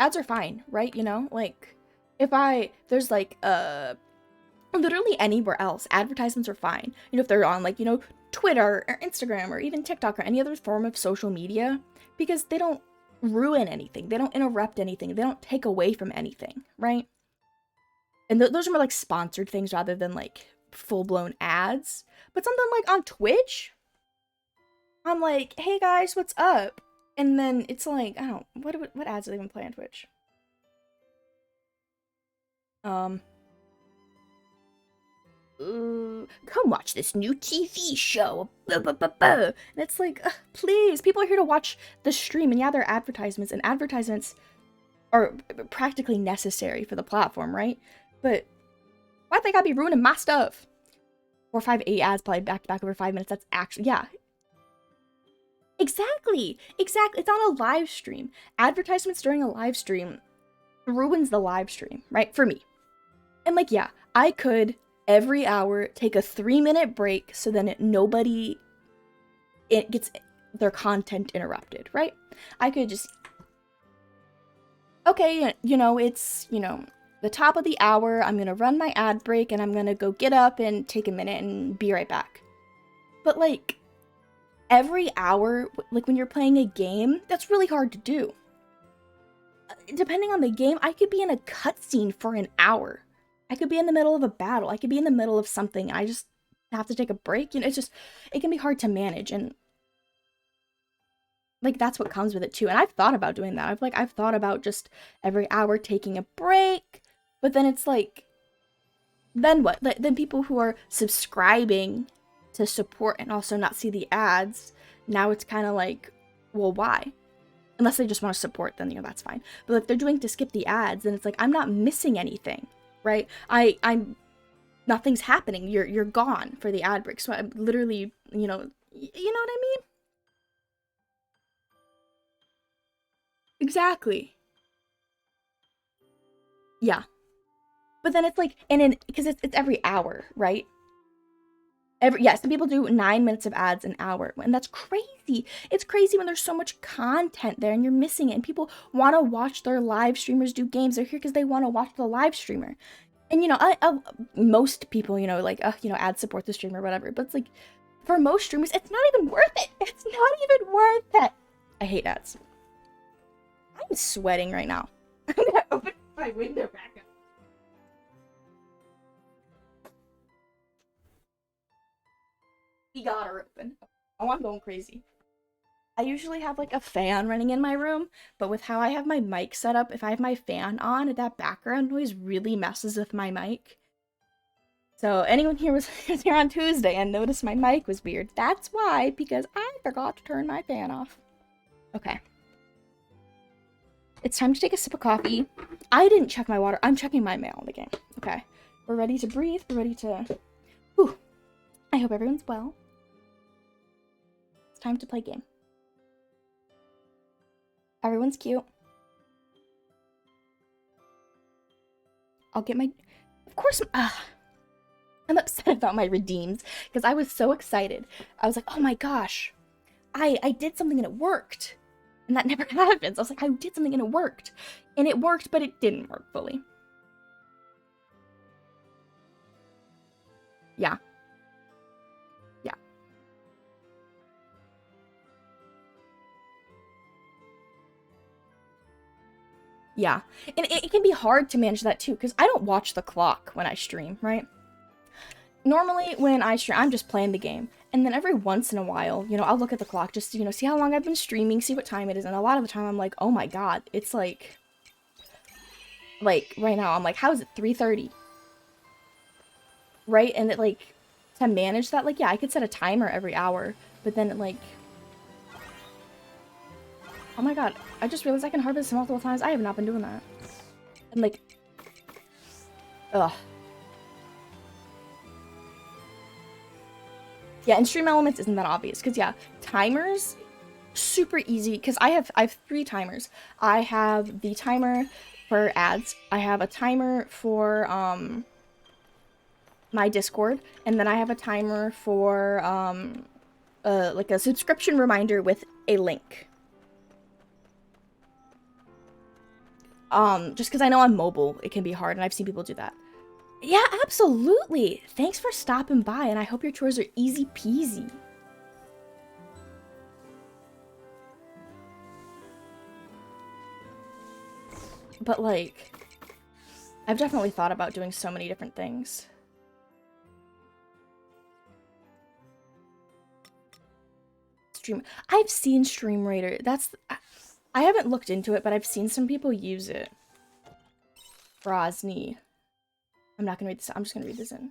ads are fine, right? You know, like, if there's like, literally anywhere else, advertisements are fine. You know, if they're on, like, you know, Twitter or Instagram or even TikTok or any other form of social media, because they don't ruin anything, they don't interrupt anything, they don't take away from anything, right? And those are more like sponsored things rather than like full-blown ads. But something like on Twitch, I'm like, hey guys, what's up? And then it's like, I don't, what ads do they even play on Twitch? Come watch this new TV show. And it's like, please, people are here to watch the stream, and yeah, they're advertisements, and advertisements are practically necessary for the platform, right? But why they gotta be ruining my stuff? 4, 5, 8 ads played back to back over 5 minutes. That's actually, yeah. Exactly. It's on a live stream. Advertisements during a live stream ruins the live stream, right? For me. And like, yeah, I could every hour, take a 3-minute break so then it gets their content interrupted, right? I could just, okay, it's, the top of the hour, I'm gonna run my ad break and I'm gonna go get up and take a minute and be right back. But like, every hour, like when you're playing a game, that's really hard to do. Depending on the game, I could be in a cutscene for an hour. I could be in the middle of a battle. I could be in the middle of something. I just have to take a break. It can be hard to manage. And like, that's what comes with it too. And I've thought about doing that. I've thought about just every hour taking a break. But then it's like, then what? Then people who are subscribing to support and also not see the ads, now it's kind of like, well, why? Unless they just want to support, then, that's fine. But if they're doing to skip the ads, then it's like, I'm not missing anything, right? I'm nothing's happening. You're gone for the ad break. So I'm literally, you know what I mean? Exactly. Yeah. But then it's like, because it's every hour, right? Some people do 9 minutes of ads an hour, and that's crazy. It's crazy when there's so much content there and you're missing it, and people want to watch their live streamers do games. They're here because they want to watch the live streamer. And, most people, ad support the streamer or whatever, but it's like, for most streamers, it's not even worth it. It's not even worth it. I hate ads. I'm sweating right now. I'm gonna open my window back up. We got her open. Oh, I'm going crazy. I usually have like a fan running in my room, but with how I have my mic set up, if I have my fan on, that background noise really messes with my mic. So anyone here was here on Tuesday and noticed my mic was weird. That's why, because I forgot to turn my fan off. Okay. It's time to take a sip of coffee. I didn't check my water. I'm checking my mail in the game. Okay. We're ready to breathe. We're ready to... Whew. I hope everyone's well. It's time to play game. Everyone's cute. I'll get my... Of course... I'm upset about my redeems because I was so excited. I was like, oh my gosh. I did something and it worked. And that never happens. I was like, I did something and it worked. And it worked, but it didn't work fully. Yeah. Yeah. Yeah. And it can be hard to manage that too, because I don't watch the clock when I stream, right? Normally, when I stream, I'm just playing the game. And then every once in a while, I'll look at the clock just to, see how long I've been streaming, see what time it is. And a lot of the time, I'm like, oh my god, it's like right now, I'm like, how is it 3:30? Right? And it, like, to manage that, like, yeah, I could set a timer every hour. But then, it, like... Oh my god, I just realized I can harvest multiple times. I have not been doing that. And, like... Ugh. Yeah, and Stream Elements isn't that obvious, because, yeah, timers, super easy, because I have 3 timers. I have the timer for ads, I have a timer for, my Discord, and then I have a timer for, like a subscription reminder with a link. Just because I know on mobile it can be hard, and I've seen people do that. Yeah, absolutely! Thanks for stopping by, and I hope your chores are easy peasy. But, like, I've definitely thought about doing so many different things. I've seen Stream Raider. I haven't looked into it, but I've seen some people use it. Brosny. I'm not gonna read this. I'm just gonna read this in.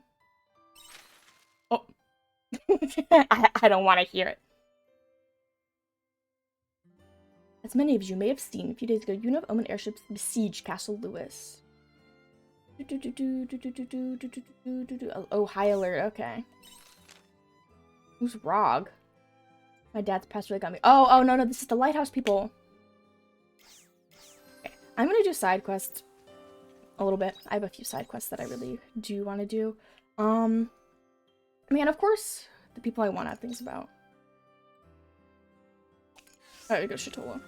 Oh. I don't want to hear it. As many of you may have seen, a few days ago, unit of Omen airships besieged Castle Lewis. Oh, high alert. Okay. Who's Rog? My dad's passed really got me. Oh, no, this is the lighthouse people. Okay. I'm gonna do side quests a little bit. I have a few side quests that I really do want to do. I mean, of course, the people I want to have things about. Alright, go Shitola.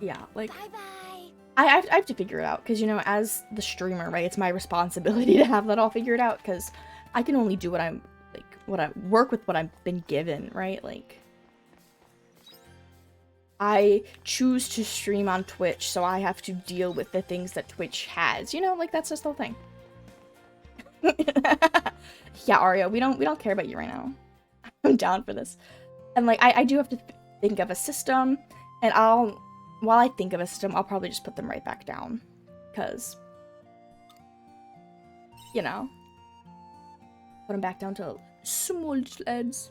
Yeah, like, Bye-bye. I have to figure it out, because, you know, as the streamer, right, it's my responsibility to have that all figured out, because I can only do what I'm, like, work with what I've been given, right, like, I choose to stream on Twitch, so I have to deal with the things that Twitch has, you know, like, that's just the whole thing. Yeah, Aria, we don't care about you right now. I'm down for this. And, like, I do have to think of a system, and while I think of a system, I'll probably just put them right back down. Because, you know, put them back down to small sleds.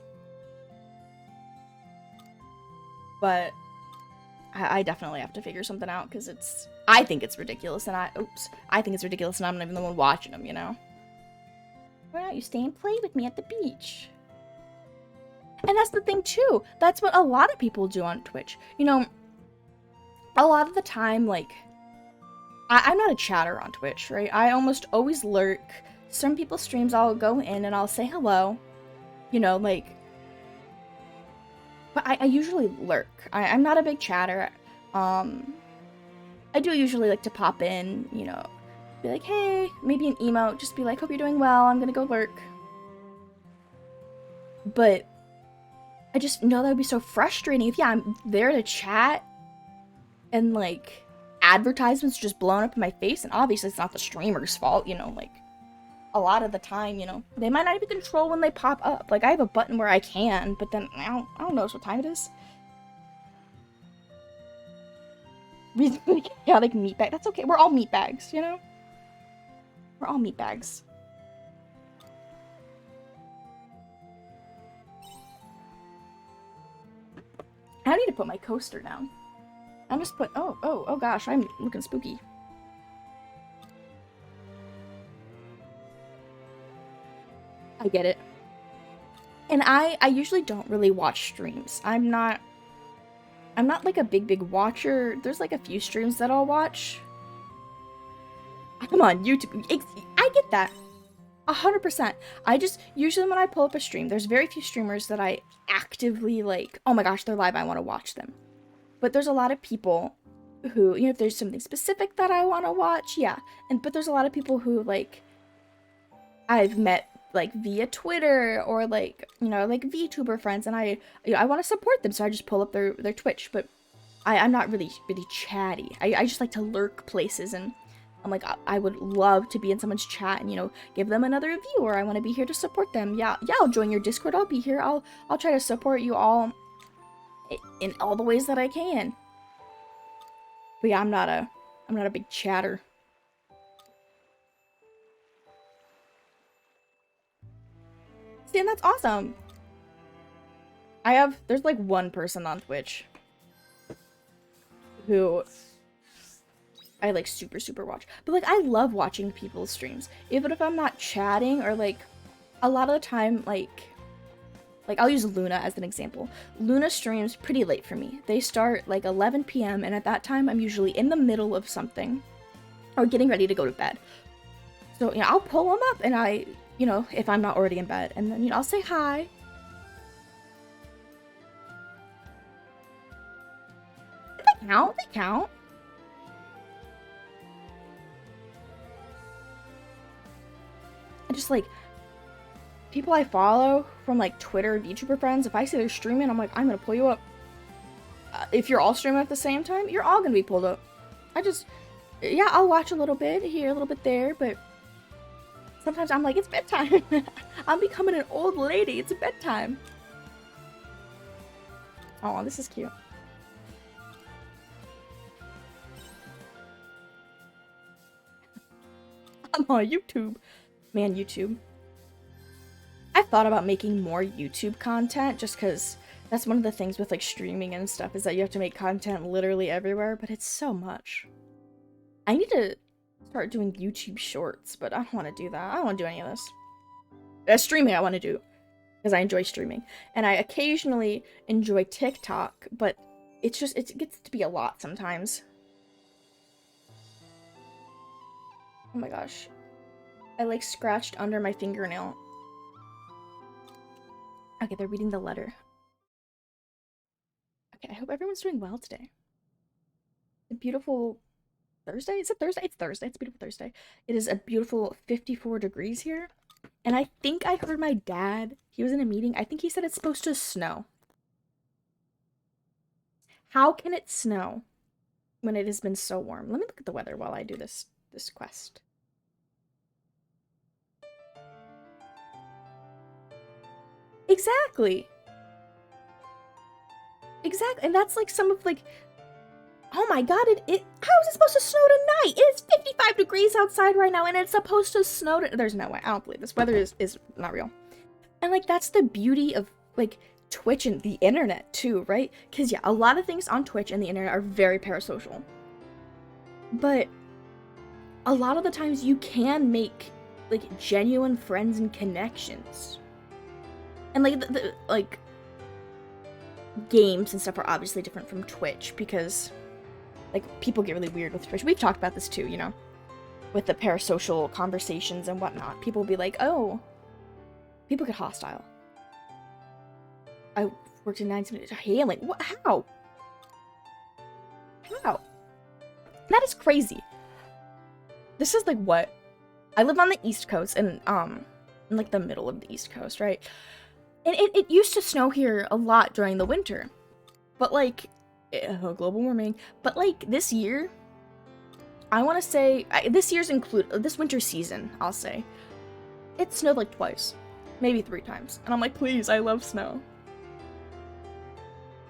But I definitely have to figure something out, because I think it's ridiculous, and I think it's ridiculous, and I'm not even the one watching them, you know? Why don't you stay and play with me at the beach? And that's the thing, too. That's what a lot of people do on Twitch. You know, a lot of the time, like, I'm not a chatter on Twitch, right? I almost always lurk. Some people's streams, I'll go in and I'll say hello. You know, like, but I usually lurk. I'm not a big chatter. I do usually like to pop in, you know, be like, hey, maybe an emote, just be like, hope you're doing well, I'm gonna go lurk. But I just know that would be so frustrating if, yeah, I'm there to chat and, like, advertisements just blown up in my face, and obviously it's not the streamer's fault, you know, like, a lot of the time, you know, they might not even control when they pop up. Like, I have a button where I can, but then I don't notice what time it is. Reasonably chaotic meatbag. That's okay. We're all meatbags, you know? We're all meatbags. I need to put my coaster down. I'm just put. Oh gosh, I'm looking spooky. I get it. And I usually don't really watch streams. I'm not like a big watcher. There's like a few streams that I'll watch. I'm on YouTube. I get that. 100%. I just, usually when I pull up a stream, there's very few streamers that I actively like, oh my gosh, they're live, I want to watch them. But there's a lot of people who, you know, if there's something specific that I want to watch, yeah. But there's a lot of people who, like, I've met, like, via Twitter or, like, you know, like, VTuber friends, and I want to support them, so I just pull up their Twitch. But I'm not really chatty. I just like to lurk places, and I'm like, I would love to be in someone's chat and, you know, give them another review, or I want to be here to support them. Yeah, I'll join your Discord. I'll be here. I'll try to support you all in all the ways that I can. But yeah, I'm not a big chatter. See, and that's awesome. There's like one person on Twitch who I like super watch. But like, I love watching people's streams. Even if I'm not chatting, or like, a lot of the time, like I'll use Luna as an example. Luna streams pretty late for me. They start like 11 p.m. and at that time I'm usually in the middle of something or getting ready to go to bed. So, you know, I'll pull them up and you know, if I'm not already in bed, and then, you know, I'll say hi. They count. They count. I just, like, people I follow from, like, Twitter, VTuber friends, if I see they're streaming, I'm like, I'm gonna pull you up. If you're all streaming at the same time, you're all gonna be pulled up. Yeah, I'll watch a little bit here, a little bit there, but sometimes I'm like, it's bedtime. I'm becoming an old lady. It's bedtime. Oh, this is cute. I'm on YouTube. Man, YouTube. I've thought about making more YouTube content just because that's one of the things with like streaming and stuff, is that you have to make content literally everywhere, but it's so much. I need to start doing YouTube shorts, but I don't want to do that. I don't want to do any of this. Streaming I want to do, because I enjoy streaming. And I occasionally enjoy TikTok, but it gets to be a lot sometimes. Oh my gosh. I like scratched under my fingernail. Okay, they're reading the letter. Okay, I hope everyone's doing well today. A beautiful Thursday? Is it Thursday? It's Thursday. It's a beautiful Thursday. It is a beautiful 54 degrees here. And I think I heard my dad, he was in a meeting, I think he said it's supposed to snow. How can it snow when it has been so warm? Let me look at the weather while I do this quest. Exactly. Exactly. And that's like some of like, oh my god, how is it supposed to snow tonight? It is 55 degrees outside right now and it's supposed to snow there's no way. I don't believe this. Weather is not real. And like that's the beauty of like Twitch and the internet too, right? Because yeah, a lot of things on Twitch and the internet are very parasocial. But a lot of the times you can make like genuine friends and connections. And like like games and stuff are obviously different from Twitch because like people get really weird with Twitch. We've talked about this too, you know, with the parasocial conversations and whatnot. People will be like, oh, people get hostile. I worked in 19 minutes. Hailing. What? How? How? That is crazy. This is like what? I live on the East Coast and in like the middle of the East Coast, right? And it used to snow here a lot during the winter. But like, global warming. But like this year, I want to say, this winter season, I'll say, it snowed like twice. Maybe 3 times. And I'm like, please, I love snow.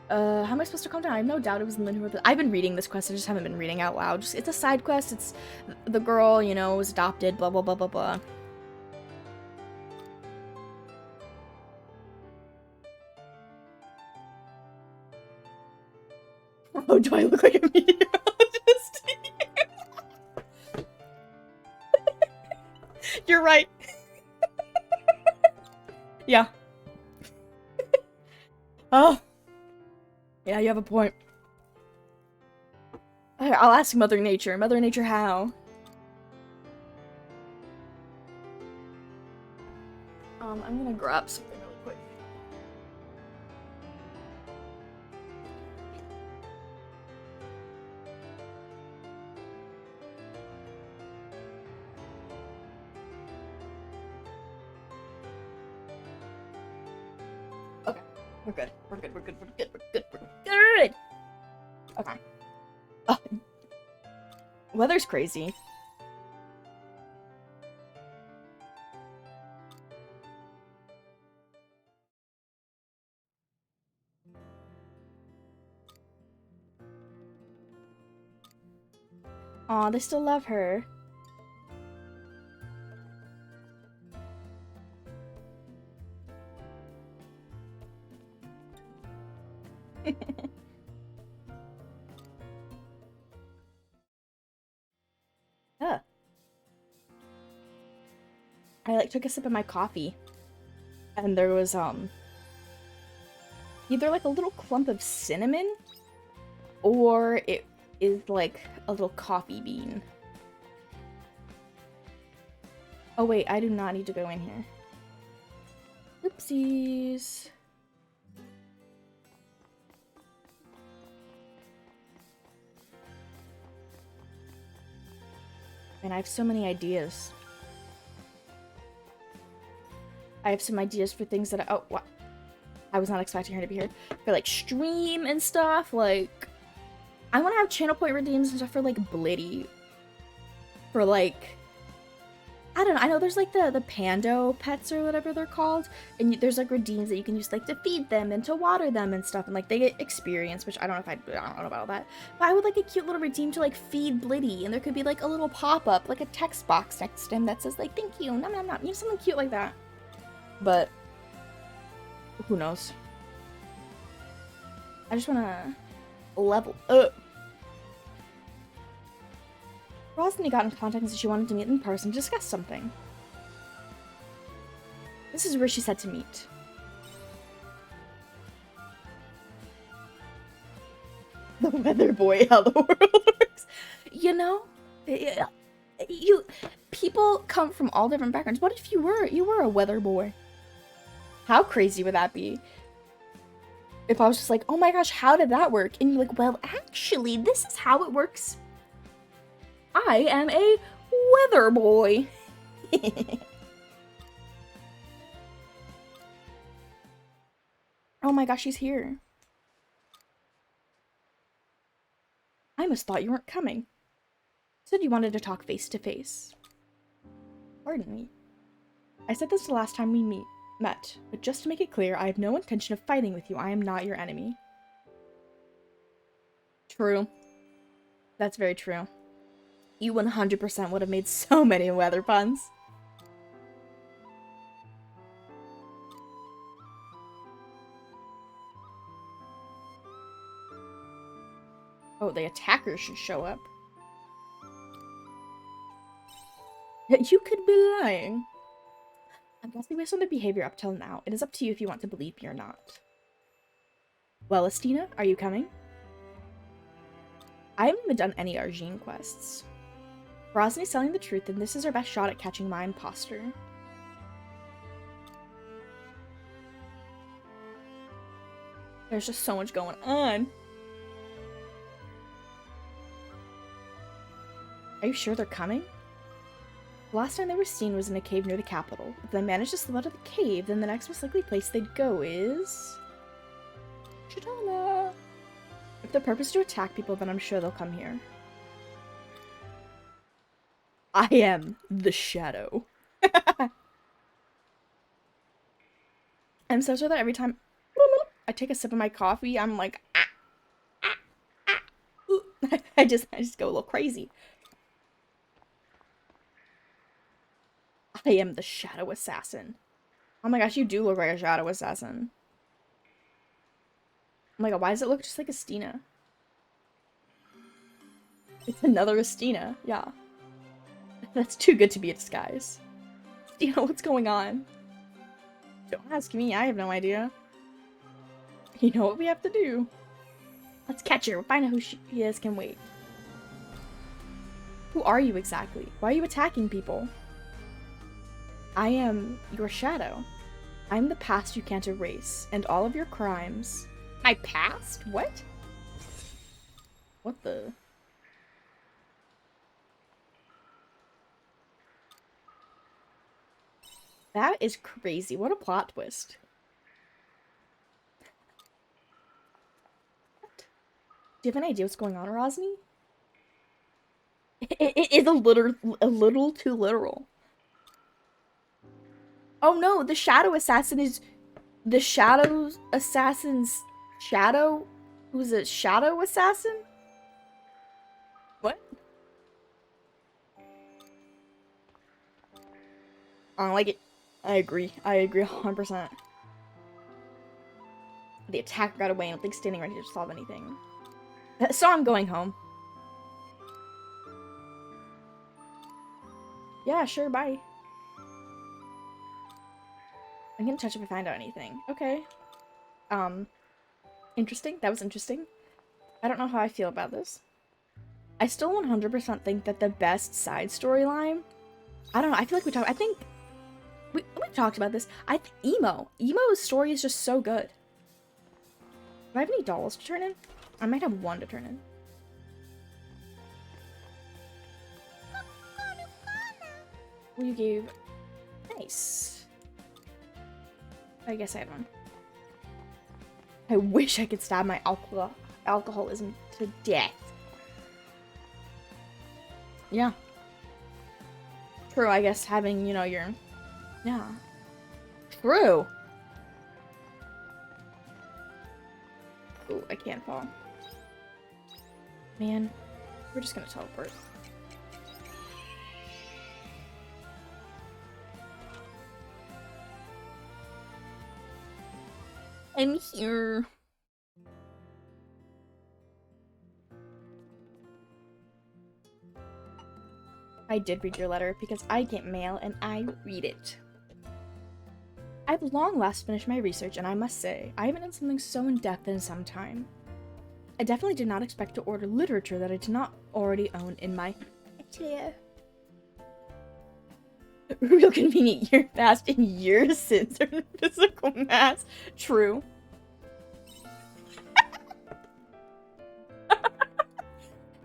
How am I supposed to calm down? I have no doubt it was in the middle. I've been reading this quest, I just haven't been reading out loud. It's a side quest, it's the girl, you know, was adopted, blah, blah, blah, blah, blah. Oh, do I look like a meteorologist? You're right. Yeah. Oh. Yeah, you have a point. I'll ask Mother Nature. Mother Nature, how? I'm gonna grab something really quick. Okay, we're good. We're good. We're good. We're good. We're good. We're good. Okay. Weather's crazy. Aw, they still love her. Huh. I like took a sip of my coffee and there was either like a little clump of cinnamon or it is like a little coffee bean. Oh wait, I do not need to go in here. Oopsies. And I have so many ideas. I have some ideas for things that oh, what? I was not expecting her to be here. For like stream and stuff, like I want to have channel point redeems and stuff for like Blitty. For like, I don't know, I know there's like the Pando pets or whatever they're called. And there's like redeems that you can use like to feed them and to water them and stuff. And like they get experience, which I don't know about all that. But I would like a cute little redeem to like feed Blitty. And there could be like a little pop-up, like a text box next to him that says like, thank you, nom nom nom. You know, something cute like that. But who knows? I just want to level up. Rosalind got in contact and said she wanted to meet in person to discuss something. This is where she said to meet. The weather boy, how the world works. You know, People come from all different backgrounds. What if you were a weather boy? How crazy would that be? If I was just like, oh my gosh, how did that work? And you're like, well, actually, this is how it works. I am a weather boy. Oh my gosh, she's here. I must thought you weren't coming. Said you wanted to talk face to face. Pardon me. I said this the last time we met, but just to make it clear, I have no intention of fighting with you. I am not your enemy. True. That's very true. You 100% would have made so many weather puns. Oh, the attacker should show up. You could be lying. I'm guessing based on their behavior up till now. It is up to you if you want to believe me or not. Well, Estina, are you coming? I haven't even done any Argene quests. Rosny's telling the truth, and this is our best shot at catching my imposter. There's just so much going on. Are you sure they're coming? The last time they were seen was in a cave near the capital. If they manage to slip out of the cave, then the next most likely place they'd go is... Chitala. If the purpose is to attack people, then I'm sure they'll come here. I am the shadow. I'm so sure that every time I take a sip of my coffee, I'm like, I just go a little crazy. I am the shadow assassin. Oh my gosh, you do look like a shadow assassin. Oh my god, why does it look just like Estina? It's another Estina, yeah. That's too good to be a disguise. Estina, what's going on? Don't ask me, I have no idea. You know what we have to do. Let's catch her, we'll find out who she is, can wait. Who are you exactly? Why are you attacking people? I am your shadow. I'm the past you can't erase, and all of your crimes. My past? What? What the? That is crazy. What a plot twist. What? Do you have any idea what's going on, Rosny? It is a little too literal. Oh no, the shadow assassin is the shadow assassin's shadow? Who's a shadow assassin? What? I don't like it. I agree 100%. The attacker got away and I don't think standing right here to solve anything. So I'm going home. Yeah, sure, bye. I'm gonna touch if I find out anything. Okay. Interesting. That was interesting. I don't know how I feel about this. I still 100% think that the best side storyline... I don't know, I feel like I think... We've talked about this. I think Emo. Emo's story is just so good. Do I have any dolls to turn in? I might have one to turn in. Well, you gave... Nice. I guess I had one. I wish I could stab my alcoholism to death. Yeah. True, I guess having, you know, your... Yeah. True. Ooh, I can't fall. Man, we're just gonna teleport. I'm here. I did read your letter because I get mail and I read it. I've long last finished my research and I must say, I haven't done something so in-depth in some time. I definitely did not expect to order literature that I did not already own in my atelier. Real convenient, year fast and years since our physical mass. True.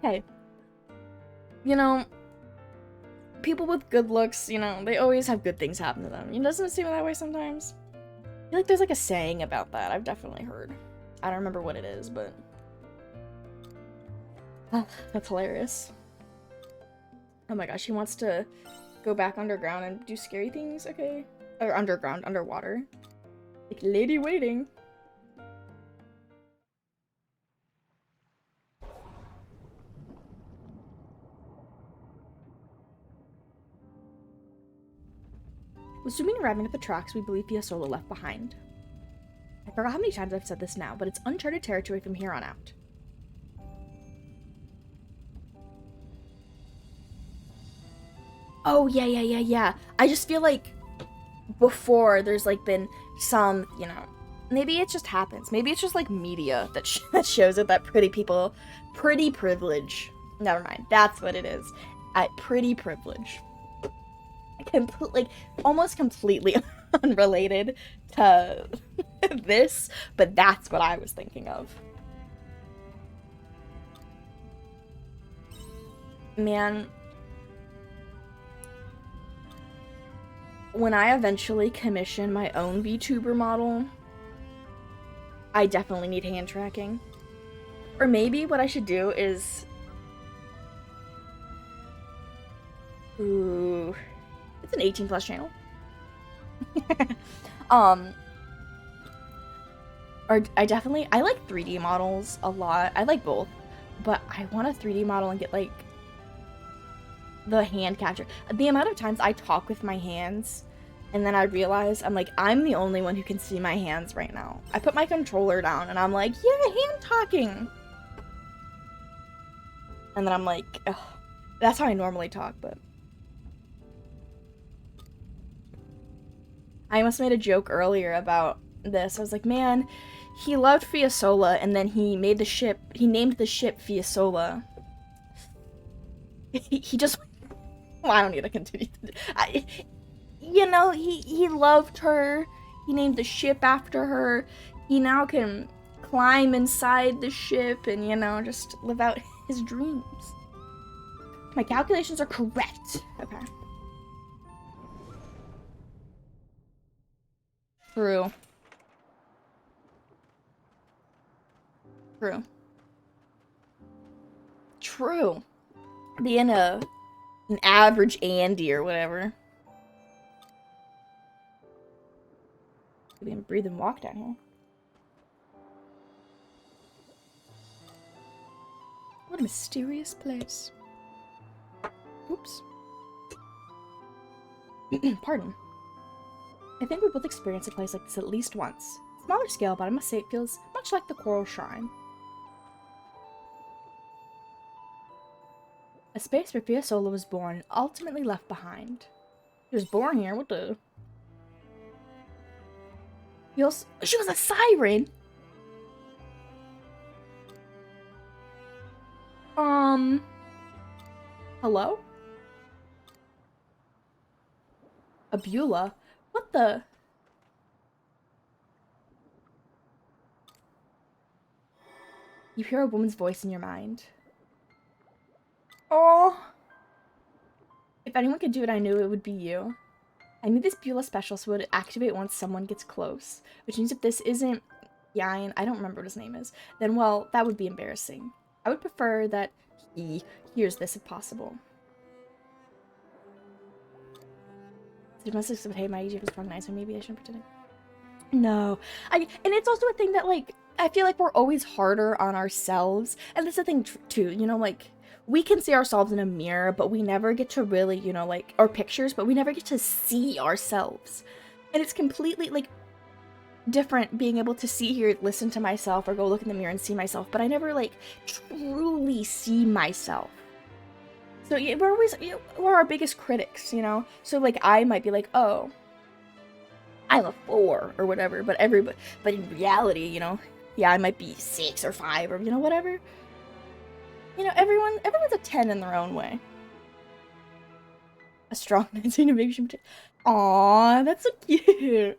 Hey. You know, people with good looks, you know, they always have good things happen to them. It doesn't seem that way sometimes. I feel like there's like a saying about that I've definitely heard. I don't remember what it is, but... that's hilarious. Oh my gosh, he wants to go back underground and do scary things? Okay. Or underground, underwater. Like, lady waiting. With Zooming arriving at the tracks, we believe Fiasola left behind. I forgot how many times I've said this now, but it's uncharted territory from here on out. Oh, yeah. I just feel like before there's like been some, you know, maybe it just happens. Maybe it's just like media that, that shows it that pretty privilege. Never mind. That's what it is. Pretty privilege. Like almost completely unrelated to this, but that's what I was thinking of. Man, when I eventually commission my own VTuber model, I definitely need hand tracking. Or maybe what I should do is... Ooh... It's an 18+ channel. Or I like 3D models a lot. I like both. But I want a 3D model and get, like, the hand capture. The amount of times I talk with my hands, and then I realize, I'm like, I'm the only one who can see my hands right now. I put my controller down, and I'm like, yeah, hand talking! And then I'm like, ugh. That's how I normally talk, but... I almost made a joke earlier about this. I was like, man, he loved Fiasola, and then he named the ship Fiasola. He just... Well, I don't need to continue. You know, he loved her. He named the ship after her. He now can climb inside the ship and, you know, just live out his dreams. My calculations are correct. Okay. True. Being an average Andy or whatever. Could even breathe and walk down here. What a mysterious place. Oops. Pardon. I think we both experienced a place like this at least once. Smaller scale, but I must say it feels much like the Coral Shrine. A space where Fiasola was born and ultimately left behind. She was born here, what the... She was a siren! Hello? A Beulah? What the... You hear a woman's voice in your mind. Oh! If anyone could do it, I knew it would be you. I need this Beulah special so it would activate once someone gets close. Which means if this isn't Yain, I don't remember what his name is, then, well, that would be embarrassing. I would prefer that he hears this if possible. It must have said, hey, my EG was recognized, so maybe I shouldn't pretend. No. And it's also a thing that, like, I feel like we're always harder on ourselves. And that's the thing, too, you know, like, we can see ourselves in a mirror, but we never get to really, you know, like, or pictures, but we never get to see ourselves. And it's completely, like, different being able to see here, listen to myself, or go look in the mirror and see myself, but I never, like, truly see myself. So yeah, we're our biggest critics, you know? So, like, I might be like, oh, I'm a 4 or whatever, but in reality, you know, yeah, I might be 6 or 5 or, you know, whatever. You know, everyone's a 10 in their own way. A strong 19 to make sure. Aw, that's so cute.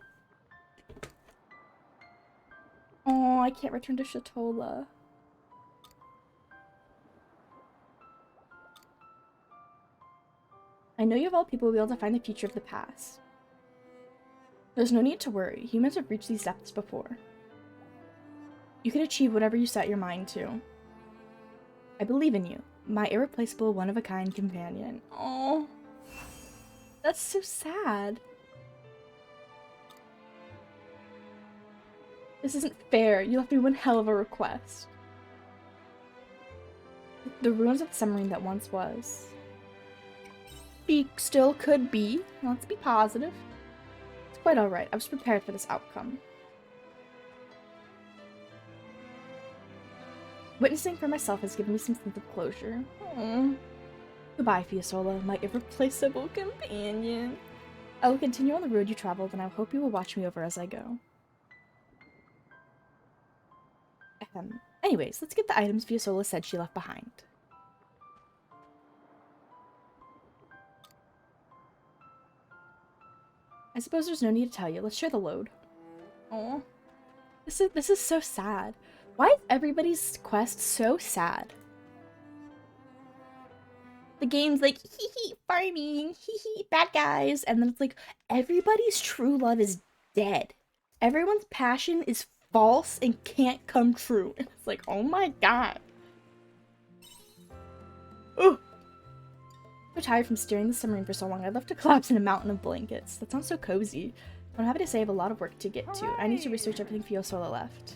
Aw, I can't return to Shatola. I know you of all people will be able to find the future of the past. There's no need to worry. Humans have reached these depths before. You can achieve whatever you set your mind to. I believe in you, my irreplaceable, one-of-a-kind companion. Oh, that's so sad. This isn't fair. You left me one hell of a request. The ruins of the submarine that once was. Still could be. Let's be positive. It's quite alright. I was prepared for this outcome. Witnessing for myself has given me some sense of closure. Aww. Goodbye, Fiasola, my irreplaceable companion. I will continue on the road you traveled, and I hope you will watch me over as I go. Anyways, let's get the items Fiasola said she left behind. I suppose there's no need to tell you. Let's share the load. Oh, this is so sad. Why is everybody's quest so sad? The game's like, hee hee, farming, hee hee, bad guys. And then it's like, everybody's true love is dead. Everyone's passion is false and can't come true. And it's like, oh my god. Ugh. I'm so tired from steering the submarine for so long. I'd love to collapse in a mountain of blankets. That sounds so cozy. I'm happy to say I have a lot of work to get to. I need to research everything Fiasola left.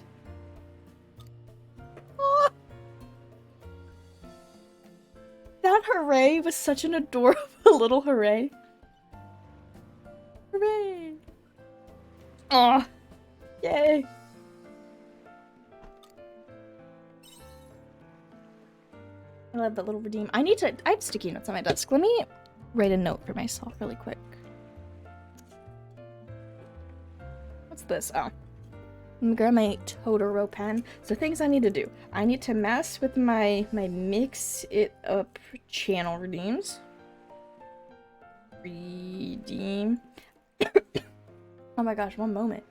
That hooray was such an adorable little hooray. Hooray! Aw! Yay! I love that little redeem. I have sticky notes on my desk. Let me write a note for myself really quick. What's this? Oh. I'm gonna grab my Totoro pen. So things I need to do. I need to mess with my mix it up channel redeems. Redeem. Oh my gosh, one moment.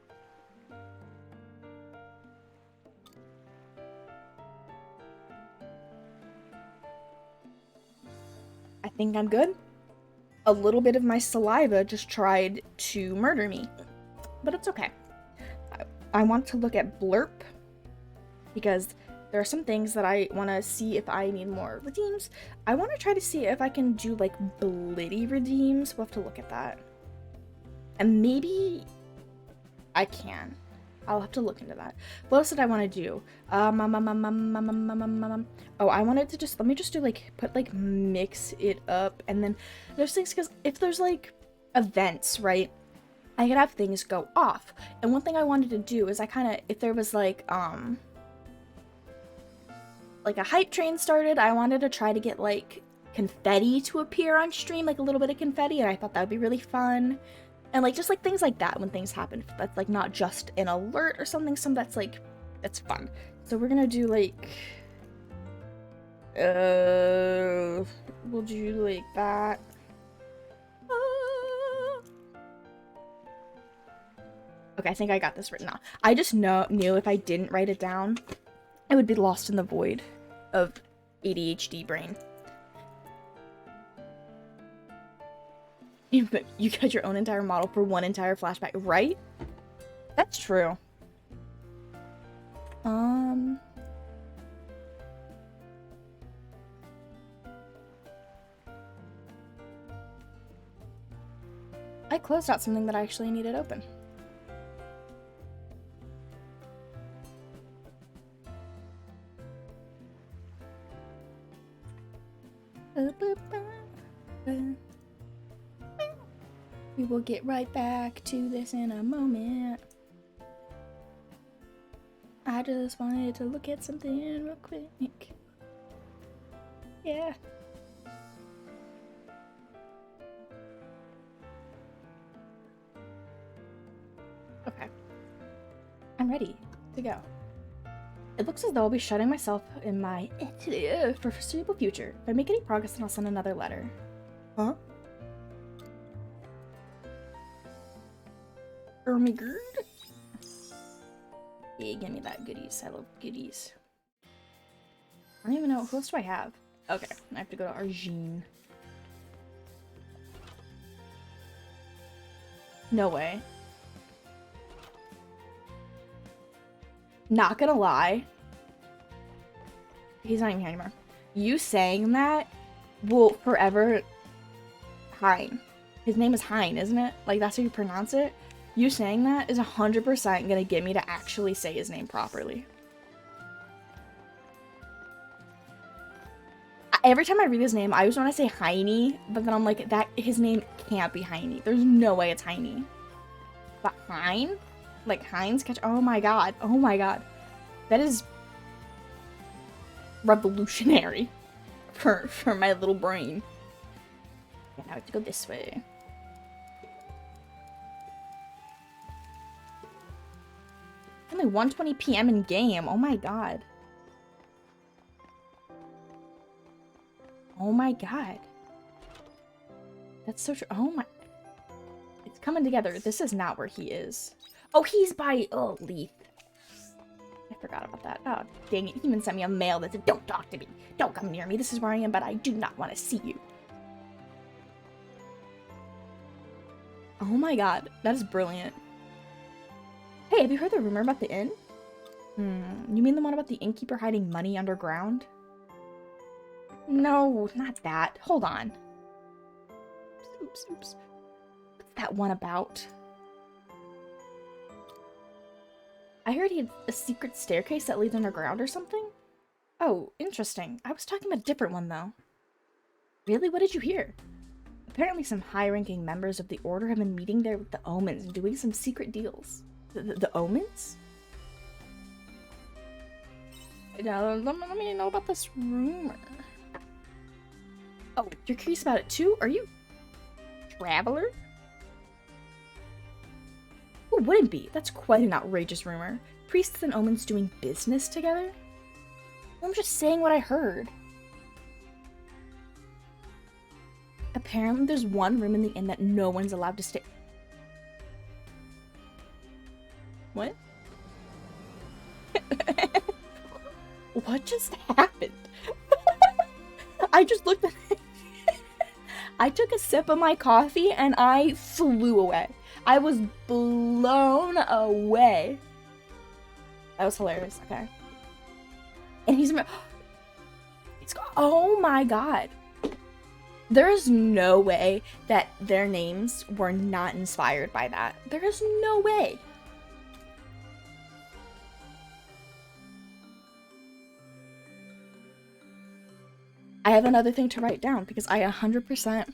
I think I'm good. A little bit of my saliva just tried to murder me. But it's okay. I want to look at Blurp because there are some things that I want to see if I need more redeems. I want to try to see if I can do like Blitty redeems. We'll have to look at that. And maybe I can. I'll have to look into that. What else did I want to do? Oh, I wanted to let me just do like, mix it up. And then there's things, because if there's like events, right? I could have things go off. And one thing I wanted to do is if there was like a hype train started, I wanted to try to get like confetti to appear on stream, like a little bit of confetti, and I thought that would be really fun. And like just like things like that when things happen, that's like not just an alert or something, that's fun. So we're gonna do like we'll do like that. Okay, I think I got this written out. I just knew if I didn't write it down, I would be lost in the void of ADHD brain. You got your own entire model for one entire flashback, right? That's true. I closed out something that I actually needed open. We will get right back to this in a moment. I just wanted to look at something real quick. Yeah. Okay. I'm ready to go. It looks as though I'll be shutting myself in my for foreseeable future. If I make any progress, then I'll send another letter. Huh? Ermigerd. Yeah, give me that goodies. I love goodies. I don't even know. Who else do I have? Okay, I have to go to Argene. No way. Not gonna lie. He's not even here anymore. You saying that will forever... Hein. His name is Hein, isn't it? Like, that's how you pronounce it? You saying that is 100% gonna get me to actually say his name properly. Every time I read his name, I always want to say Heine, but then I'm like, that his name can't be Heine. There's no way it's Heine. But Hein? Like Heinz catch? Oh my god. Oh my god. That is revolutionary for my little brain. Yeah, now I have to go this way. Only 1:20 p.m. in game. Oh my god. Oh my god. That's so true. Oh my. It's coming together. This is not where he is. Oh, he's by. Oh, Leaf. I forgot about that. Oh, dang it. He even sent me a mail that said, "Don't talk to me. Don't come near me. This is where I am, but I do not want to see you." Oh my god. That is brilliant. Hey, have you heard the rumor about the inn? You mean the one about the innkeeper hiding money underground? No, not that. Hold on. Oops. What's that one about? I heard he had a secret staircase that leads underground or something? Oh, interesting. I was talking about a different one, though. Really? What did you hear? Apparently some high-ranking members of the Order have been meeting there with the Omens and doing some secret deals. The Omens? Let me know about this rumor. Oh, you're curious about it too? Are you a traveler? Who wouldn't be? That's quite an outrageous rumor. Priests and omens doing business together? I'm just saying what I heard. Apparently there's one room in the inn that no one's allowed to stay. What? What just happened? I just looked at it. I took a sip of my coffee and I flew away. I was blown away. That was hilarious. Okay. And he's oh my god. There is no way that their names were not inspired by that. There is no way. I have another thing to write down because I 100%.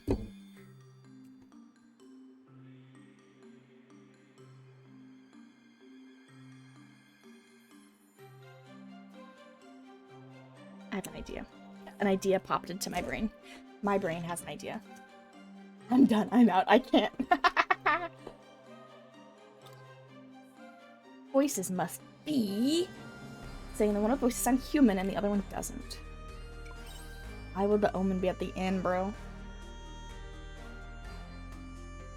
I have an idea. An idea popped into my brain. My brain has an idea. I'm done. I'm out. I can't. Voices must be saying that one of the voices sound human and the other one doesn't. Why would the omen be at the inn, bro?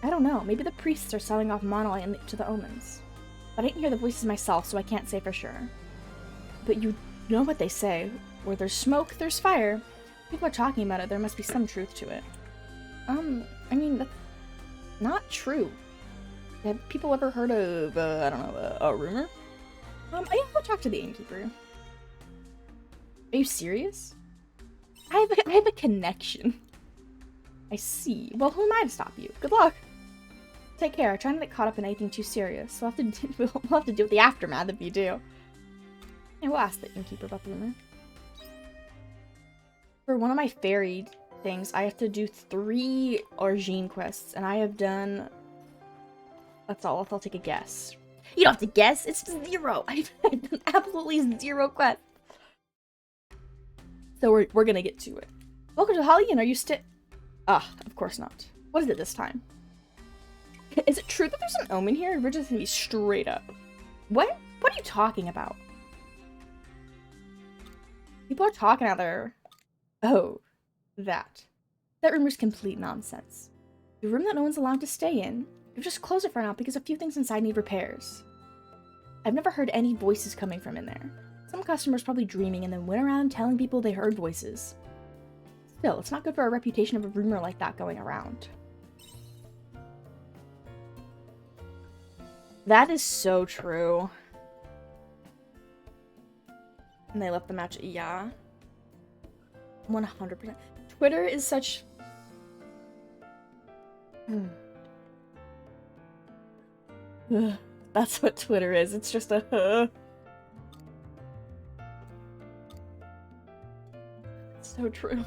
I don't know. Maybe the priests are selling off Monolite to the omens. I didn't hear the voices myself, so I can't say for sure. But you know what they say. Where there's smoke, there's fire. People are talking about it. There must be some truth to it. I mean, that's not true. Have people ever heard of, I don't know, a rumor? I have to go talk to the innkeeper. Are you serious? I have a connection. I see. Well, who am I to stop you? Good luck. Take care. Try not to get caught up in anything too serious. We'll have to deal with the aftermath if you do. And we'll ask the innkeeper about the rumor. For one of my fairy things, I have to do 3 Argene quests, and I have done... That's all. I'll take a guess. You don't have to guess. It's 0. I've done absolutely 0 quests. So we're gonna get to it. Welcome to the Holly Inn. Are you still... Ah, of course not. What is it this time? Is it true that there's an omen here? We're just gonna be straight up. What? What are you talking about? People are talking out there. Oh, that. That rumor's complete nonsense. The room that no one's allowed to stay in. just close it for now because a few things inside need repairs. I've never heard any voices coming from in there. Some customers probably dreaming and then went around telling people they heard voices. Still, it's not good for a reputation of a rumor like that going around. That is so true. And they left the match. Yeah. 100%. Twitter is such... That's what Twitter is. It's just a... It's so true.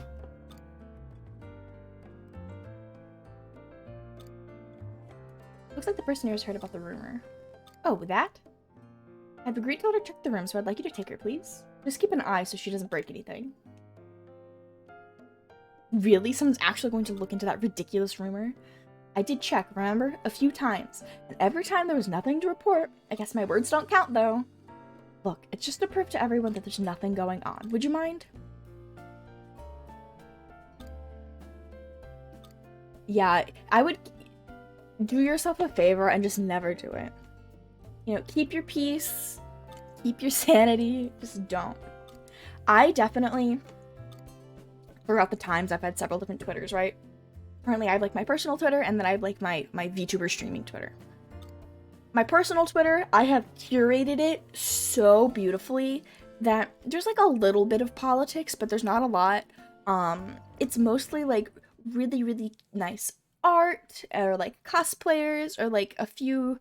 Looks like the person here has heard about the rumor. Oh, that? I've agreed to let her check the room, so I'd like you to take her, please. Just keep an eye so she doesn't break anything. Really? Someone's actually going to look into that ridiculous rumor? I did check, remember? A few times. And every time there was nothing to report. I guess my words don't count, though. Look, it's just to prove to everyone that there's nothing going on. Would you mind? Yeah, I would do yourself a favor and just never do it. You know, keep your peace. Keep your sanity. Just don't. I definitely... Throughout the times, I've had several different Twitters, right? Currently, I have, like, my personal Twitter, and then I have, like, my VTuber streaming Twitter. My personal Twitter, I have curated it so beautifully that there's, like, a little bit of politics, but there's not a lot. It's mostly, like, really, really nice art, or, like, cosplayers, or, like, a few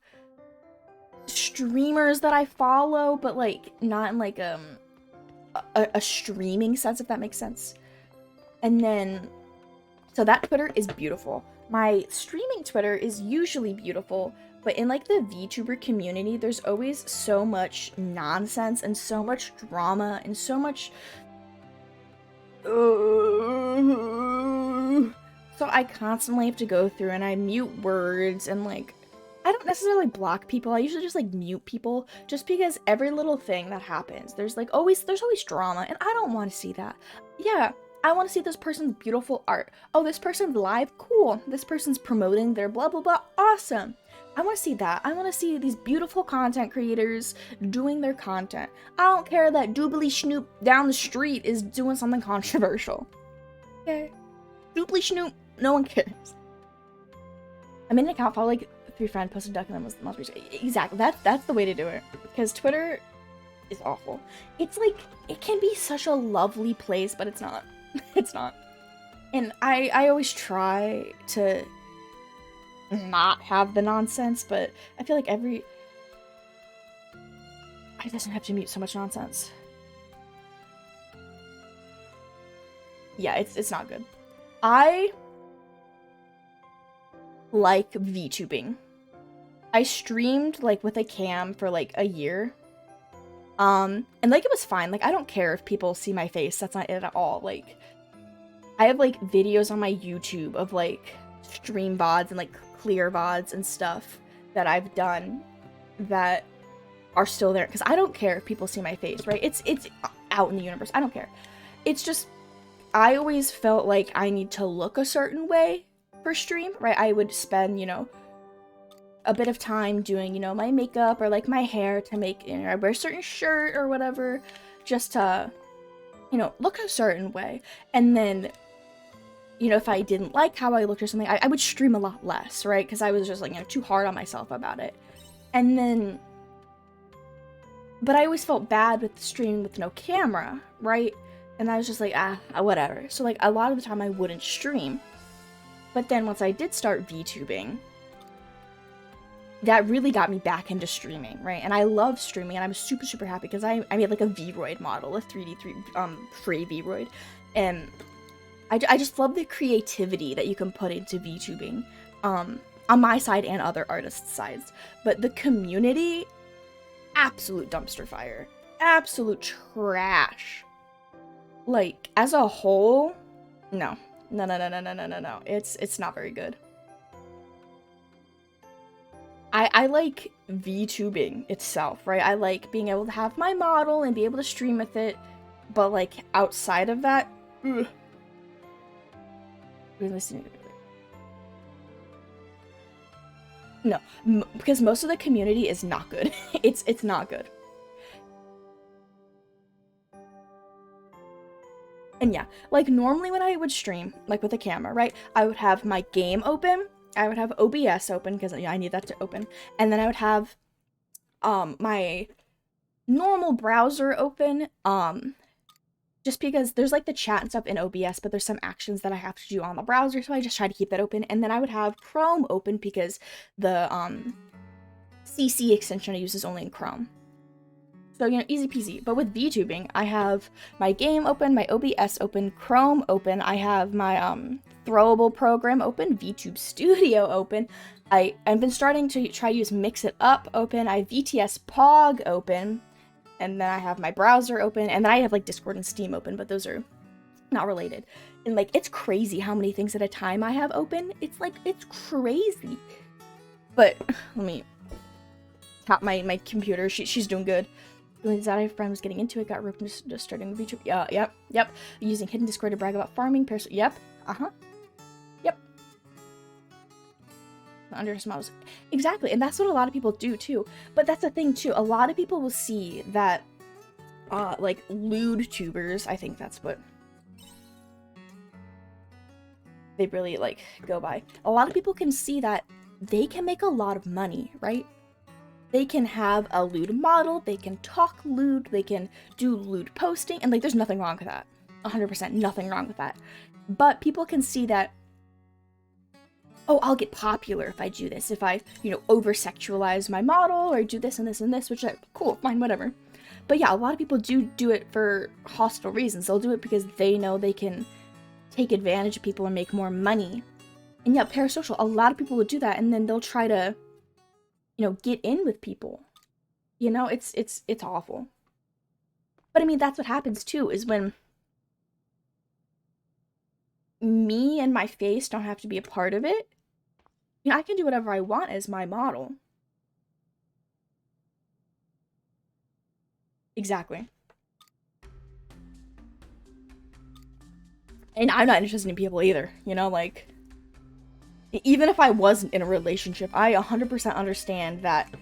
streamers that I follow, but, like, not in, like, a streaming sense, if that makes sense. And then, so that Twitter is beautiful. My streaming Twitter is usually beautiful, but in, like, the VTuber community, there's always so much nonsense and so much drama and so much... So I constantly have to go through and I mute words and, like, I don't necessarily block people. I usually just, like, mute people just because every little thing that happens, there's always drama, and I don't want to see that. Yeah, I want to see this person's beautiful art. Oh, this person's live? Cool. This person's promoting their blah, blah, blah. Awesome. I want to see that. I want to see these beautiful content creators doing their content. I don't care that Doobly Snoop down the street is doing something controversial. Okay. Doobly Snoop, no one cares. I made an account for, like, 3 friend posted duck and then was the most recent. Exactly. That's the way to do it. Because Twitter is awful. It's like, it can be such a lovely place, but it's not. It's not. And I always try to not have the nonsense, but I feel like I doesn't have to mute so much nonsense. Yeah, it's not good. I like VTubing. I streamed, like, with a cam for, like, a year. And, like, it was fine. Like, I don't care if people see my face. That's not it at all. Like, I have, like, videos on my YouTube of, like, stream VODs and, like, clear VODs and stuff that I've done that are still there. Because I don't care if people see my face, right? It's out in the universe. I don't care. It's just, I always felt like I need to look a certain way for stream, right? I would spend, you know, a bit of time doing, you know, my makeup or, like, my hair to make, you know, I wear a certain shirt or whatever, just to, you know, look a certain way. And then, you know, if I didn't like how I looked or something, I would stream a lot less, right? Because I was just, like, you know, too hard on myself about it. And then, but I always felt bad with streaming with no camera, right? And I was just like, whatever. So, like, a lot of the time I wouldn't stream. But then once I did start VTubing, that really got me back into streaming, right? And I love streaming, and I'm super, super happy because I made, like, a VRoid model, a 3D free VRoid, and I just love the creativity that you can put into VTubing, on my side and other artists' sides. But the community, absolute dumpster fire, absolute trash. Like, as a whole, no, it's not very good. I like VTubing itself, right? I like being able to have my model and be able to stream with it, but, like, outside of that, ugh. We're listening to it. No, because most of the community is not good. It's not good. And yeah, like normally when I would stream, like with a camera, right, I would have my game open, I would have OBS open because I need that to open, and then I would have my normal browser open, just because there's like the chat and stuff in OBS, but there's some actions that I have to do on the browser, so I just try to keep that open. And then I would have Chrome open because the CC extension I use is only in Chrome. So, you know, easy peasy. But with VTubing, I have my game open, my OBS open, Chrome open, I have my throwable program open, VTube Studio open. I've been starting to try to use Mix It Up open, I have VTS Pog open, and then I have my browser open, and then I have like Discord and Steam open, but those are not related. And like, it's crazy how many things at a time I have open. It's like, it's crazy. But let me tap my computer. She's doing good. Feeling that I have friends getting into it, got roped into just starting the VTube. Yep. Using hidden Discord to brag about farming. Yep. Yep. Under his mouse. Exactly, and that's what a lot of people do too. But that's the thing too. A lot of people will see that, like lewd tubers. I think that's what they really like go by. A lot of people can see that they can make a lot of money, right? They can have a lewd model, they can talk lewd, they can do lewd posting, and like there's nothing wrong with that. 100% nothing wrong with that. But people can see that, oh, I'll get popular if I do this, if I, you know, over-sexualize my model, or do this and this and this, which is cool, fine, whatever. But yeah, a lot of people do it for hostile reasons. They'll do it because they know they can take advantage of people and make more money. And yeah, parasocial, a lot of people will do that, and then they'll try to, you know, get in with people. You know, it's awful. But I mean, that's what happens too, is when me and my face don't have to be a part of it. You know, I can do whatever I want as my model. Exactly. And I'm not interested in people either, you know, like, even if I wasn't in a relationship, I 100% understand that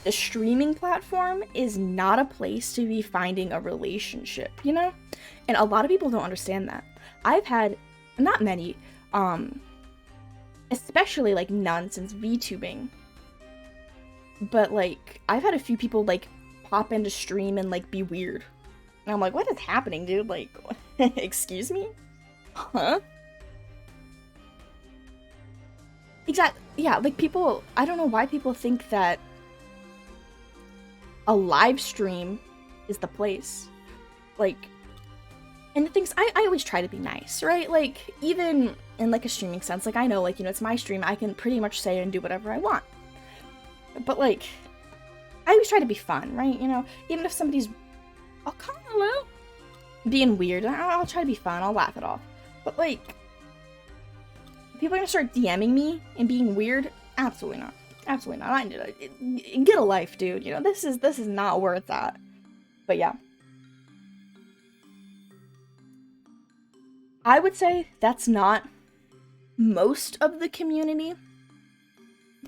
the streaming platform is not a place to be finding a relationship, you know? And a lot of people don't understand that. I've had, not many, especially like nonsense VTubing, but like, I've had a few people like pop into stream and like be weird. And I'm like, what is happening, dude? Like, excuse me? Huh? Exactly. Yeah, like people, I don't know why people think that a live stream is the place. Like, and the things, I always try to be nice, right? Like, even in like a streaming sense, like I know, like, you know, it's my stream, I can pretty much say and do whatever I want. But like, I always try to be fun, right? You know, even if somebody's, oh, come on, being weird, I'll try to be fun, I'll laugh it off. But like, people are gonna start DMing me and being weird? Absolutely not. Absolutely not. Get a life, dude. You know, this is not worth that. But yeah. I would say that's not most of the community,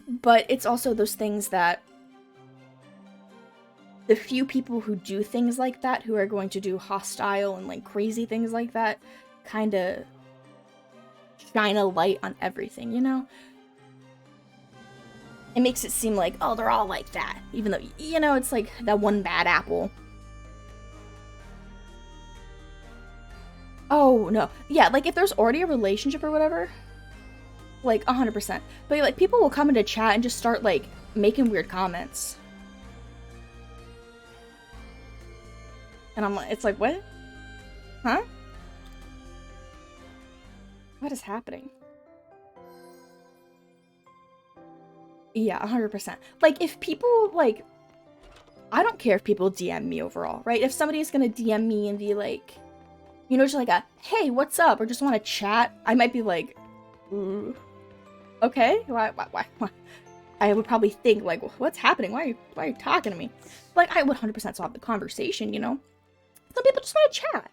but it's also those things that the few people who do things like that, who are going to do hostile and like crazy things like that, kind of shine a light on everything, you know? It makes it seem like, oh, they're all like that, even though, you know, it's like that one bad apple. Oh, no. Yeah, like, if there's already a relationship or whatever, like, 100%. But, like, people will come into chat and just start, like, making weird comments. And I'm like, it's like, what? Huh? What is happening? Yeah, 100%. Like, if people, like, I don't care if people DM me overall, right? If somebody's gonna DM me and be like, you know, just like a, hey, what's up? Or just want to chat, I might be like, ooh, okay, why? I would probably think, like, what's happening? Why are you talking to me? Like, I would 100% still have the conversation, you know? Some people just want to chat.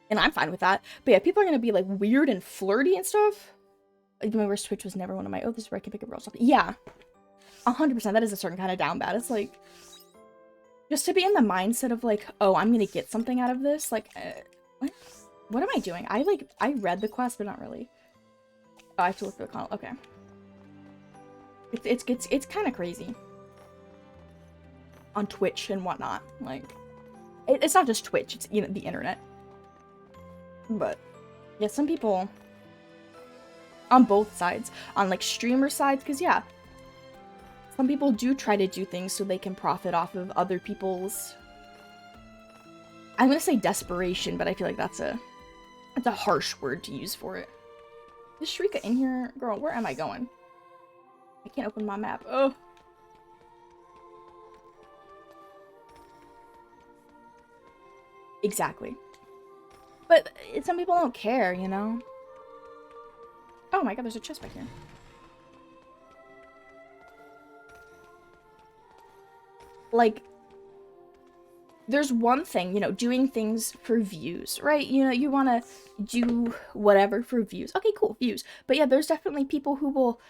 And I'm fine with that. But yeah, people are gonna be, like, weird and flirty and stuff. Even my worst Twitch was never one of my, oh, this is where I can pick up real stuff. Yeah. 100%. That is a certain kind of down bad. It's like, just to be in the mindset of like, oh, I'm gonna get something out of this. Like, what am I doing? I read the quest, but not really. Oh, I have to look for the con. Okay. It's kind of crazy. On Twitch and whatnot. Like, it's not just Twitch, it's, you know, the internet. But, yeah, some people, on both sides, on, like, streamer sides, because, yeah, some people do try to do things so they can profit off of other people's, I'm gonna say desperation, but I feel like that's a harsh word to use for it. Is Shrika in here? Girl, where am I going? I can't open my map. Oh. Exactly. But some people don't care, you know? Oh my god, there's a chest back here. Like, there's one thing, you know, doing things for views, right? You know, you want to do whatever for views. Okay, cool, views. But yeah, there's definitely people who will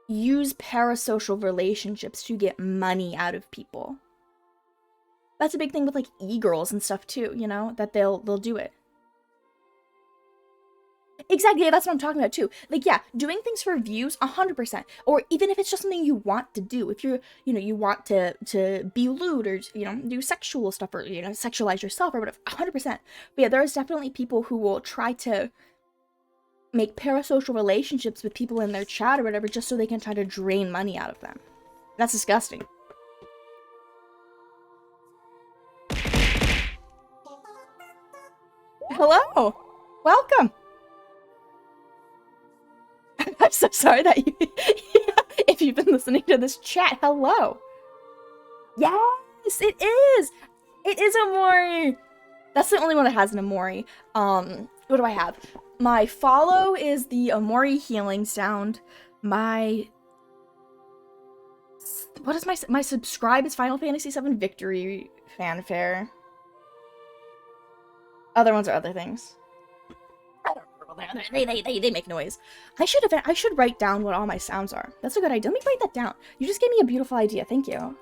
use parasocial relationships to get money out of people. That's a big thing with, like, e-girls and stuff, too, you know? That they'll do it. Exactly, yeah, that's what I'm talking about, too. Like, yeah, doing things for views, 100%. Or even if it's just something you want to do. If you're, you know, you want to be lewd or, you know, do sexual stuff or, you know, sexualize yourself or whatever, 100%. But yeah, there's definitely people who will try to make parasocial relationships with people in their chat or whatever just so they can try to drain money out of them. That's disgusting. Hello! Welcome! I'm so sorry that you... if you've been listening to this chat, hello! Yes, it is! It is Amori! That's the only one that has an Amori. What do I have? My follow is the Amori healing sound. My... What is my subscribe is Final Fantasy VII Victory fanfare. Other ones are other things. I don't remember. They make noise. I should write down what all my sounds are. That's a good idea. Let me write that down. You just gave me a beautiful idea. Thank you.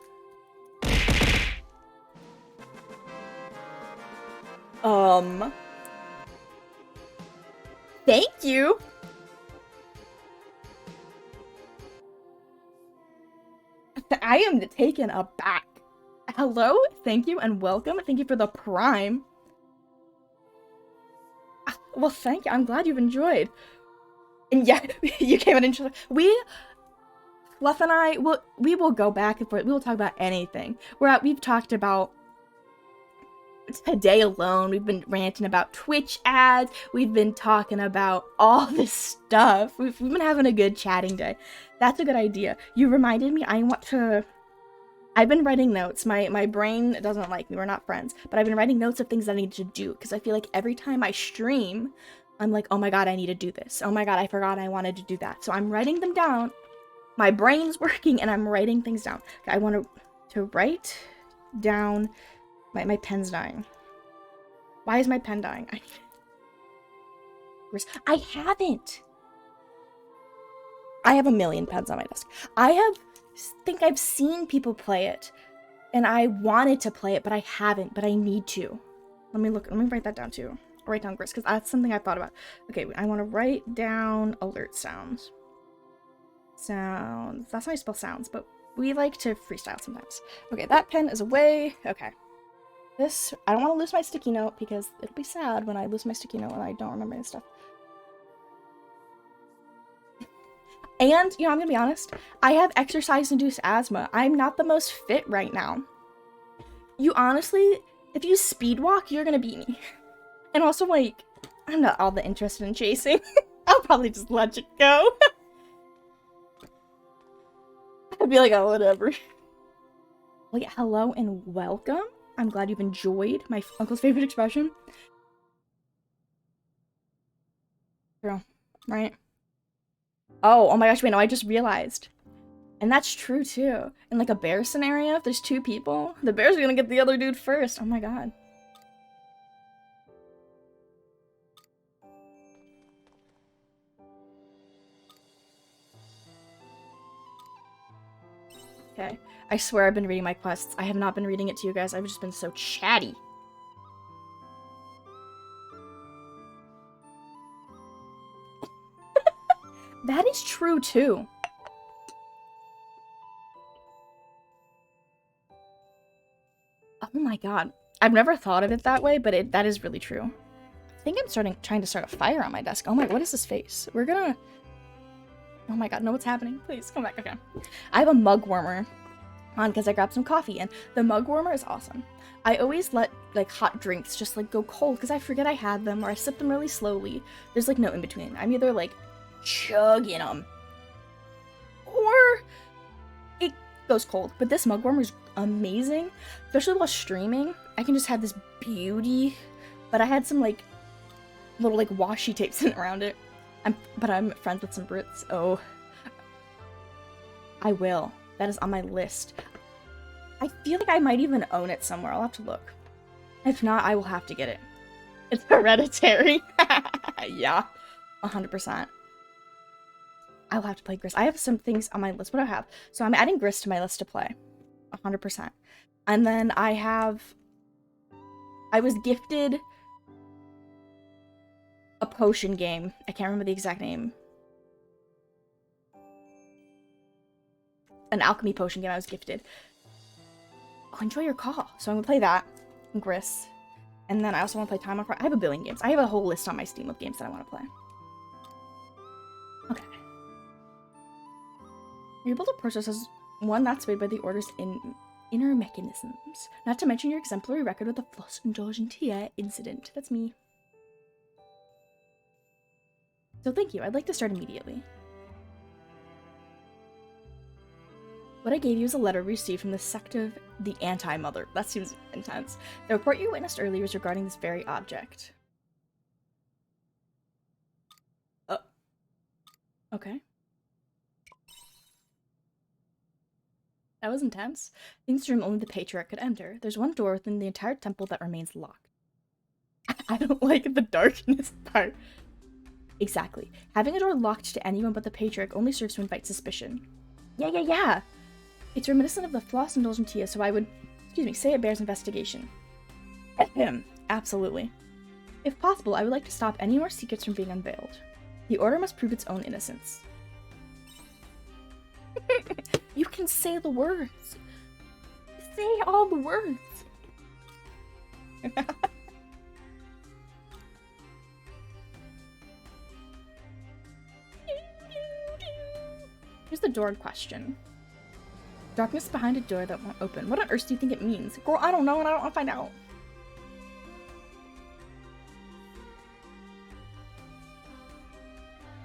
Thank you. I am taken aback. Hello, thank you, and welcome. Thank you for the prime. Well, thank you. I'm glad you've enjoyed. And yeah, you came in and Fluff and I, we will go back and forth. We will talk about anything. We've talked about today alone. We've been ranting about Twitch ads. We've been talking about all this stuff. We've been having a good chatting day. That's a good idea. You reminded me. I've been writing notes. My brain doesn't like me. We're not friends. But I've been writing notes of things that I need to do. Because I feel like every time I stream, I'm like, oh my god, I need to do this. Oh my god, I forgot I wanted to do that. So I'm writing them down. My brain's working and I'm writing things down. I want to write down... My pen's dying. Why is my pen dying? I haven't! I have a million pens on my desk. Think I've seen people play it, and I wanted to play it, but I haven't, but I need to. Let me write that down too. I'll write down grist, because that's something I thought about. Okay, I want to write down alert sounds. Sounds. That's how I spell sounds, but we like to freestyle sometimes. Okay, that pen is away. Okay. This, I don't want to lose my sticky note, because it'll be sad when I lose my sticky note and I don't remember this stuff. And, you know, I'm gonna be honest, I have exercise-induced asthma. I'm not the most fit right now. You honestly, if you speed walk, you're gonna beat me. And also, like, I'm not all that interested in chasing. I'll probably just let you go. I'd be like, oh, whatever. Well, yeah, hello and welcome. I'm glad you've enjoyed my uncle's favorite expression. True, right? Oh my gosh, wait, no, I just realized. And that's true, too. In, like, a bear scenario, if there's two people, the bear's gonna get the other dude first. Oh my god. Okay. I swear I've been reading my quests. I have not been reading it to you guys. I've just been so chatty. That is true, too. Oh my god. I've never thought of it that way, but that is really true. I think I'm trying to start a fire on my desk. Oh my, what is this face? We're gonna... Oh my god, no, what's happening? Please, come back. Okay. I have a mug warmer on because I grabbed some coffee, and the mug warmer is awesome. I always let, like, hot drinks just, like, go cold because I forget I had them, or I sip them really slowly. There's, like, no in-between. I'm either, like, chugging them, or it goes cold. But this mug warmer is amazing, especially while streaming. I can just have this beauty, but I had some, like, little, like, washi tape sitting around it. But I'm friends with some Brits. Oh. I will. That is on my list. I feel like I might even own it somewhere. I'll have to look. If not, I will have to get it. It's hereditary. Yeah. 100%. I'll have to play Grist. I have some things on my list. What do I have? So I'm adding Grist to my list to play. 100%. And then I was gifted a potion game. I can't remember the exact name. An alchemy potion game I was gifted. Oh, enjoy your call. So I'm gonna play that. Gris. And then I also want to play Time on Fire. I have a billion games. I have a whole list on my Steam of games that I want to play. Okay. You're able to process as one not swayed by the Order's inner mechanisms. Not to mention your exemplary record with the Floss Indulgentia incident. That's me. So thank you. I'd like to start immediately. What I gave you is a letter we received from the sect of the Anti-Mother. That seems intense. The report you witnessed earlier is regarding this very object. Okay. That was intense. In this room, only the Patriarch could enter. There's one door within the entire temple that remains locked. I don't like the darkness part. Exactly. Having a door locked to anyone but the Patriarch only serves to invite suspicion. Yeah. It's reminiscent of the Floss Indulgentia, so I would, say it bears investigation. Absolutely. If possible, I would like to stop any more secrets from being unveiled. The Order must prove its own innocence. You can say the words. Say all the words. Here's the door in question. Darkness behind a door that won't open. What on earth do you think it means? Girl, I don't know and I don't want to find out.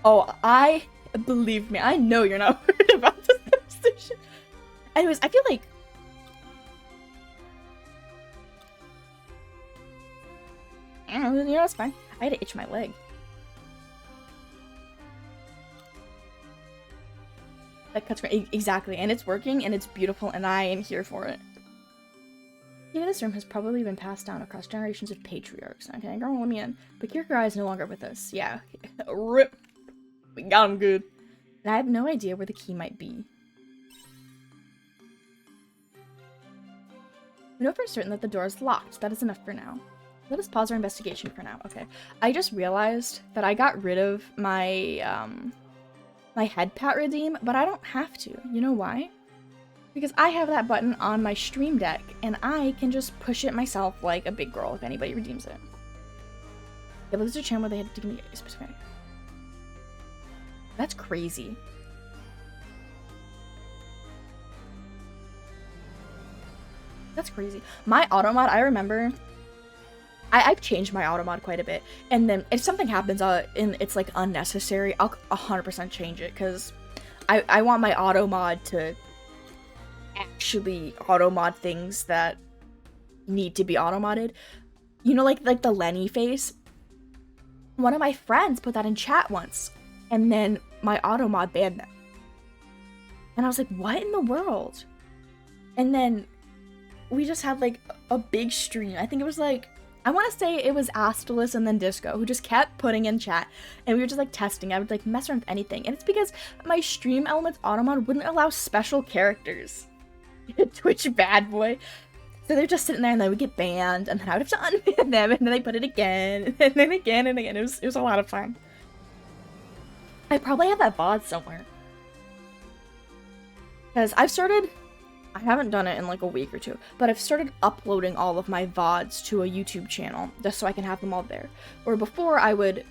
Oh, believe me, I know you're not worried about this conversation. Anyways, I feel like... it's fine. I had to itch my leg. That cuts great. Exactly, and it's working, and it's beautiful, and I am here for it. Yeah, this room has probably been passed down across generations of patriarchs. Okay, girl, let me in. But Kierkegaard is no longer with us. Yeah, rip. We got him good. And I have no idea where the key might be. We know for certain that the door is locked. That is enough for now. Let us pause our investigation for now. Okay. I just realized that I got rid of my, my head pat redeem, but I don't have to. You know why? Because I have that button on my stream deck, and I can just push it myself like a big girl if anybody redeems it. Yeah, but there's a channel where they had to give me a specific... That's crazy. That's crazy. My automod, I remember... I've changed my automod quite a bit, and then if something happens and it's like unnecessary, I'll 100% change it, because I want my automod to actually automod things that need to be automodded. You know, like the Lenny face? One of my friends put that in chat once, and then my automod banned them. And I was like, what in the world? And then we just had like a big stream. I think it was like, I want to say it was Astalis and then Disco who just kept putting in chat, and we were just like testing. I would like mess around with anything, and it's because my Stream Elements automod wouldn't allow special characters. Twitch bad boy. So they're just sitting there and they would get banned and then I would have to unban them and then they put it again and then again and again. It was a lot of fun. I probably have that VOD somewhere. Because I haven't done it in like a week or two, but I've started uploading all of my VODs to a YouTube channel just so I can have them all there. Where before I would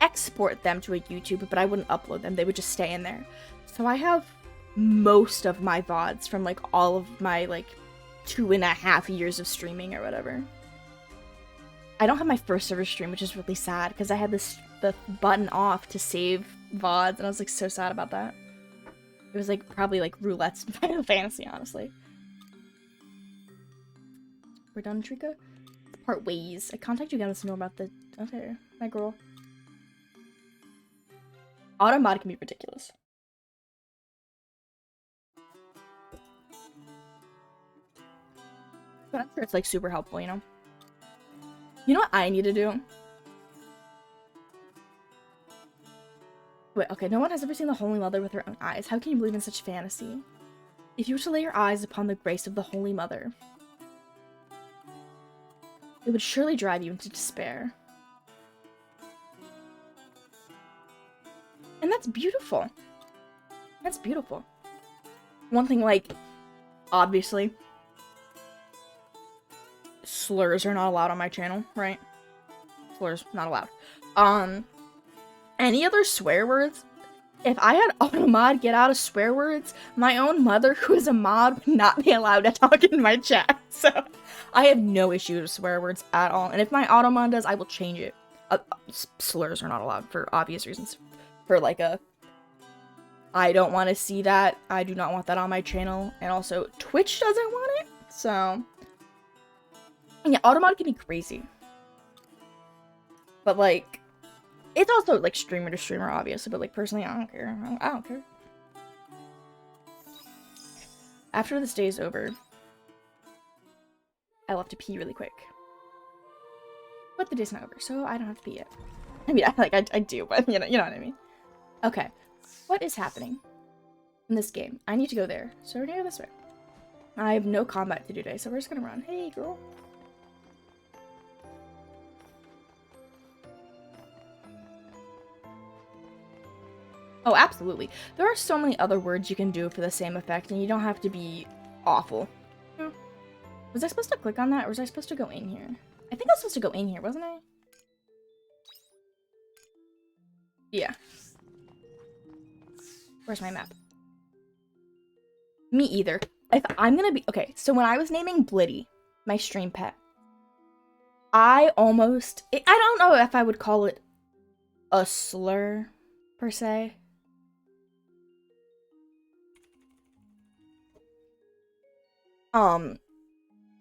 export them to a YouTube, but I wouldn't upload them. They would just stay in there. So I have most of my VODs from like all of my like 2.5 years of streaming or whatever. I don't have my first ever stream, which is really sad because I had the button off to save VODs and I was like so sad about that. It was like probably like roulettes in Final Fantasy, honestly. We're done, Trika? Part ways. I contact you again to know about the... Okay, my girl. Auto mod can be ridiculous. But I'm sure it's like super helpful, you know? You know what I need to do? Wait, okay, no one has ever seen the Holy Mother with her own eyes. How can you believe in such fantasy? If you were to lay your eyes upon the grace of the Holy Mother, it would surely drive you into despair. And that's beautiful. That's beautiful. One thing, like, obviously, slurs are not allowed on my channel, right? Slurs, not allowed. Any other swear words? If I had automod get out of swear words, my own mother, who is a mod, would not be allowed to talk in my chat. So, I have no issue with swear words at all. And if my automod does, I will change it. Slurs are not allowed for obvious reasons. For like I don't want to see that. I do not want that on my channel. And also, Twitch doesn't want it. So, yeah, automod can be crazy. But like, it's also like streamer to streamer, obviously, but like personally, I don't care. I don't care. After this day is over, I'll have to pee really quick. But the day's not over, so I don't have to pee yet. I mean, I do, but you know what I mean. Okay, what is happening in this game? I need to go there, so we're gonna go this way. I have no combat to do today, so we're just gonna run. Hey, girl. Oh, absolutely. There are so many other words you can do for the same effect, and you don't have to be awful. Yeah. Was I supposed to click on that, or was I supposed to go in here? I think I was supposed to go in here, wasn't I? Yeah. Where's my map? Me either. If I'm gonna be... Okay, so when I was naming Blitty, my stream pet, I almost... I don't know if I would call it a slur, per se.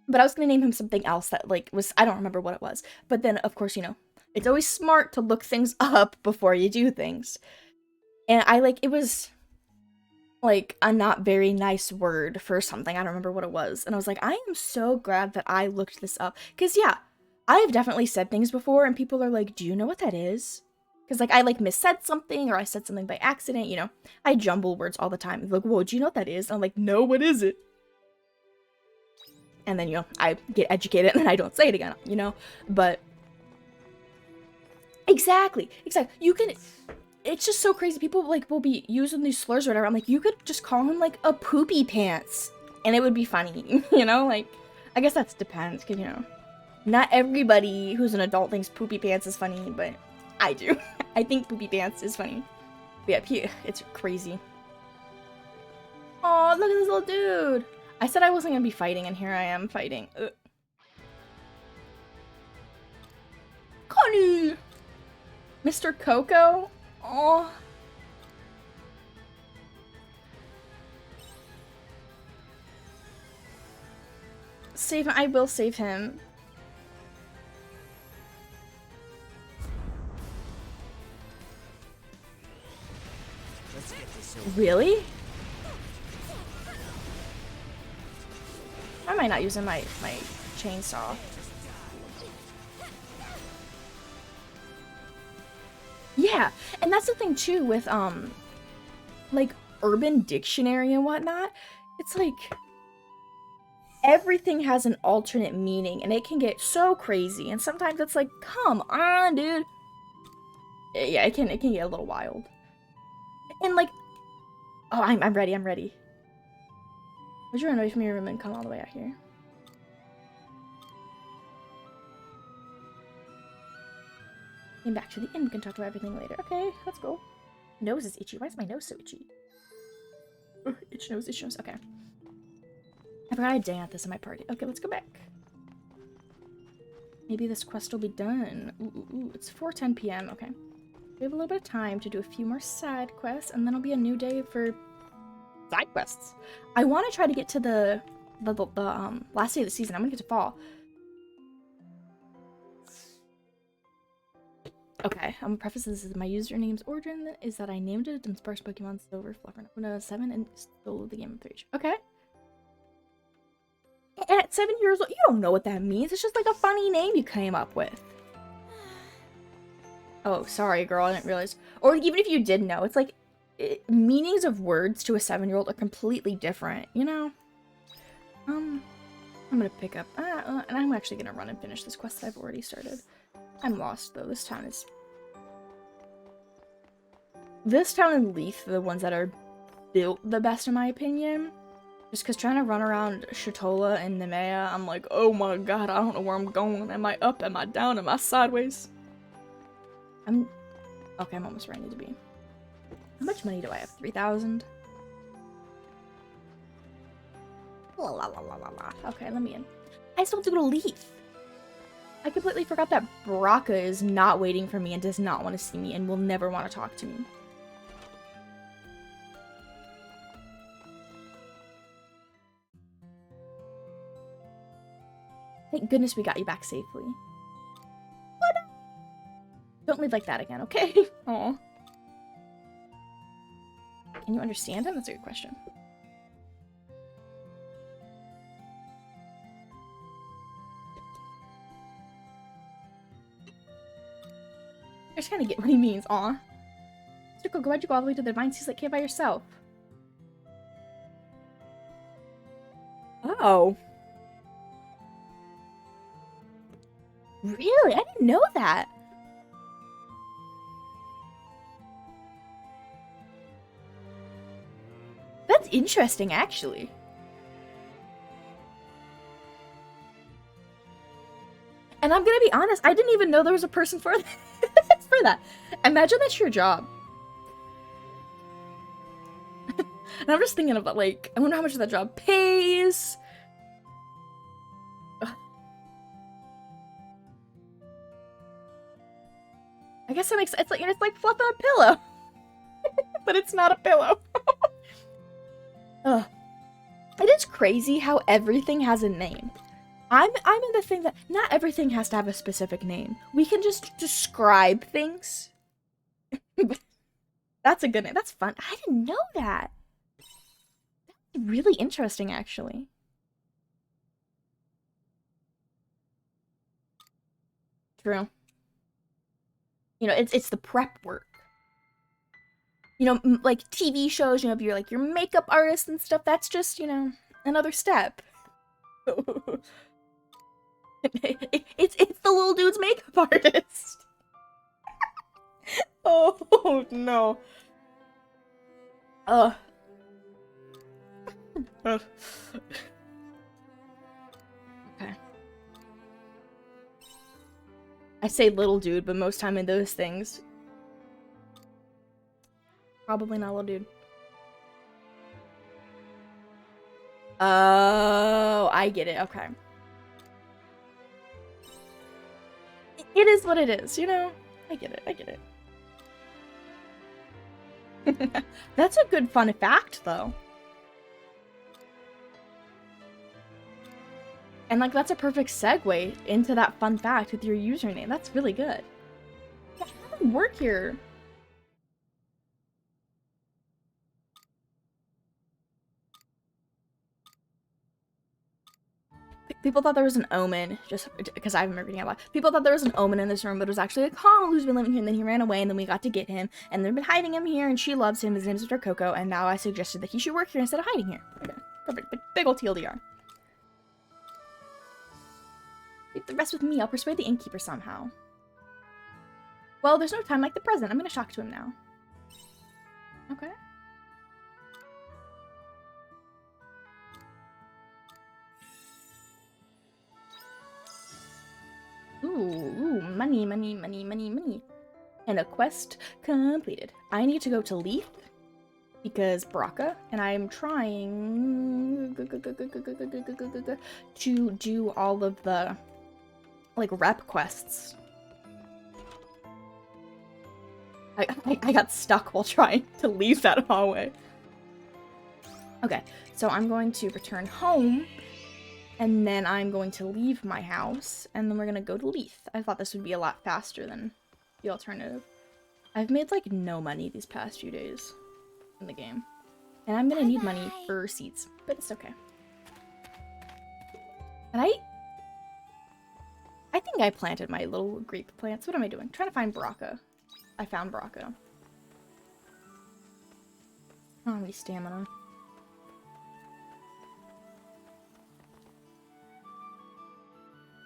But I was gonna name him something else that, like, was... I don't remember what it was. But then, of course, you know, it's always smart to look things up before you do things. And it was, like, a not very nice word for something. I don't remember what it was. And I was like, I am so glad that I looked this up. Because, yeah, I have definitely said things before, and people are like, do you know what that is? Because, like, I, like, missaid something, or I said something by accident, you know? I jumble words all the time. They're like, whoa, do you know what that is? And I'm like, no, what is it? And then, you know, I get educated, and then I don't say it again, you know? But... Exactly. You can... It's just so crazy. People, like, will be using these slurs or whatever. I'm like, you could just call him, like, a poopy pants. And it would be funny, you know? Like, I guess that depends, because, you know, not everybody who's an adult thinks poopy pants is funny, but I do. I think poopy pants is funny. But yeah, it's crazy. Oh, look at this little dude. I said I wasn't going to be fighting, and here I am fighting. Ugh. Connie! Mr. Coco? Oh. Save him. I will save him. Let's get this over. Really? Why am I not using my chainsaw? Yeah, and that's the thing too with like Urban Dictionary and whatnot. It's like everything has an alternate meaning, and it can get so crazy. And sometimes it's like, come on, dude. Yeah, it can get a little wild. And like, oh, I'm ready. I'm ready. Would you run away from your room and come all the way out here? Came back to the inn. We can talk about everything later. Okay, let's go. Nose is itchy. Why is my nose so itchy? Itch nose, itch nose. Okay. I forgot I dang at this in my party. Okay, let's go back. Maybe this quest will be done. Ooh, it's 4:10 p.m. Okay. We have a little bit of time to do a few more side quests, and then it'll be a new day for side quests. I want to try to get to the last day of the season. I'm gonna get to fall. Okay, I'm gonna preface this as my username's origin is that I named it and sparse Pokemon Silver, Fluffer, 7, and stole the game of 3. Okay. And at 7 years old, you don't know what that means. It's just like a funny name you came up with. Oh, sorry, girl, I didn't realize. Or even if you did know, it's like meanings of words to a 7-year-old are completely different, you know? I'm gonna pick up, and I'm actually gonna run and finish this quest that I've already started. I'm lost, though. This town and Leaf are the ones that are built the best, in my opinion. Just because trying to run around Shatola and Nemea, I'm like, oh my god, I don't know where I'm going. Am I up? Am I down? Am I sideways? Okay, I'm almost where I need to be. How much money do I have? 3,000? La la la la la la. Okay, let me in. I still have to go to Leaf. I completely forgot that Baraka is not waiting for me and does not want to see me and will never want to talk to me. Thank goodness we got you back safely. What? Don't leave like that again, okay? Aw. Can you understand him? That's a good question. I just kind of get what he means. Aw. Zuko, why'd you go all the way to the Divine Seas Lake Cave by yourself? Oh. Really? I didn't know that. That's interesting, actually. And I'm gonna be honest, I didn't even know there was a person for that. For that. Imagine that's your job. And I'm just thinking about, like, I wonder how much that job pays. Ugh. I guess that makes it's like fluffing a pillow. But it's not a pillow. Ugh. It is crazy how everything has a name. I'm in the thing that not everything has to have a specific name. We can just describe things. That's a good name. That's fun. I didn't know that. That's really interesting, actually. True. You know, it's the prep work. You know, like TV shows, you know, if you're like your makeup artist and stuff, that's just, you know, another step. It's the little dude's makeup artist. Oh no. Okay. I say little dude, but most time in those things. Probably not little dude. Oh, I get it. Okay. It is what it is, you know? I get it. I get it. That's a good fun fact, though. And, like, that's a perfect segue into that fun fact with your username. That's really good. Yeah, how did it work here? People thought there was an omen, just because I remember reading a lot. People thought there was an omen in this room, but it was actually a Connell who's been living here, and then he ran away, and then we got to get him, and they've been hiding him here, and she loves him. His name's Mr. Coco, and now I suggested that he should work here instead of hiding here. Okay. Perfect. Big ol' TLDR. Leave the rest with me. I'll persuade the innkeeper somehow. Well, there's no time like the present. I'm gonna talk to him now. Okay. Ooh, money, money, money, money, money. And a quest completed. I need to go to Leith because Baraka, and I'm trying to do all of the like rep quests. I got stuck while trying to leave that hallway. Okay, so I'm going to return home, and then I'm going to leave my house, and then we're gonna go to Leith. I thought this would be a lot faster than the alternative. I've made like no money these past few days in the game, and I'm gonna need money for seeds, but it's okay. And I think I planted my little grape plants. What am I doing? Trying to find Baraka. I found Baraka. I don't have any stamina.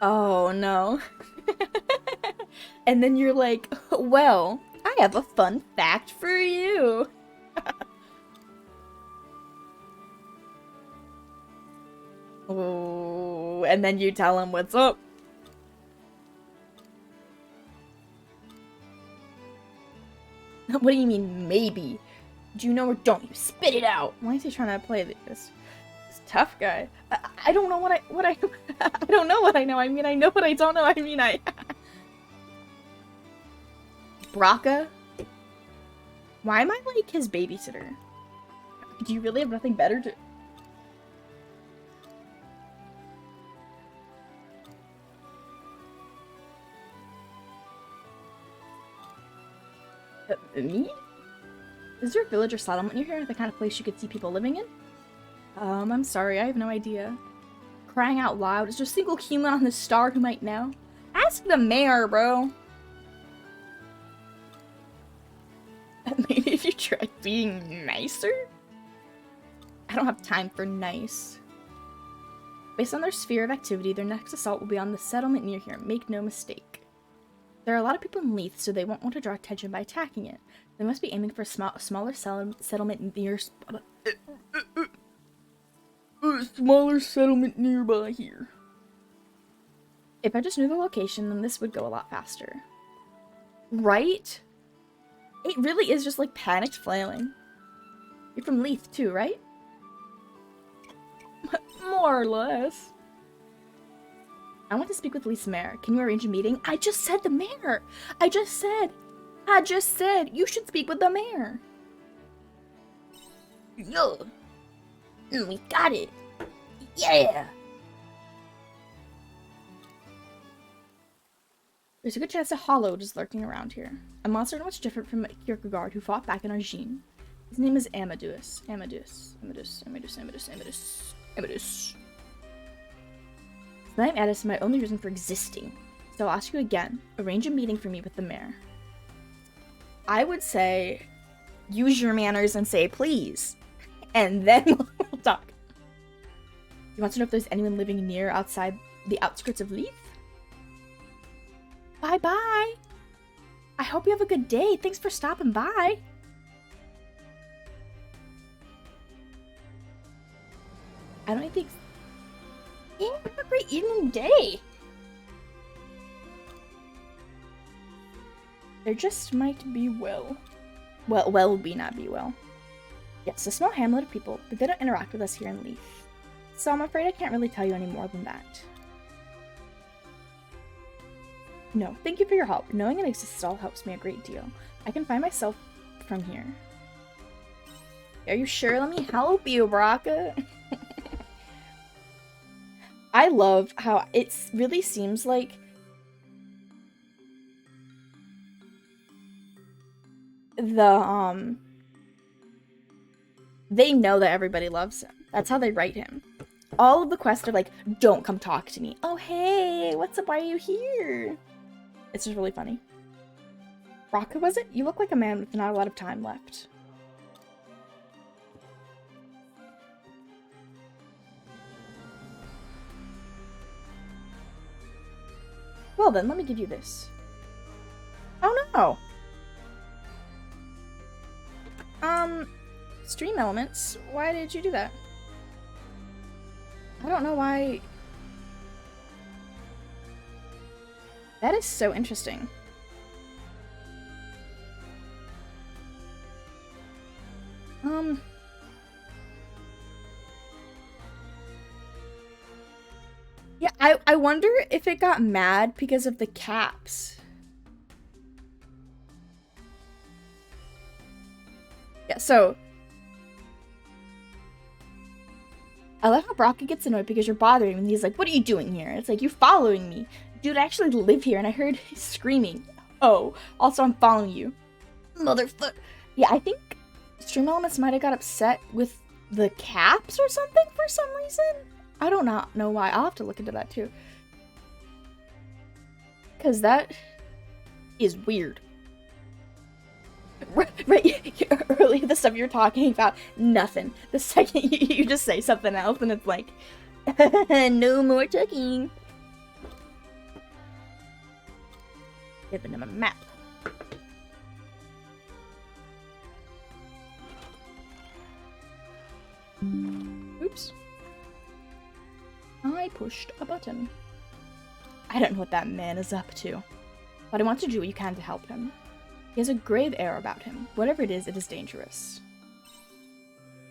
Oh no. And then you're like, well, I have a fun fact for you. Oh, and then you tell him what's up. What do you mean, maybe? Do you know or don't you? Spit it out! Why is he trying to play this tough guy? I don't know what I I don't know what I know. I mean, I know what I don't know. I mean, Braka? Why am I like his babysitter? Do you really have nothing better to... Me? Is there a village or settlement near here? The kind of place you could see people living in? I'm sorry, I have no idea. Crying out loud, is there a single human on this star who might know? Ask the mayor, bro! Maybe if you tried being nicer? I don't have time for nice. Based on their sphere of activity, their next assault will be on the settlement near here. Make no mistake. There are a lot of people in Leith, so they won't want to draw attention by attacking it. They must be aiming for a smaller settlement near... A smaller settlement nearby here. If I just knew the location, then this would go a lot faster. Right? It really is just like panicked flailing. You're from Leith too, right? More or less. I want to speak with Leith's mayor. Can you arrange a meeting? I just said the mayor! I just said you should speak with the mayor! Yo! We got it! Yeah! There's a good chance a Hollowed is lurking around here. A monster not much different from Kierkegaard who fought back in Argene. His name is Amadeus. Amadeus. The name Addis is my only reason for existing. So I'll ask you again. Arrange a meeting for me with the mayor. I would say, use your manners and say please. And then we'll talk. You want to know if there's anyone living near outside the outskirts of Leith? Bye-bye. I hope you have a good day. Thanks for stopping by. I don't think... Yeah, have a great evening day. There just might be well would be not be well. Yes, a small hamlet of people, but they don't interact with us here in Leith. So I'm afraid I can't really tell you any more than that. No, thank you for your help. Knowing it exists all helps me a great deal. I can find myself from here. Are you sure? Let me help you, Baraka. I love how it really seems like they know that everybody loves him. That's how they write him. All of the quests are like, don't come talk to me. Oh, hey, what's up? Why are you here? It's just really funny. Raka, was it? You look like a man with not a lot of time left. Well then, let me give you this. Oh no! Stream elements, why did you do that? I don't know why. That is so interesting. Yeah, I wonder if it got mad because of the caps. Yeah, so I love how Brocky gets annoyed because you're bothering him, and he's like, what are you doing here? It's like, you're following me. Dude, I actually live here, and I heard screaming. Oh, also I'm following you. Motherfucker. Yeah, I think Stream Elements might have got upset with the caps or something for some reason. I do not know why. I'll have to look into that too. Because that is weird. Right, earlier the stuff you're talking about, nothing. The second you just say something else and it's like, no more talking. Giving him a map. Oops. I pushed a button. I don't know what that man is up to, but I want to do what you can to help him. He has a grave air about him. Whatever it is dangerous.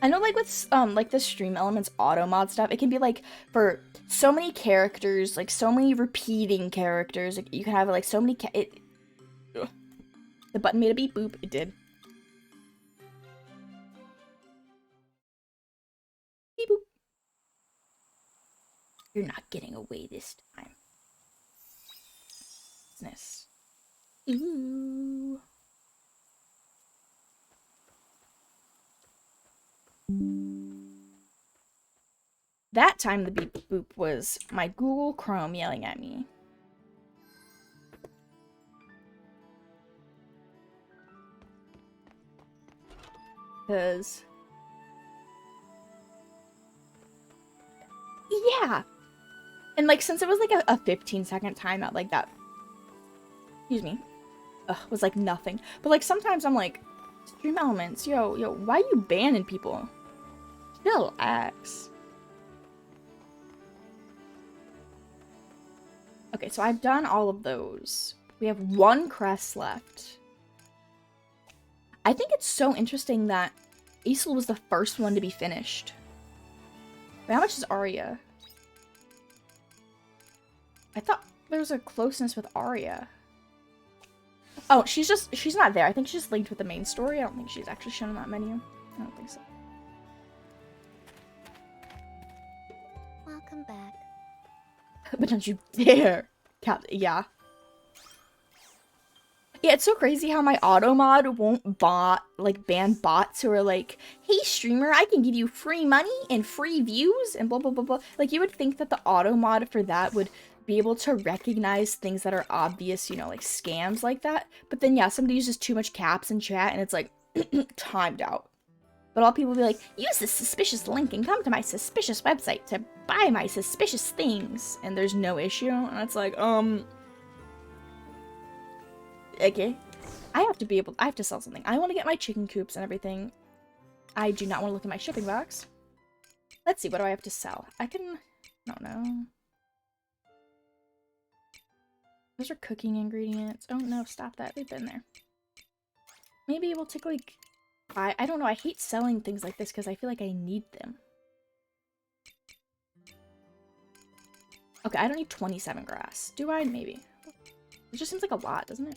I know, like, with, like, the Stream Elements auto mod stuff, it can be, like, for so many characters, like, so many repeating characters, like, you can have, like, so many Ugh. The button made a beep boop. It did. Beep boop. You're not getting away this time. Business. Ooh. That time the beep boop was my Google Chrome yelling at me. Because... yeah! And, like, since it was, like, a 15-second timeout, like, that... excuse me. Was, like, nothing. But, like, sometimes I'm like, Stream Elements, yo, why are you banning people? Relax. Okay, so I've done all of those. We have one crest left. I think it's so interesting that Isel was the first one to be finished. But how much is Arya? I thought there was a closeness with Arya. Oh, she's not there. I think she's linked with the main story. I don't think she's actually shown in that menu. I don't think so. Welcome back. But don't you dare. Yeah. Yeah, it's so crazy how my auto mod won't ban bots who are like, hey streamer, I can give you free money and free views and blah blah blah blah. Like, you would think that the auto mod for that would be able to recognize things that are obvious, you know, like scams like that. But then yeah, somebody uses too much caps in chat and it's like timed out. But all people will be like, use this suspicious link and come to my suspicious website to buy my suspicious things. And there's no issue. And it's like, okay. I have to sell something. I want to get my chicken coops and everything. I do not want to look at my shipping box. Let's see, what do I have to sell? I don't know. Those are cooking ingredients. Oh no, stop that. They've been there. Maybe we'll take like... I don't know. I hate selling things like this because I feel like I need them. Okay, I don't need 27 grass. Do I? Maybe. It just seems like a lot, doesn't it?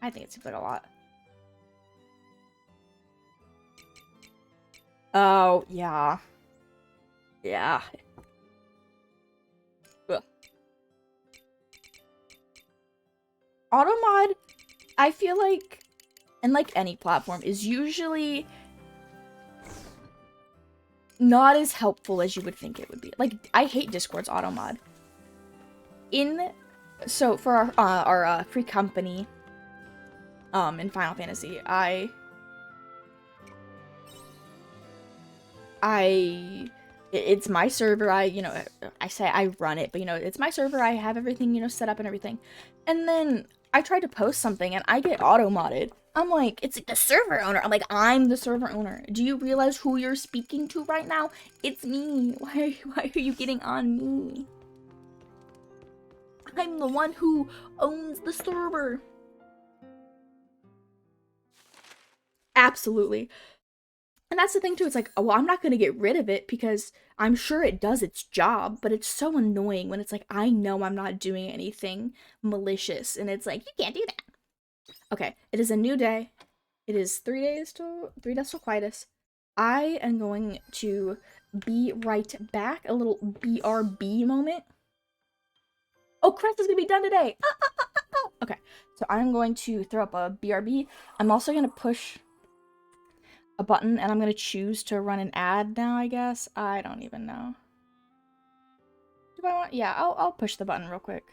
I think it seems like a lot. Oh, yeah. Yeah. Ugh. Automod, I feel like, and like any platform, is usually not as helpful as you would think it would be. Like, I hate Discord's automod. So for our free company, in Final Fantasy, I It's my server. I say I run it, but it's my server. I have everything, set up and everything. And then I tried to post something and I get auto modded. I'm like, it's the server owner. I'm like, I'm the server owner. Do you realize who you're speaking to right now? It's me. Why are you getting on me? I'm the one who owns the server. Absolutely. And that's the thing too, it's like, well, I'm not gonna get rid of it because I'm sure it does its job, but it's so annoying when it's like, I know I'm not doing anything malicious, and it's like, you can't do that. Okay, it is a new day. It is 3 days till Quietus. I am going to be right back. A little BRB moment. Oh, Crest is gonna be done today! Okay, so I'm going to throw up a BRB. I'm also gonna push a button, and I'm gonna choose to run an ad now, I guess. I don't even know. Do I want? Yeah, I'll push the button real quick.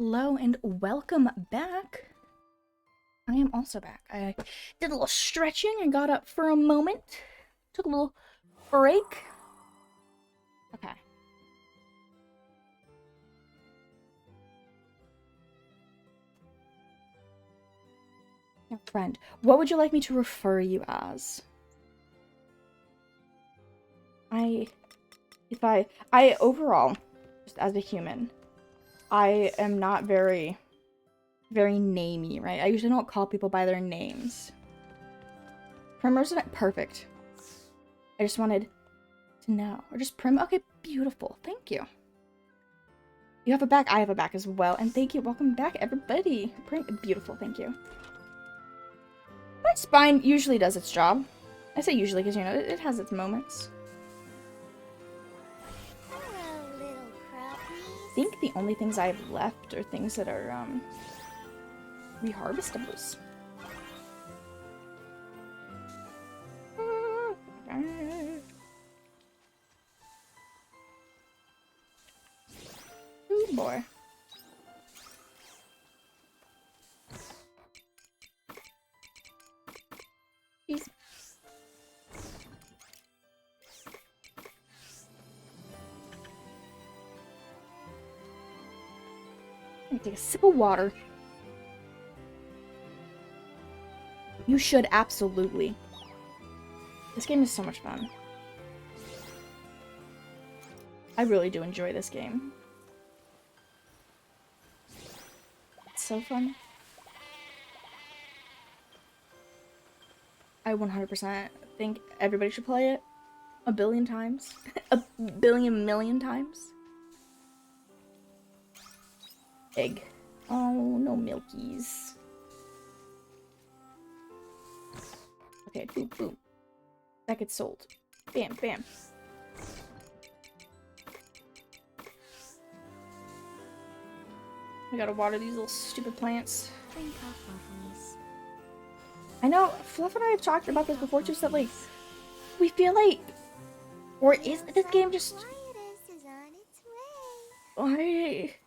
Hello and welcome back. I am also back. I did a little stretching and got up for a moment. Took a little break. Okay. Now, friend, what would you like me to refer you as? I overall, just as a human, I am not very namey, right? I usually don't call people by their names. Primrose isn't perfect. I just wanted to know. Or just okay, beautiful. Thank you. You have a back, I have a back as well. And thank you. Welcome back, everybody. Beautiful, thank you. My spine usually does its job. I say usually because, you know, it has its moments. Hello, little I think the only things I have left are things that are, reharvestables. Ooh, boy. Jeez. Let me take a sip of water. You should absolutely. This game is so much fun. I really do enjoy this game. It's so fun. I 100% think everybody should play it a billion times. A billion million times. Egg. Oh, no milkies. Okay, boom, boom. That gets sold. Bam, bam. I gotta water these little stupid plants. Drink up, Waffles. I know, Fluff and I have talked about this before too, so that, like, we feel like, or is this game just, Quietest is on its way.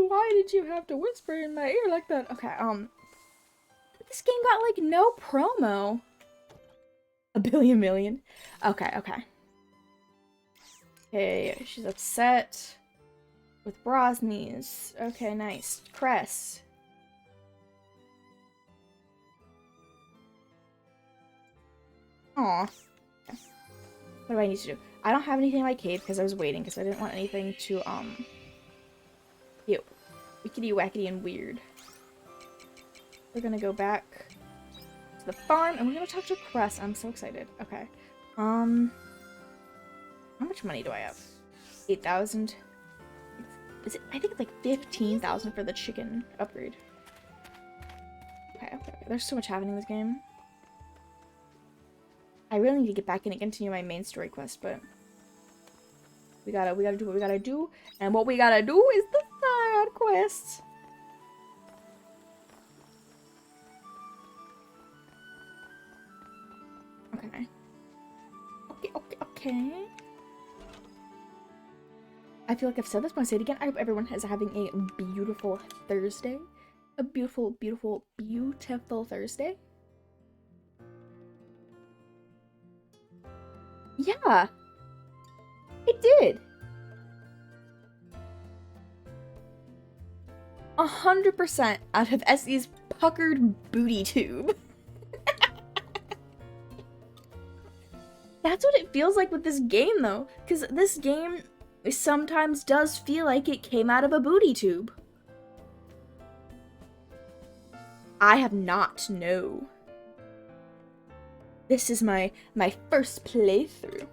Why did you have to whisper in my ear like that? Okay, this game got, like, no promo. A billion million? Okay, okay. Okay, she's upset with Brosnies. Okay, nice. Cress. Aw. Okay. What do I need to do? I don't have anything in my cave because I was waiting because I didn't want anything to, ew. Wickety wackety and weird. We're gonna go back to the farm and we're gonna talk to Cress. I'm so excited. Okay. How much money do I have? 8,000. Is it? I think it's like 15,000 for the chicken upgrade. Okay, okay. There's so much happening in this game. I really need to get back in and continue my main story quest, but we gotta do what we gotta do, and what we gotta do is the side quests. Okay. Okay. I feel like I've said this, but I'll say it again. I hope everyone is having a beautiful Thursday. A beautiful, beautiful, beautiful Thursday. Yeah. It did. 100% out of Essie's puckered booty tube. That's what it feels like with this game, though. Because this game sometimes does feel like it came out of a booty tube. I have not, no. This is my first playthrough.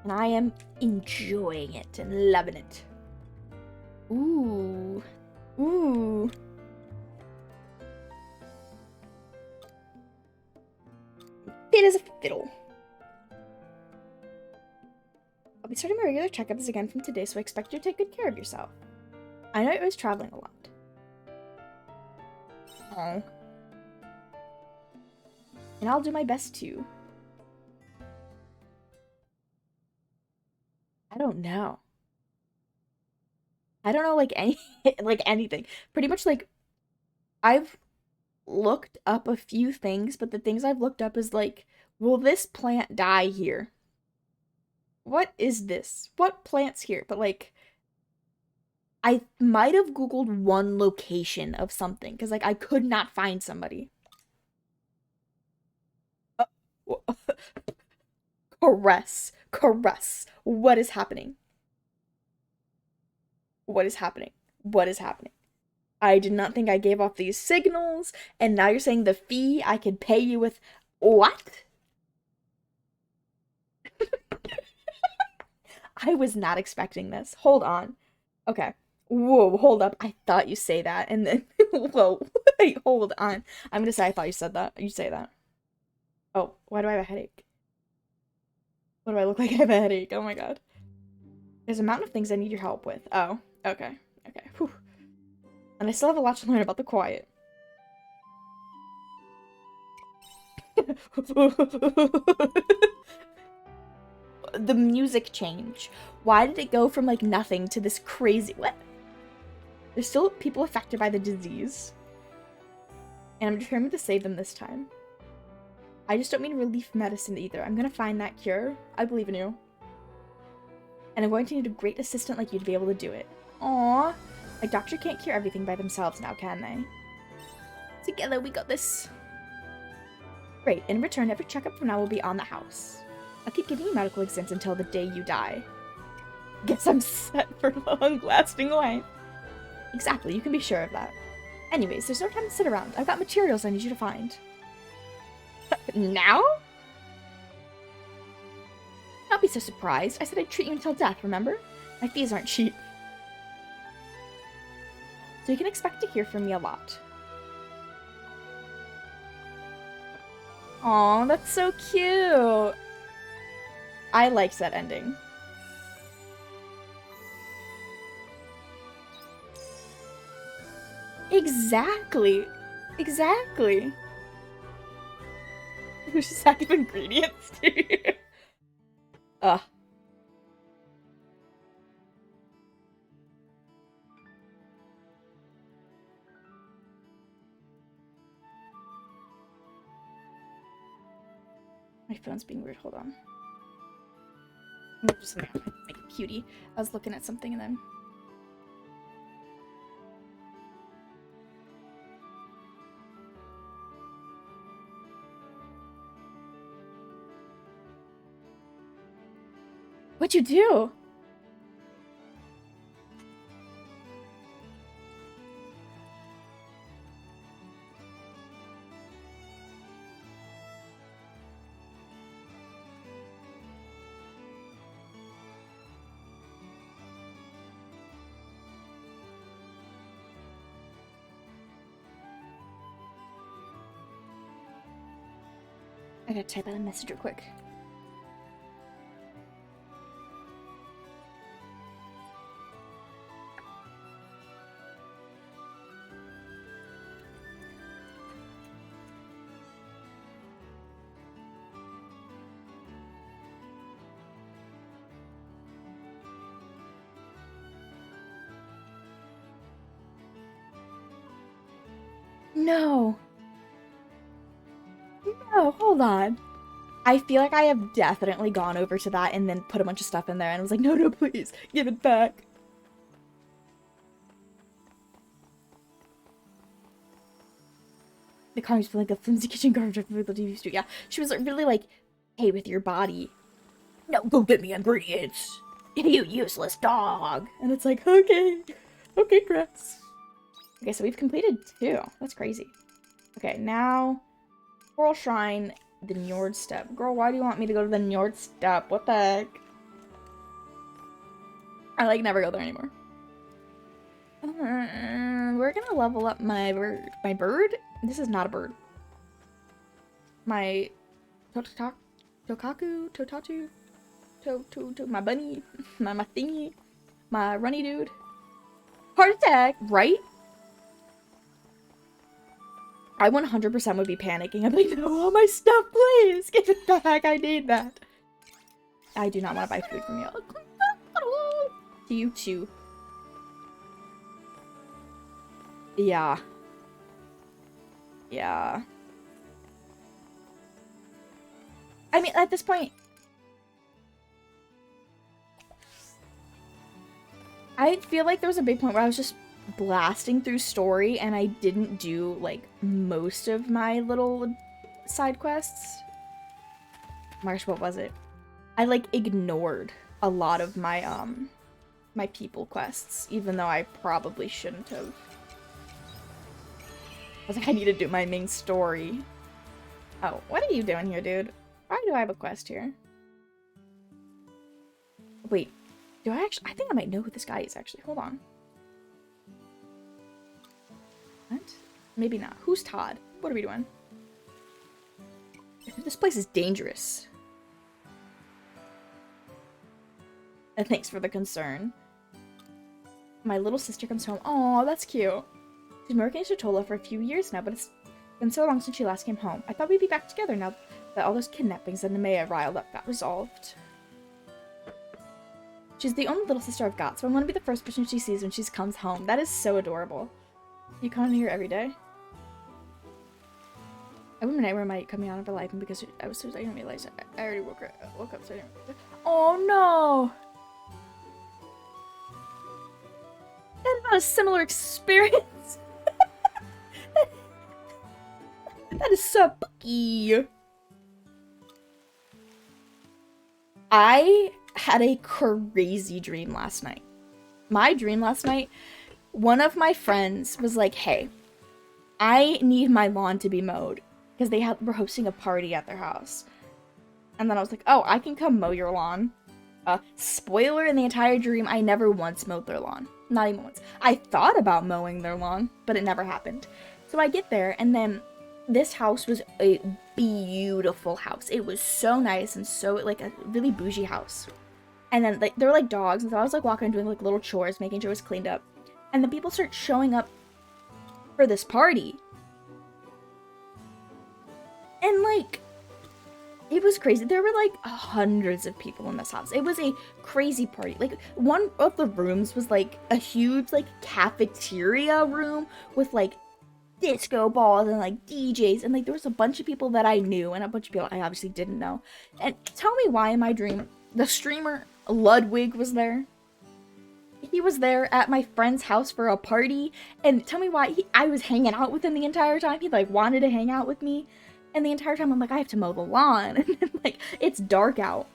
And I am enjoying it and loving it. Ooh. Ooh. Fit as a fiddle. I'll be starting my regular checkups again from today, so I expect you to take good care of yourself. I know I was traveling a lot. Oh. And I'll do my best to. I don't know. I don't know, like, any, like, anything. Pretty much, like, I've looked up a few things, but the things I've looked up is, like, will this plant die here? What is this? What plant's here? But, like, I might have Googled one location of something, because, like, I could not find somebody. Caress. Caress. What is happening? What is happening? What is happening? I did not think I gave off these signals, and now you're saying the fee I could pay you with what? I was not expecting this. Hold on. Okay. Whoa, hold up. I thought you say that, and then whoa, wait, hold on. I'm gonna say I thought you said that. You say that. Oh, why do I have a headache? What do I look like I have a headache? Oh my god. There's a mountain of things I need your help with. Oh, okay. Okay. Whew. And I still have a lot to learn about the quiet. The music change. Why did it go from, like, nothing to this crazy... What? There's still people affected by the disease. And I'm determined to save them this time. I just don't mean relief medicine either. I'm gonna find that cure. I believe in you. And I'm going to need a great assistant like you to be able to do it. Aww. A doctor can't cure everything by themselves now, can they? Together we got this. Great. In return, every checkup from now will be on the house. I'll keep giving you medical exams until the day you die. Guess I'm set for long-lasting life. Exactly, you can be sure of that. Anyways, there's no time to sit around. I've got materials I need you to find. Now? Don't be so surprised. I said I'd treat you until death, remember? My fees aren't cheap. So you can expect to hear from me a lot. Aw, that's so cute. I liked that ending. Exactly. Exactly. There's a sack of ingredients too. Ugh. My phone's being weird. Hold on. I'm just gonna make a cutie. I was looking at something and then. What'd you do? I gotta type out a message real quick. No. No, hold on. I feel like I have definitely gone over to that and then put a bunch of stuff in there and was like, no, no, please, give it back. The comments feel like a flimsy kitchen garbage of the TV studio. Yeah, she was really like, hey, with your body. No, go get me ingredients. You useless dog. And it's like, okay. Okay, Chris. Okay, so we've completed 2. That's crazy. Okay, now Coral Shrine, the Njord Step. Girl, why do you want me to go to the Njord Step? What the heck? I like never go there anymore. We're gonna level up my bird. My bird? This is not a bird. My Totatu, my bunny, my thingy, my runny dude. Heart attack, right? I 100% would be panicking. I'd be like, no, all my stuff, please. Give it back. I need that. I do not want to buy food from you. To you too. Yeah. Yeah. I mean, at this point, I feel like there was a big point where I was just blasting through story and I didn't do, like, most of my little side quests. Marsh, what was it? I, like, ignored a lot of my, my people quests, even though I probably shouldn't have. I was like, I need to do my main story. Oh, what are you doing here, dude? Why do I have a quest here? Wait, do I actually? I think I might know who this guy is, actually. Hold on. What? Maybe not. Who's Todd? What are we doing? This place is dangerous. And thanks for the concern. My little sister comes home. Aw, that's cute. She's been working at Shatola for a few years now, but it's been so long since she last came home. I thought we'd be back together now that all those kidnappings and Nemea riled up got resolved. She's the only little sister I've got, so I want to be the first person she sees when she comes home. That is so adorable. You come in here every day? I wouldn't nightmare might coming out of her life, and because I was so I didn't realize I already woke up, so I didn't. Oh no! That's not a similar experience. That is so spooky. I had a crazy dream last night. My dream last night, one of my friends was like, hey, I need my lawn to be mowed because were hosting a party at their house. And then I was like, oh, I can come mow your lawn. Spoiler, in the entire dream, I never once mowed their lawn. Not even once. I thought about mowing their lawn, but it never happened. So I get there, and then this house was a beautiful house. It was so nice and so, like, a really bougie house. And then, like, there were, like, dogs, and so I was, like, walking and doing, like, little chores, making sure it was cleaned up. And then people start showing up for this party. And, like, it was crazy. There were, like, hundreds of people in this house. It was a crazy party. Like, one of the rooms was, like, a huge, like, cafeteria room with, like, disco balls and, like, DJs. And, like, there was a bunch of people that I knew and a bunch of people I obviously didn't know. And tell me why in my dream, the streamer Ludwig was there. He was there at my friend's house for a party. And tell me why I was hanging out with him the entire time. He, like, wanted to hang out with me. And the entire time I'm like, I have to mow the lawn. And then, like, it's dark out.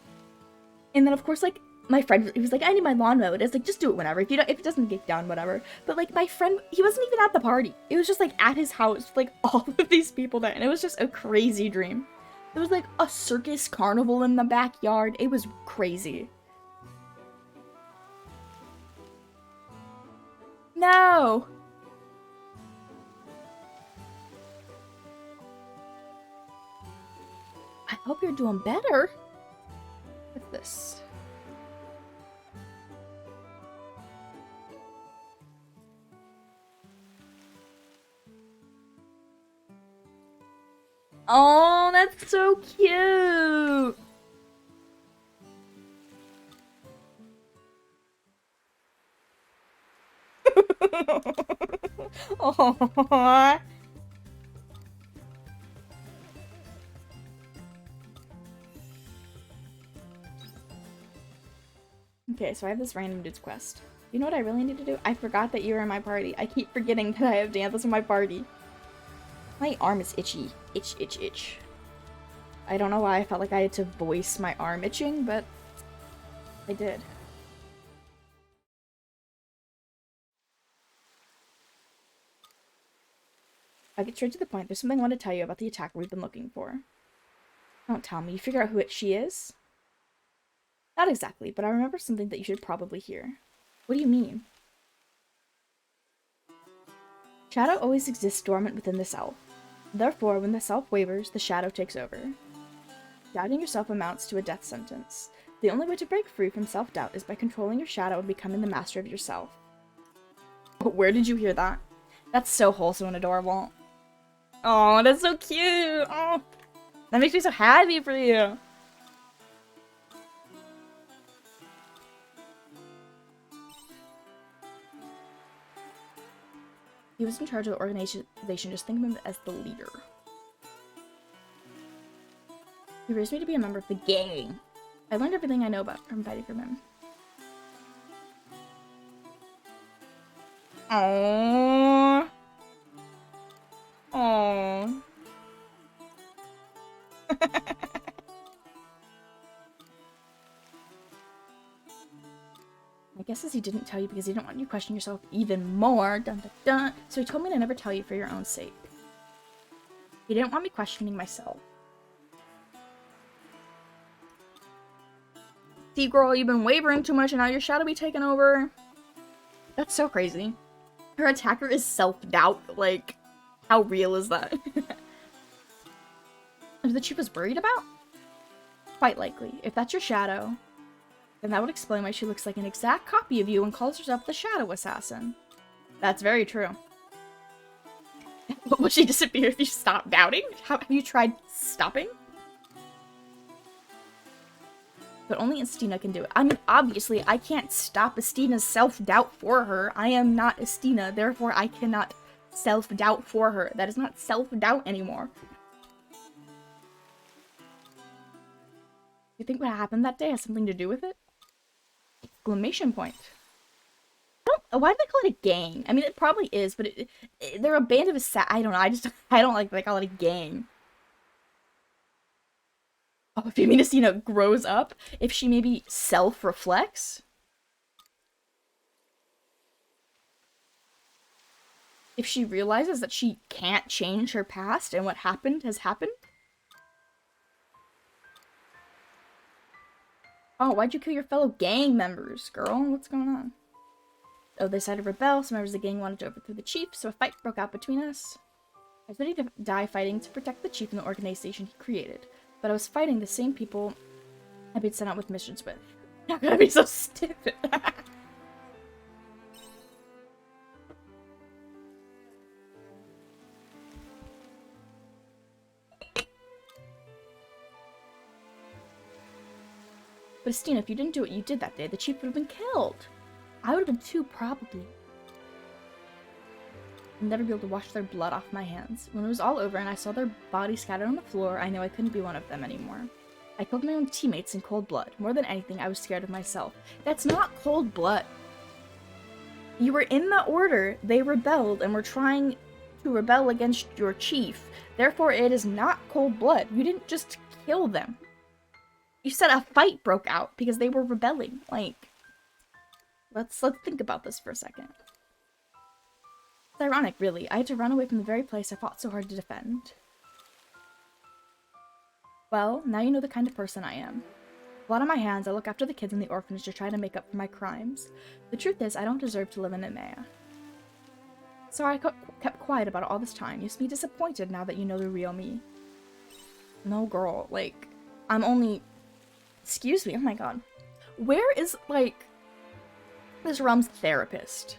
And then, of course, like, my friend, he was like, I need my lawn mowed. It's like, just do it whenever. If it doesn't get done, whatever. But, like, my friend, he wasn't even at the party. It was just, like, at his house with, like, all of these people there. And it was just a crazy dream. There was, like, a circus carnival in the backyard. It was crazy. No! I hope you're doing better. What's this? Oh, that's so cute. Aww. Okay, so I have this random dude's quest. You know what I really need to do? I forgot that you're in my party. I keep forgetting that I have Danthus in my party. My arm is itchy. Itch, itch, itch. I don't know why I felt like I had to voice my arm itching, but I did. I'll get straight to the point. There's something I want to tell you about the attacker we've been looking for. Don't tell me. You figure out who she is? Not exactly, but I remember something that you should probably hear. What do you mean? Shadow always exists dormant within the self. Therefore, when the self wavers, the shadow takes over. Doubting yourself amounts to a death sentence. The only way to break free from self-doubt is by controlling your shadow and becoming the master of yourself. Where did you hear that? That's so wholesome and adorable. Oh, that's so cute. Oh, that makes me so happy for you. He was in charge of the organization. Just think of him as the leader. He raised me to be a member of the gang. I learned everything I know about from fighting for him. Aww. Aww. My guess is he didn't tell you because he didn't want you to question yourself even more. Dun, dun, dun. So he told me to never tell you for your own sake. He didn't want me questioning myself. See, girl, you've been wavering too much and now your shadow be taking over. That's so crazy. Her attacker is self-doubt. Like, how real is that? Is that she was worried about? Quite likely. If that's your shadow, then that would explain why she looks like an exact copy of you and calls herself the Shadow Assassin. That's very true. Will she disappear if you stop doubting? Have you tried stopping? But only Estina can do it. I mean, obviously, I can't stop Estina's self-doubt for her. I am not Estina, therefore I cannot self-doubt for her. That is not self-doubt anymore. You think what happened that day has something to do with it? Exclamation point. Why do they call it a gang? I mean, it probably is, but they're a band of I don't know. I don't like that they call it a gang. Oh, if you mean Estina grows up, if she maybe self-reflects, if she realizes that she can't change her past and what happened has happened. Oh, why'd you kill your fellow gang members, girl? What's going on? Oh, they decided to rebel. Some members of the gang wanted to overthrow the chief, so a fight broke out between us. I was ready to die fighting to protect the chief and the organization he created, but I was fighting the same people I'd been sent out with missions with. How could I be so stupid? But Estina, if you didn't do what you did that day, the chief would have been killed. I would have been too, probably. I'd never be able to wash their blood off my hands. When it was all over and I saw their bodies scattered on the floor, I knew I couldn't be one of them anymore. I killed my own teammates in cold blood. More than anything, I was scared of myself. That's not cold blood. You were in the order. They rebelled and were trying to rebel against your chief. Therefore, it is not cold blood. You didn't just kill them. You said a fight broke out because they were rebelling. Like, let's think about this for a second. It's ironic, really. I had to run away from the very place I fought so hard to defend. Well, now you know the kind of person I am. Blood on my hands, I look after the kids in the orphanage to try to make up for my crimes. The truth is, I don't deserve to live in Nemea. Sorry I kept quiet about it all this time. You must be disappointed now that you know the real me. No, girl. Like, I'm only... Excuse me, oh my god. Where is, like, this Rum's therapist?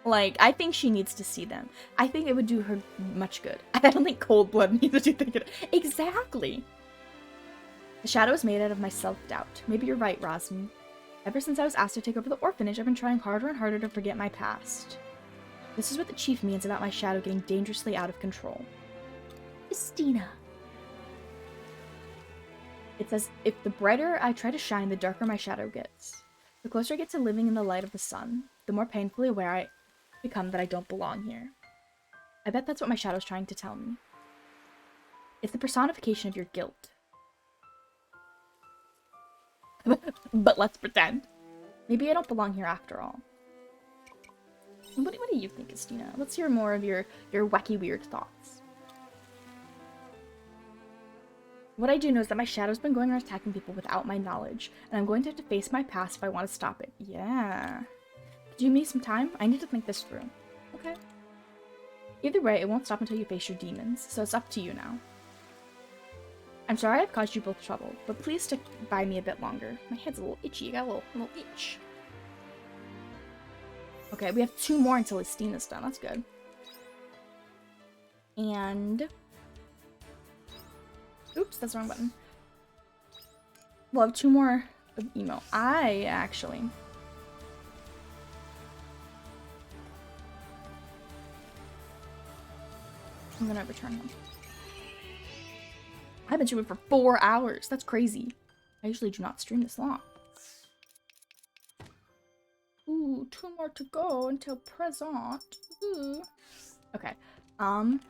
Like, I think she needs to see them. I think it would do her much good. I don't think cold blood needs to do good. Exactly! The shadow is made out of my self-doubt. Maybe you're right, Rosmi. Ever since I was asked to take over the orphanage, I've been trying harder and harder to forget my past. This is what the chief means about my shadow getting dangerously out of control. Estina. It says, if the brighter I try to shine, the darker my shadow gets. The closer I get to living in the light of the sun, the more painfully aware I become that I don't belong here. I bet that's what my shadow's trying to tell me. It's the personification of your guilt. But let's pretend. Maybe I don't belong here after all. What do you think, Estina? Let's hear more of your wacky weird thoughts. What I do know is that my shadow's been going around attacking people without my knowledge, and I'm going to have to face my past if I want to stop it. Yeah. Could you give me some time? I need to think this through. Okay. Either way, it won't stop until you face your demons, so it's up to you now. I'm sorry I've caused you both trouble, but please stick by me a bit longer. My head's a little itchy. I got a little itch. Okay, we have 2 more until Estina's done. That's good. And oops, that's the wrong button. We'll have 2 more of emo. I'm gonna return him. I've been streaming for 4 hours. That's crazy. I usually do not stream this long. Ooh, 2 more to go until present. Ooh. Okay. I'm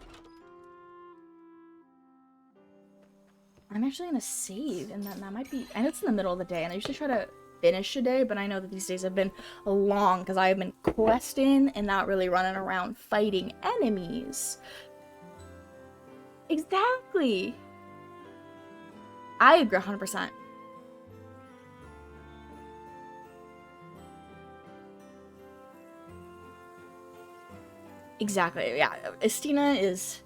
actually gonna save, and that might be. I know it's in the middle of the day, and I usually try to finish a day, but I know that these days have been long because I have been questing and not really running around fighting enemies. Exactly. I agree 100%. Exactly, yeah. Estina is...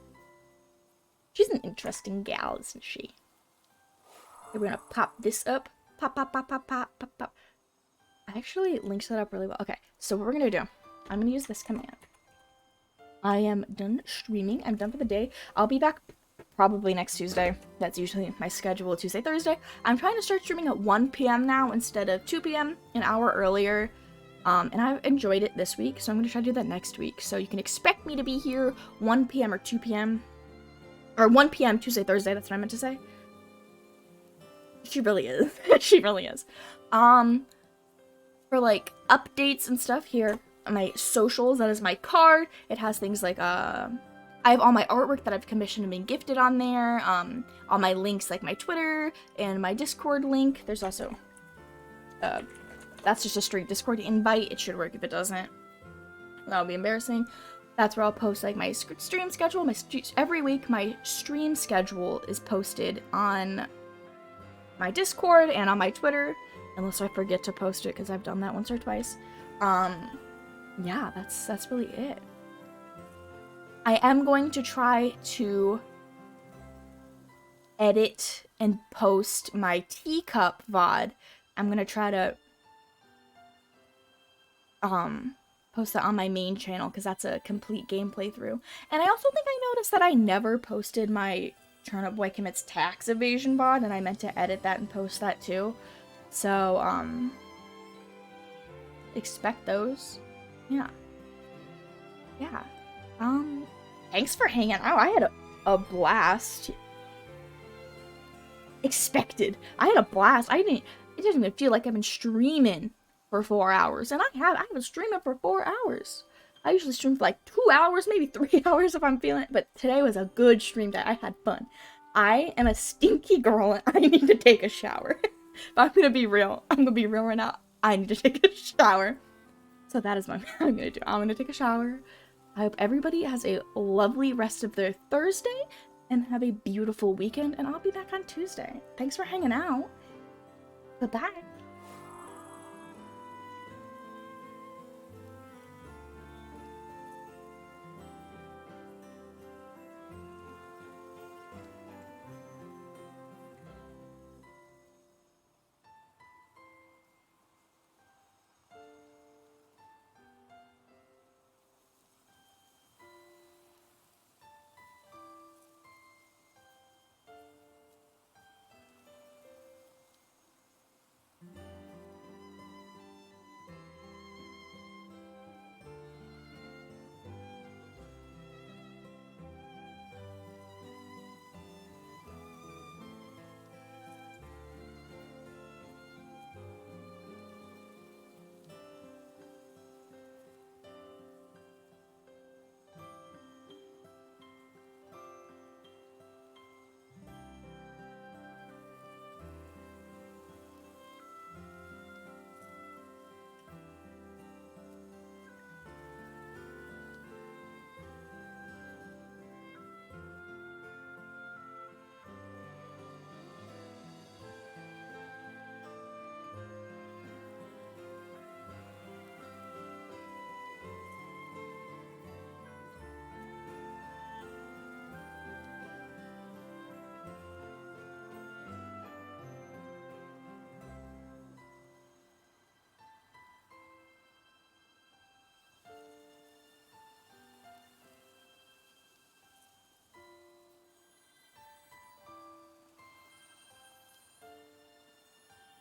She's an interesting gal, isn't she? Okay, we're gonna pop this up. Pop, pop, pop, pop, pop, pop, pop. I actually linked that up really well. Okay, so what we're gonna do, I'm gonna use this command. I am done streaming. I'm done for the day. I'll be back probably next Tuesday. That's usually my schedule, Tuesday, Thursday. I'm trying to start streaming at 1 p.m. now instead of 2 p.m., an hour earlier. And I've enjoyed it this week, so I'm going to try to do that next week. So you can expect me to be here 1 p.m. or 2 p.m. Or 1 p.m. Tuesday, Thursday, that's what I meant to say. She really is. She really is. For, like, updates and stuff here, my socials, that is my card. It has things like, I have all my artwork that I've commissioned and been gifted on there. All my links, like my Twitter and my Discord link. There's also, that's just a straight Discord invite. It should work. If it doesn't, that would be embarrassing. That's where I'll post like my stream schedule. Every week, my stream schedule is posted on my Discord and on my Twitter, unless I forget to post it because I've done that once or twice. Yeah, that's really it. I am going to try to edit and post my teacup VOD. I'm gonna try to post that on my main channel because that's a complete game playthrough. And I also think I noticed that I never posted my Turnip Boy Commits Tax Evasion VOD, and I meant to edit that and post that too. So, expect those. Yeah. Yeah. Thanks for hanging out. I had a blast. Expected. I had a blast. It didn't even feel like I've been streaming for 4 hours. And I was streaming for 4 hours. I usually stream for like 2 hours, maybe 3 hours if I'm feeling it. But today was a good stream day. I had fun. I am a stinky girl and I need to take a shower. If I'm gonna be real right now. I need to take a shower. So that is what I'm gonna do. I'm gonna take a shower. I hope everybody has a lovely rest of their Thursday and have a beautiful weekend. And I'll be back on Tuesday. Thanks for hanging out. Bye-bye.